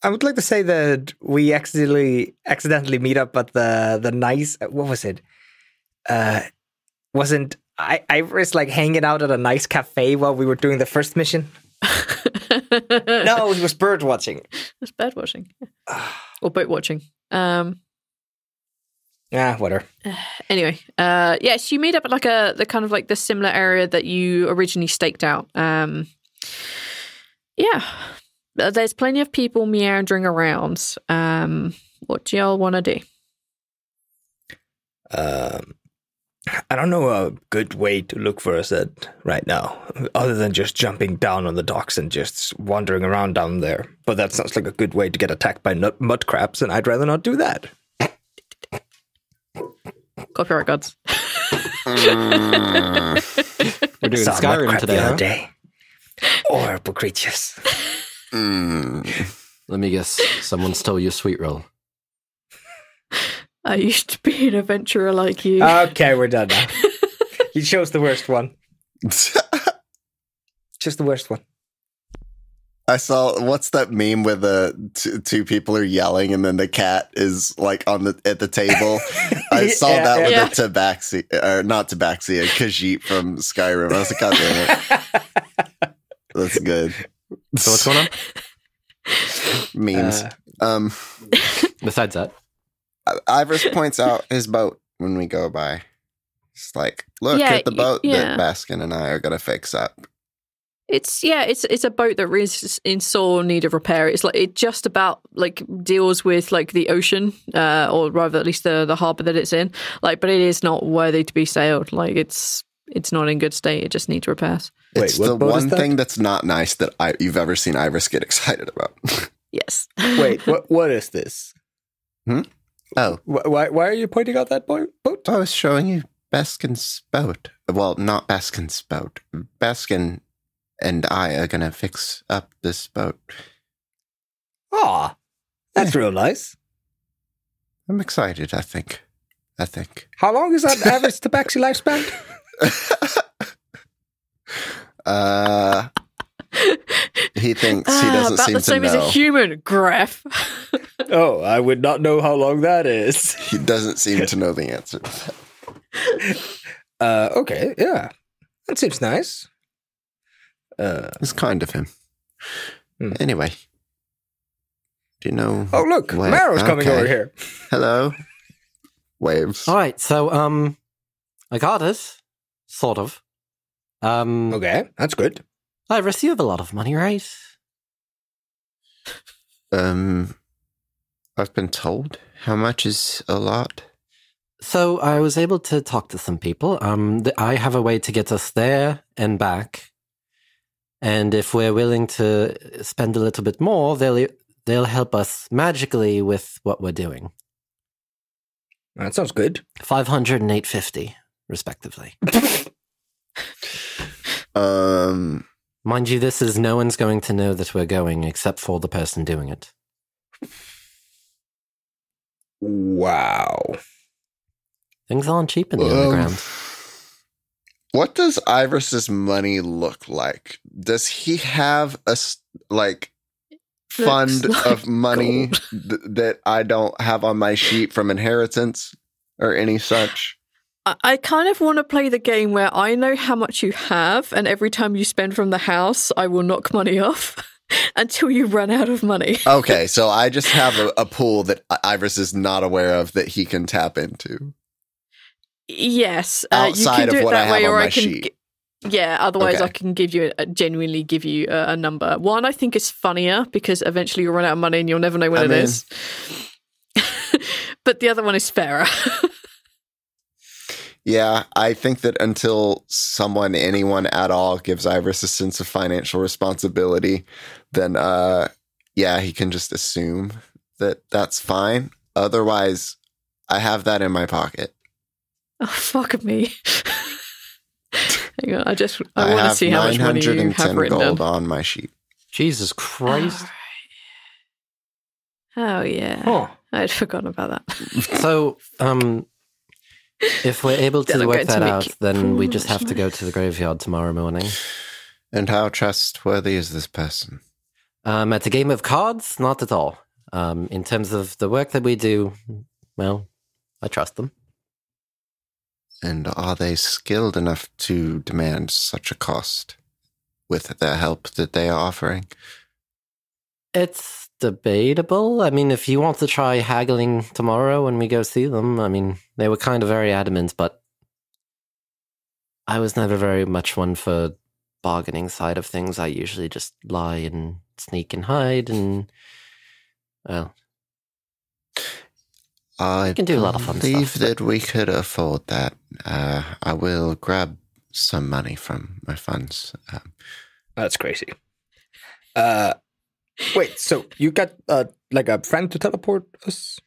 would like to say that we accidentally meet up at the nice. What was it? Wasn't Ivoris like hanging out at a nice cafe while we were doing the first mission? No, he was bird watching. It's bird watching. Or boat watching. Whatever. Anyway, yes, you meet up at like the kind of like the similar area that you originally staked out. There's plenty of people meandering around. What do y'all want to do? I don't know a good way to look for a set right now, other than just jumping down on the docks and just wandering around down there. But that sounds like a good way to get attacked by mud crabs, and I'd rather not do that. Copyright gods. We're doing Saw a mud Skyrim crab today, the other huh? day. Horrible creatures. Let me guess. Someone stole your sweet roll. I used to be an adventurer like you. Okay, we're done now. You chose the worst one. Just the worst one. I saw, what's that meme where the two people are yelling and then the cat is like at the table? I saw that with a Tabaxi, or not Tabaxi, a Khajiit from Skyrim. I was like, God damn it. That's good. So what's going on? Memes. Besides that, Ivoris points out his boat when we go by. It's like, look at the boat that Baskin and I are going to fix up. It's a boat that is in sore need of repair. It's like it just about like deals with like the ocean, or rather at least the harbor that it's in. Like, but it is not worthy to be sailed. Like it's not in good state. It just needs repairs. It's Wait, the what one thing that's not nice that you've ever seen Ivoris get excited about. Yes. Wait, what is this? Oh. Why are you pointing out that boat? I was showing you Baskin's boat. Well, not Baskin's boat. Baskin and I are going to fix up this boat. Aw, that's real nice. I'm excited, I think. How long is that average tabaxi lifespan? He thinks he doesn't about seem the same to as know. a human, Greff. Oh, I would not know how long that is. He doesn't seem to know the answer. Okay, yeah. That seems nice. It's kind of him. Anyway. Do you know... Oh, look, Maro's coming over here. Hello. Waves. All right, so I got it, sort of. Okay, that's good. Ivoris, you have a lot of money, right? I've been told. How much is a lot? So I was able to talk to some people. I have a way to get us there and back. And if we're willing to spend a little bit more, they'll help us magically with what we're doing. That sounds good. 500 and 850, respectively. Mind you, this is no one's going to know that we're going except for the person doing it. Wow. Things aren't cheap in the underground. What does Ivoris's money look like? Does he have a fund of money that I don't have on my sheet from inheritance or any such? I kind of want to play the game where I know how much you have, and every time you spend from the house, I will knock money off until you run out of money. Okay, so I just have a pool that Ivoris is not aware of that he can tap into. Yes, Outside you can do of it what I that have way, on or my I can. sheet. Yeah, otherwise Okay. I can genuinely give you a number. One, I think is funnier because eventually you'll run out of money and you'll never know when it is. But the other one is fairer. Yeah, I think that until anyone at all gives Ivoris a sense of financial responsibility, then he can just assume that that's fine. Otherwise, I have that in my pocket. Oh, fuck me. Hang on, I want to have see how much money you have 910 written gold down. on my sheet. Jesus Christ. Oh, yeah. Huh. I'd forgotten about that. So, if we're able Then to I'm work going to that make out, you then we poor just have to go to the graveyard tomorrow morning. And how trustworthy is this person? At a game of cards, not at all. In terms of the work that we do, well, I trust them. And are they skilled enough to demand such a cost with the help that they are offering? It's debatable. I mean, if you want to try haggling tomorrow when we go see them, I mean, they were kind of very adamant, but I was never very much one for bargaining side of things. I usually just lie and sneak and hide and, well, I can do a lot of fun believe stuff, that we could afford that. I will grab some money from my funds. That's crazy. Wait, so you got like a friend to teleport us?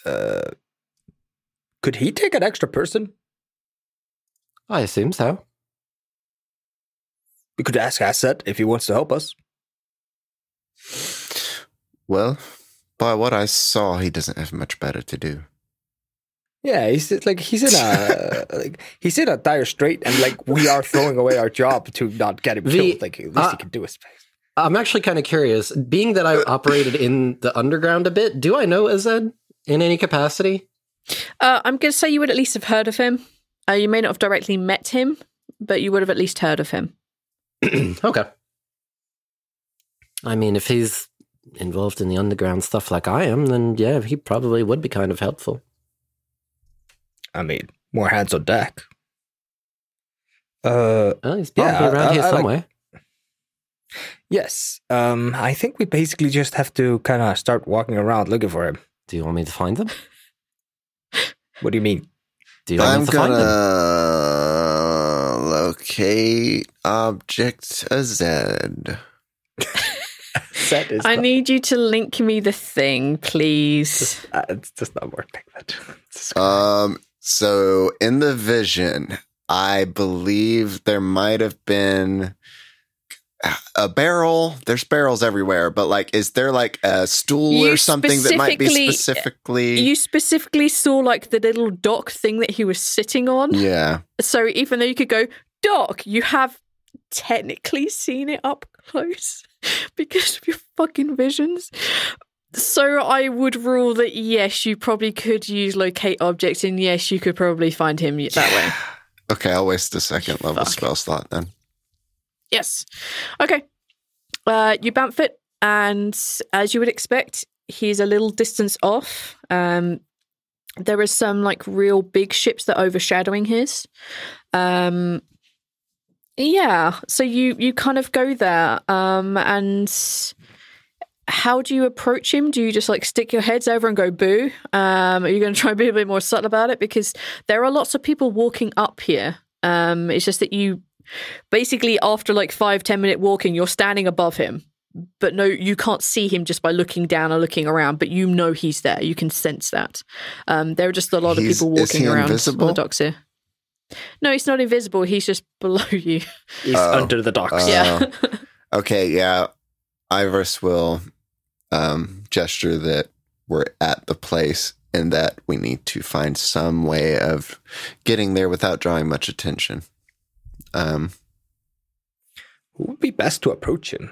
Could he take an extra person? I assume so. We could ask Asset if he wants to help us. Well, by what I saw, he doesn't have much better to do. Yeah, he's in a he's in a dire strait, and like we are throwing away our job to not get him killed. Like at least he can do his best. I'm actually kind of curious. Being that I operated in the underground a bit, do I know Azed in any capacity? I'm going to say you would at least have heard of him. You may not have directly met him, but you would have at least heard of him. Okay. I mean, if he's involved in the underground stuff like I am, then yeah, he probably would be kind of helpful. I mean, more hands on deck. Well, he's probably around here somewhere. Yes. I think we basically just have to kind of start walking around looking for him. Do you want me to find them? What do you mean? Do you want me to find them? Locate object Z. said is I need you to link me the thing, please. It's just not work like that. So in the vision, I believe there might have been a barrel. There's barrels everywhere, but like, is there like a stool or something that might be specifically? You specifically saw like the little dock thing that he was sitting on. Yeah. So even though you could go, Doc, you have technically seen it up close because of your fucking visions. So I would rule that yes, you probably could use locate objects, and yes, you could probably find him that way. Okay, I'll waste a second level spell slot then. Yes. Okay. You bamf it, and as you would expect, he's a little distance off. There are some like real big ships that are overshadowing his. Yeah. So you kind of go there, and how do you approach him? Do you just like stick your heads over and go boo? Are you going to try and be a bit more subtle about it? Because there are lots of people walking up here. It's just that you basically, after like 5-10 minute walking, you're standing above him. But no, you can't see him just by looking down or looking around, but you know he's there. You can sense that. There are just a lot of people walking around invisible? On the docks here. No, he's not invisible. He's just below you. He's under the docks. Yeah. Okay, yeah. Ivoris will gesture that we're at the place and that we need to find some way of getting there without drawing much attention. Who would be best to approach him?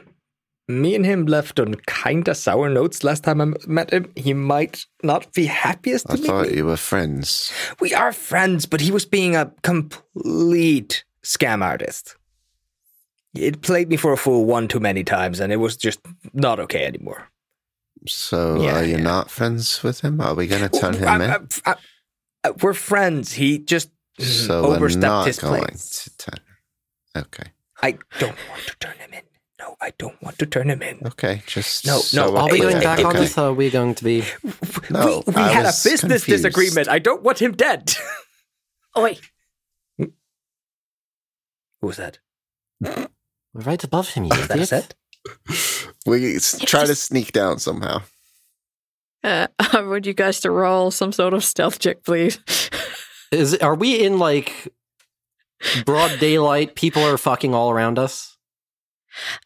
Me and him left on kind of sour notes last time I met him. He might not be happiest to meet me. I thought you were friends. We are friends, but he was being a complete scam artist. It played me for a fool one too many times, and it was just not okay anymore. So are you not friends with him? Are we going to turn him in? We're friends. He just overstepped his place. Okay. I don't want to turn him in. No, I don't want to turn him in. Okay, just... No. Are we going back on this, or are we going to be... No, we had a business disagreement. I don't want him dead. Oi. Who was that? We're right above him, you Is that a set? We try to sneak down somehow. I want you guys to roll some sort of stealth check, please. Are we in, like, broad daylight? People are fucking all around us?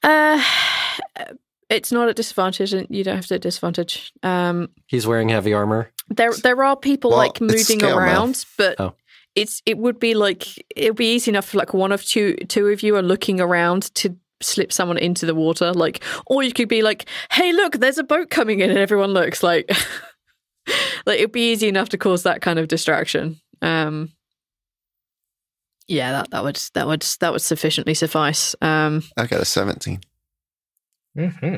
It's not at disadvantage, and you don't have to disadvantage. He's wearing heavy armor. There are people like moving around, but it would be easy enough for like one of two of you are looking around to slip someone into the water, like, or you could be like, hey, look, there's a boat coming in, and everyone looks like it'd be easy enough to cause that kind of distraction. Yeah, that would sufficiently suffice. I got a 17. Mm-hmm.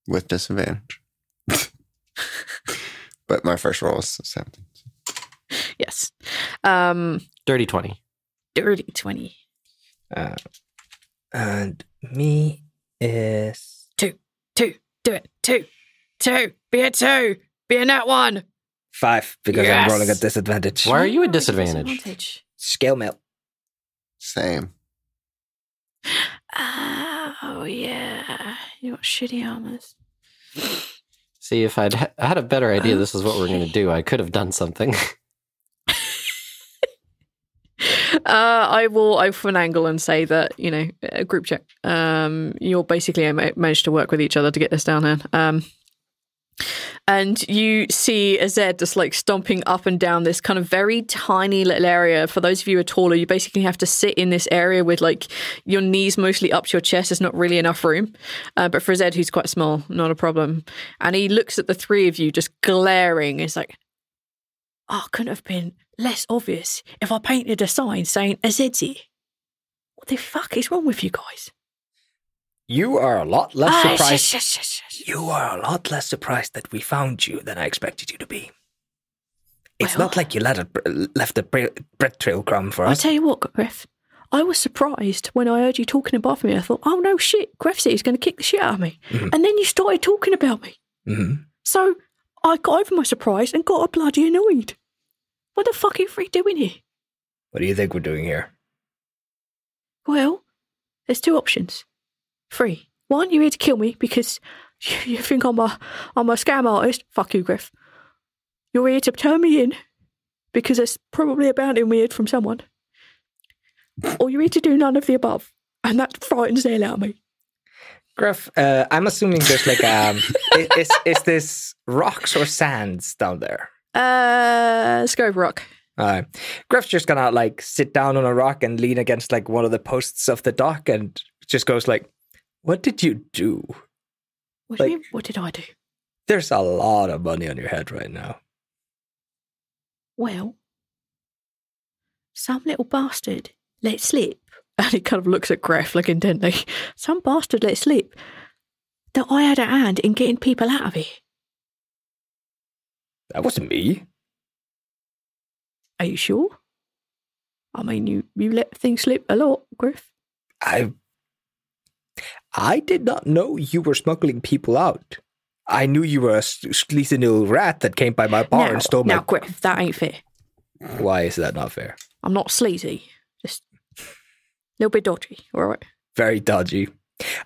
With disadvantage. But my first roll was 17. Yes. Dirty 20. Dirty 20. And me is... 2. Do it. 2. Be a 2. Be a nat 1. 5, because I'm rolling at disadvantage. Why are you at disadvantage? Scale mail. Same. Oh, yeah. You got shitty armors. See, if I'd had a better idea this is what we're going to do, I could have done something. I will angle and say that, a group check. You'll basically managed to work with each other to get this down here. And you see Azed just like stomping up and down this kind of very tiny little area. For those of you who are taller, you basically have to sit in this area with like your knees mostly up to your chest. There's not really enough room. But for Azed, who's quite small, not a problem. And he looks at the three of you just glaring. It's like, couldn't have been less obvious if I painted a sign saying Azedzi. What the fuck is wrong with you guys? You are a lot less surprised. You are a lot less surprised that we found you than I expected you to be. It's not like you left a bread trail crumb for us. I'll tell you what, Greff. I was surprised when I heard you talking above me. I thought, oh no shit, Greff said he's going to kick the shit out of me. Mm-hmm. And then you started talking about me. Mm-hmm. So I got over my surprise and got bloody annoyed. What the fuck are you doing here? What do you think we're doing here? Well, there's 2 options. 3. Why aren't you here to kill me because you think I'm a scam artist? Fuck you, Greff. You're here to turn me in because there's probably a bounty weird from someone. Or you're here to do none of the above. And that frightens the hell out of me. Greff, I'm assuming there's like is this rocks or sands down there? Let's go with rock. Greff's just gonna like sit down on a rock and lean against like one of the posts of the dock and just goes like, "What did you do? What do you mean? What did I do? There's a lot of money on your head right now." Well, some little bastard let slip, and he kind of looks at Greff like intently. Some bastard let slip that I had a hand in getting people out of here. That wasn't me. Are you sure? I mean, you let things slip a lot, Greff. I did not know you were smuggling people out. I knew you were a sleazy little rat that came by my bar and stole my... Now, Greff, that ain't fair. Why is that not fair? I'm not sleazy. Just a little bit dodgy, all right? Very dodgy.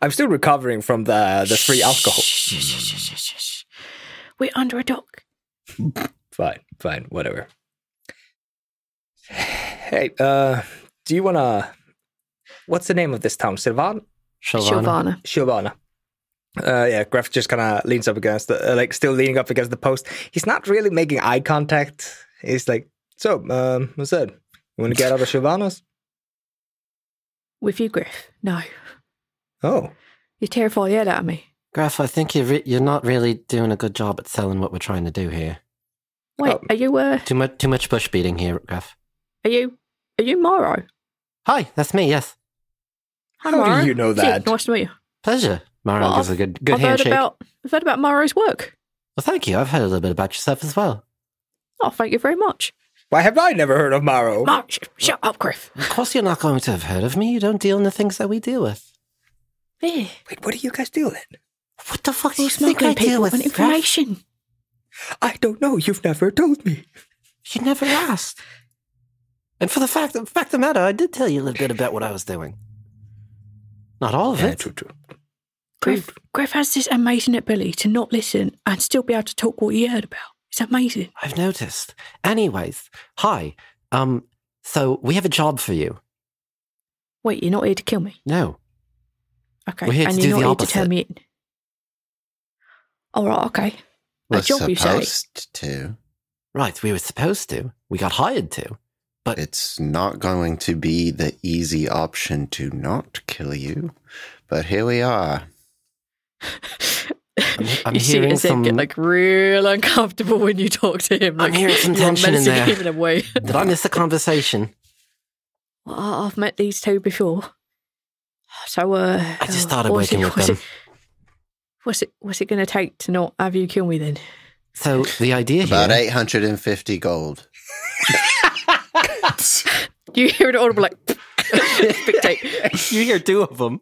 I'm still recovering from the free alcohol. Shh. We're under a dock. Fine, whatever. Hey, do you want to... What's the name of this town? Sylvana. Yeah, Greff just kind of leans up against the, still leaning up against the post. He's not really making eye contact. He's like, so, what's that? You want to get out of Sylvana's? With you, Greff? No. Oh. You terrify the hell out of me. Greff, I think you're not really doing a good job at selling what we're trying to do here. Wait, are you, Too much bush beating here, Greff. Are you Morrow? Hi, that's me, yes. Hi, How Morrow. do you know that? Yeah, nice to meet you. Pleasure. Mara gives a good handshake. I've heard about Morrow's work. Well, thank you. I've heard a little bit about yourself as well. Oh, thank you very much. Why have I never heard of Morrow? Shut up, Greff. Of course you're not going to have heard of me. You don't deal in the things that we deal with. Yeah. Wait, what do you guys deal in? What the fuck do you Smuggling think I deal people with? and information. I don't know. You've never told me. You never asked. And for the fact of the matter, I did tell you a little bit about what I was doing. Not all of it. True. Greff has this amazing ability to not listen and still be able to talk what he heard about. It's amazing. I've noticed. Anyways, hi. So we have a job for you. Wait, you're not here to kill me? No. Okay. We're here and to you're do not the here to turn opposite. me in? All right, okay. We're A job, you say? supposed to. Right, we were supposed to. We got hired to. But It's not going to be the easy option to not kill you. But here we are. I'm you see hearing his head get like real uncomfortable when you talk to him. Like, I'm hearing some you're tension in menacing there. him in a way. Did I miss a conversation? Well, I've met these two before. So, I just started working with them. What's it going to take to not have you kill me then? So the idea About here... 850 gold. You hear it audible like, big tape. You hear two of them.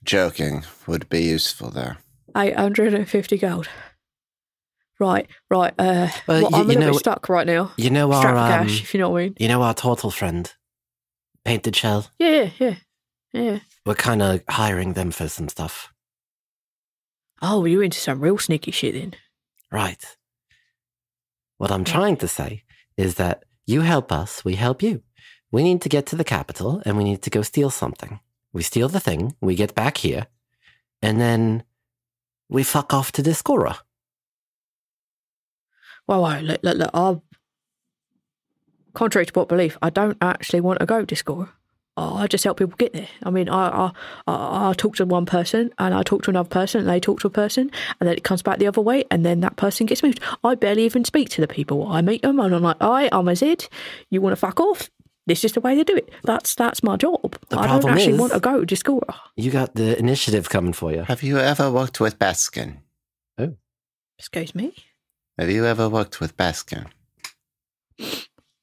Joking would be useful there. 850 gold. Right. Well, I'm a little bit stuck right now. You know Strapped for our cash, if you know what I mean. You know our turtle friend, Painted Shell. Yeah. We're kind of hiring them for some stuff. Oh, you're into some real sneaky shit then. Right. What I'm trying to say is that you help us, we help you. We need to get to the capital and we need to go steal something. We steal the thing, we get back here, and then we fuck off to Discora. Well, look, contrary to what belief, I don't actually want to go to Discora. I just help people get there. I mean, I talk to one person and I talk to another person and they talk to a person and then it comes back the other way and then that person gets moved. I barely even speak to the people. I meet them and I'm like, I'm a Zid. You want to fuck off? This is the way they do it. That's my job. I don't actually want to go to Discora. You got the initiative coming for you. Have you ever worked with Baskin? Oh. Excuse me? Have you ever worked with Baskin?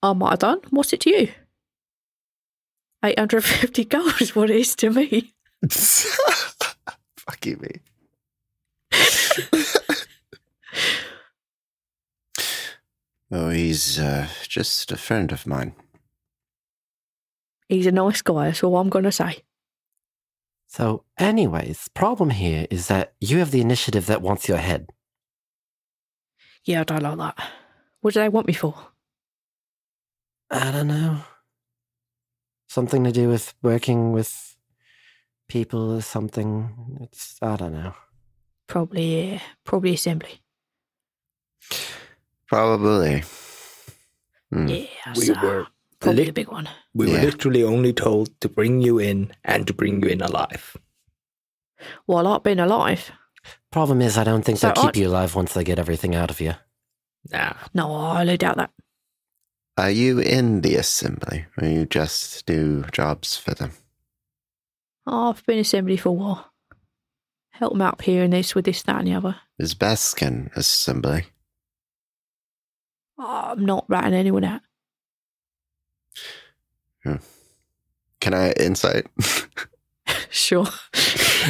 I might have done. What's it to you? 850 gold is what it is to me. Fuck you, mate. Oh, he's just a friend of mine. He's a nice guy, that's all I'm going to say. So, anyways, problem here is that you have the initiative that wants your head. Yeah, I don't like that. What do they want me for? I don't know. Something to do with working with people or something. I don't know. Probably assembly. Probably. Yeah, We were probably the big one. We were literally only told to bring you in and to bring you in alive. Well, I like being alive. Problem is, I don't think So they'll keep you alive once they get everything out of you. Nah. No, I highly doubt that. Are you in the assembly, or you just do jobs for them? Oh, I've been assembly for a while. Help them out here and this with this, that, and the other. Is Baskin assembly? Oh, I'm not ratting anyone out. Can I insight Sure.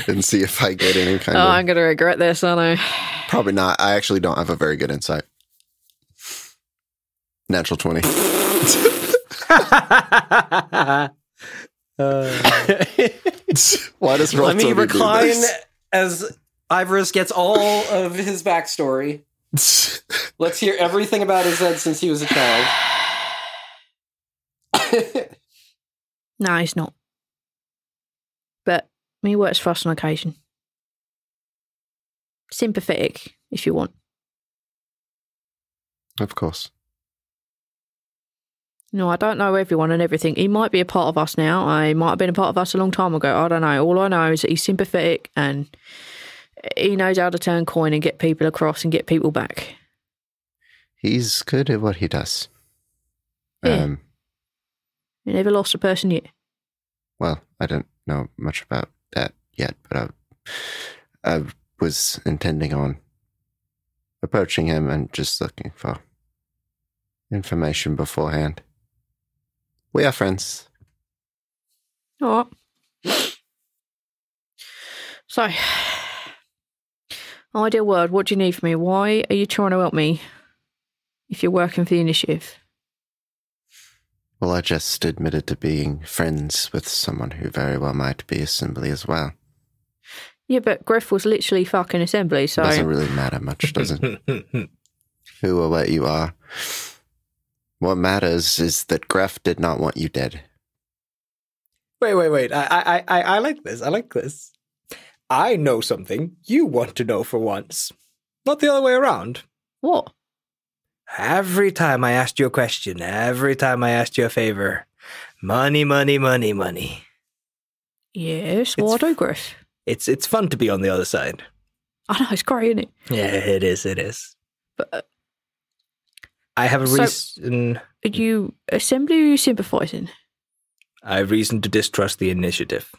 and see if I get any kind Oh, of... I'm going to regret this, aren't I? Probably not. I actually don't have a very good insight. Natural 20. Why does roll Let me 20 do recline this? as Ivoris gets all of his backstory. Let's hear everything about his head since he was a child. No, he's not. But he works for us on occasion. Sympathetic, if you want. Of course. No, I don't know everyone and everything. He might be a part of us now. He might have been a part of us a long time ago. I don't know. All I know is that he's sympathetic and he knows how to turn coin and get people across and get people back. He's good at what he does. Yeah. He never lost a person yet. Well, I don't know much about that yet, but I was intending on approaching him and just looking for information beforehand. We are friends. All right. So, ideal word, what do you need from me? Why are you trying to help me if you're working for the initiative? Well, I just admitted to being friends with someone who very well might be assembly as well. Yeah, but Greff was literally fucking assembly, so... Doesn't really matter much, does it? Who or what you are. What matters is that Greff did not want you dead. Wait. I like this. I like this. I know something you want to know for once. Not the other way around. What? Every time I asked you a question, every time I asked you a favor, money. Yes, what do, Greff? It's fun to be on the other side. I know, it's great, isn't it? Yeah, it is. But, I have a reason. Are you assembly or are you sympathising? I have reason to distrust the initiative.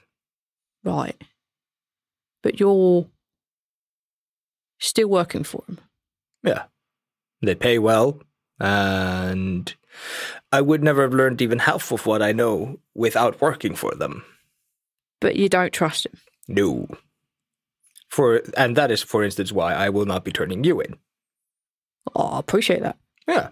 Right. But you're still working for them. Yeah. They pay well, and I would never have learned even half of what I know without working for them. But you don't trust them? No. And that is, for instance, why I will not be turning you in. Oh, I appreciate that. Yeah.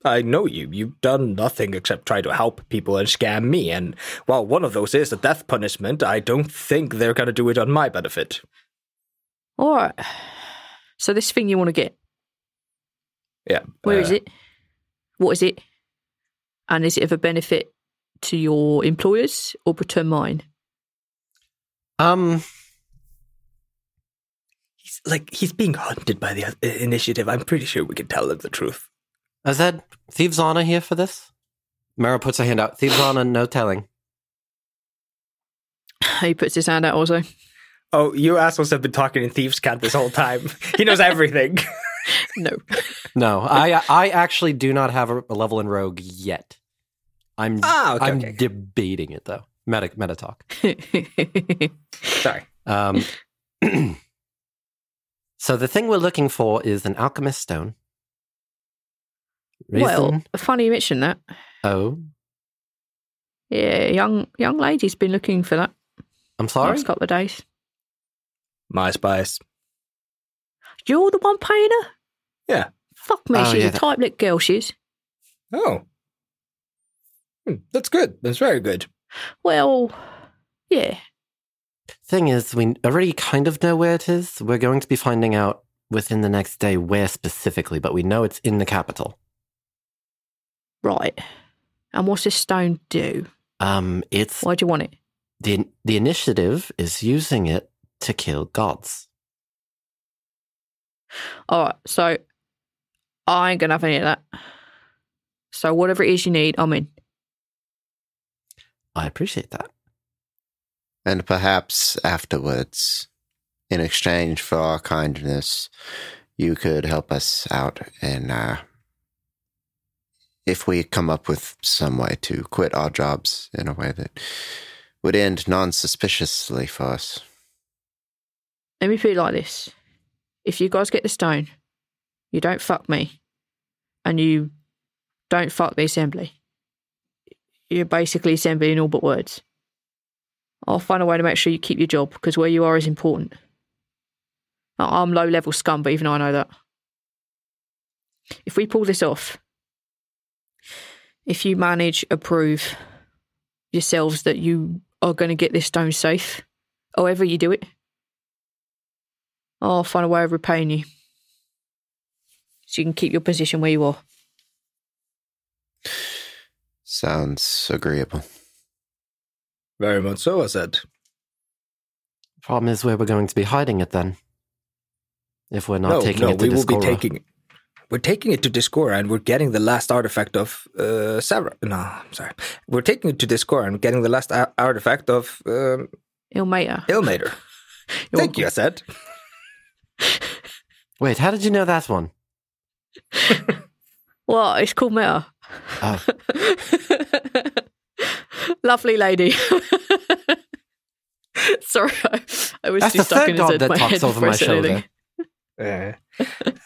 I know you. You've done nothing except try to help people and scam me, and while one of those is a death punishment, I don't think they're going to do it on my benefit. All right. So this thing you want to get, Yeah. where is it? What is it? And is it of a benefit to your employers or to mine? He's being hunted by the initiative. I'm pretty sure we can tell them the truth. Azed, Thieves' Honor here for this? Mara puts a hand out. Thieves' Honor, no telling. He puts his hand out also. Oh, you assholes have been talking in Thieves' Cant this whole time. He knows everything. No. No, I actually do not have a level in Rogue yet. I'm okay. debating it though. Meta talk. Sorry. So the thing we're looking for is an alchemist stone. Well, funny you mention that. Oh, Yeah, young lady's been looking for that I'm sorry. last couple of days. My spice. You're the one paying her? Yeah. Fuck me, Oh, she's yeah, a tight little girl, she is. Oh. That's good. That's very good. Well, yeah. Thing is, we already kind of know where it is. We're going to be finding out within the next day where specifically, but we know it's in the capital. Right. And what's this stone do? It's... Why do you want it? The initiative is using it to kill gods. All right, so I ain't gonna have any of that. So whatever it is you need, I'm in. I appreciate that. And perhaps afterwards, in exchange for our kindness, you could help us out and if we come up with some way to quit our jobs in a way that would end non-suspiciously for us. Let me put it like this. If you guys get the stone, you don't fuck me, and you don't fuck the assembly. You're basically assembly in all but words. I'll find a way to make sure you keep your job, because where you are is important. I'm low-level scum, but even I know that. If we pull this off, if you manage to prove yourselves that you are going to get this stone safe, however you do it, I'll find a way of repaying you, so you can keep your position where you are. Sounds agreeable. Very much so, I said. Problem is where we're going to be hiding it then. If we're not taking it to we will Discora. be taking it. We're taking it to Discora and we're getting the last artifact of Sarah. No, I'm sorry. We're taking it to Discora and getting the last artifact of Ilmater. Thank you, I said. Wait, how did you know that one? Well, it's called Meta. Oh. Lovely lady. Sorry, I was That's too the stuck third in his god head. that My talks head over my pressed anything. shoulder.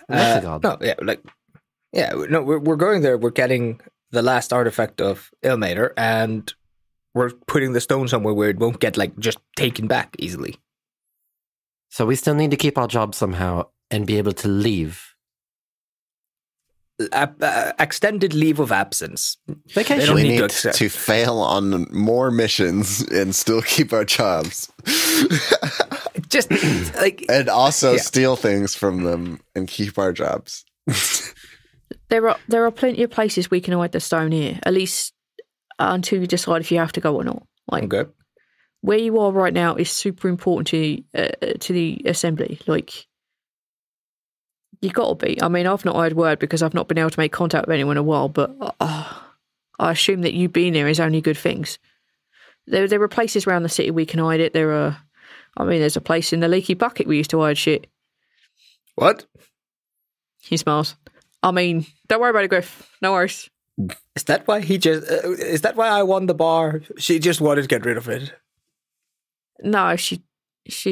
Yeah. God. No, we're going there. We're getting the last artifact of Ilmater, and we're putting the stone somewhere where it won't get just taken back easily. So we still need to keep our job somehow and be able to leave. Extended leave of absence. Vacation. We need to need accept. to fail on more missions and still keep our jobs. Just and also steal things from them and keep our jobs. There are plenty of places we can hide the stone here, at least until you decide if you have to go or not. Okay. Where you are right now is super important to the assembly. You got to be. I mean, I've not heard word because I've not been able to make contact with anyone in a while, but I assume that you being there is only good things. There are places around the city we can hide it. There's a place in the leaky bucket we used to hide shit. What? He smiles. I mean, don't worry about it, Greff. No worries. Is that why is that why I won the bar? She just wanted to get rid of it. No, she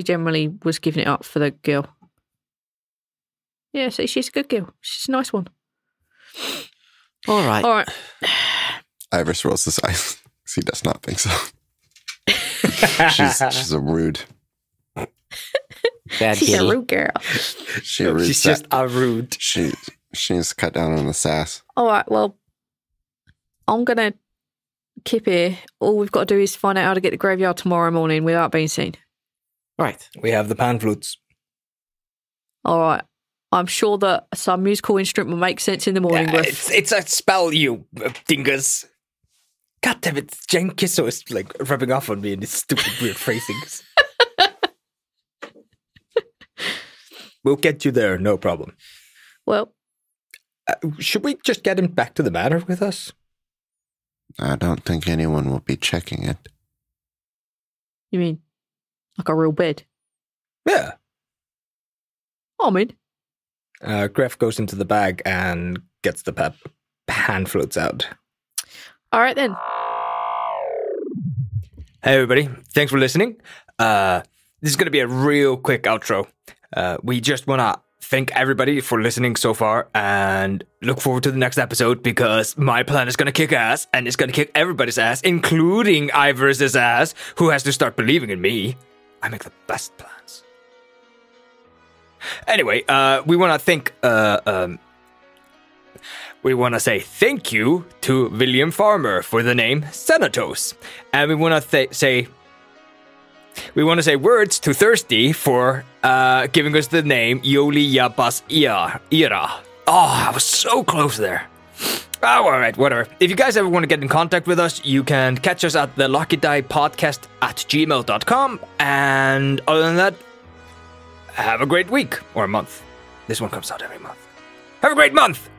generally was giving it up for the girl. Yeah, so she's a good girl. She's a nice one. All right. Ivoris rolls his eyes. He does not think so. she's a rude. Bad She's kitty. a rude girl. She's just a rude. She's cut down on the sass. All right, well, I'm going to keep here. All we've got to do is find out how to get to the graveyard tomorrow morning without being seen. Right. We have the pan flutes. All right. I'm sure that some musical instrument will make sense in the morning. It's a spell, you dingus. God damn it, Jane Kisso is rubbing off on me in his stupid weird phrasings. We'll get you there, no problem. Well, should we just get him back to the manor with us? I don't think anyone will be checking it. you mean like a real bed? Yeah. I'm in. Greff goes into the bag and gets the pan floats out. All right, then. Hey, everybody. Thanks for listening. This is going to be a real quick outro. We just want to thank everybody for listening so far and look forward to the next episode because my plan is going to kick ass and it's going to kick everybody's ass, including Ivoris' ass, who has to start believing in me. I make the best plans. Anyway, we want to thank... we want to say thank you to William Farmer for the name Senatos. And we want to say We want to say words to Thirsty for giving us the name Yoli Yabas Ira. Oh, I was so close there. Oh, all right, whatever. If you guys ever want to get in contact with us, you can catch us at the Lucky Die Podcast at gmail.com. And other than that, have a great week or a month. This one comes out every month. Have a great month!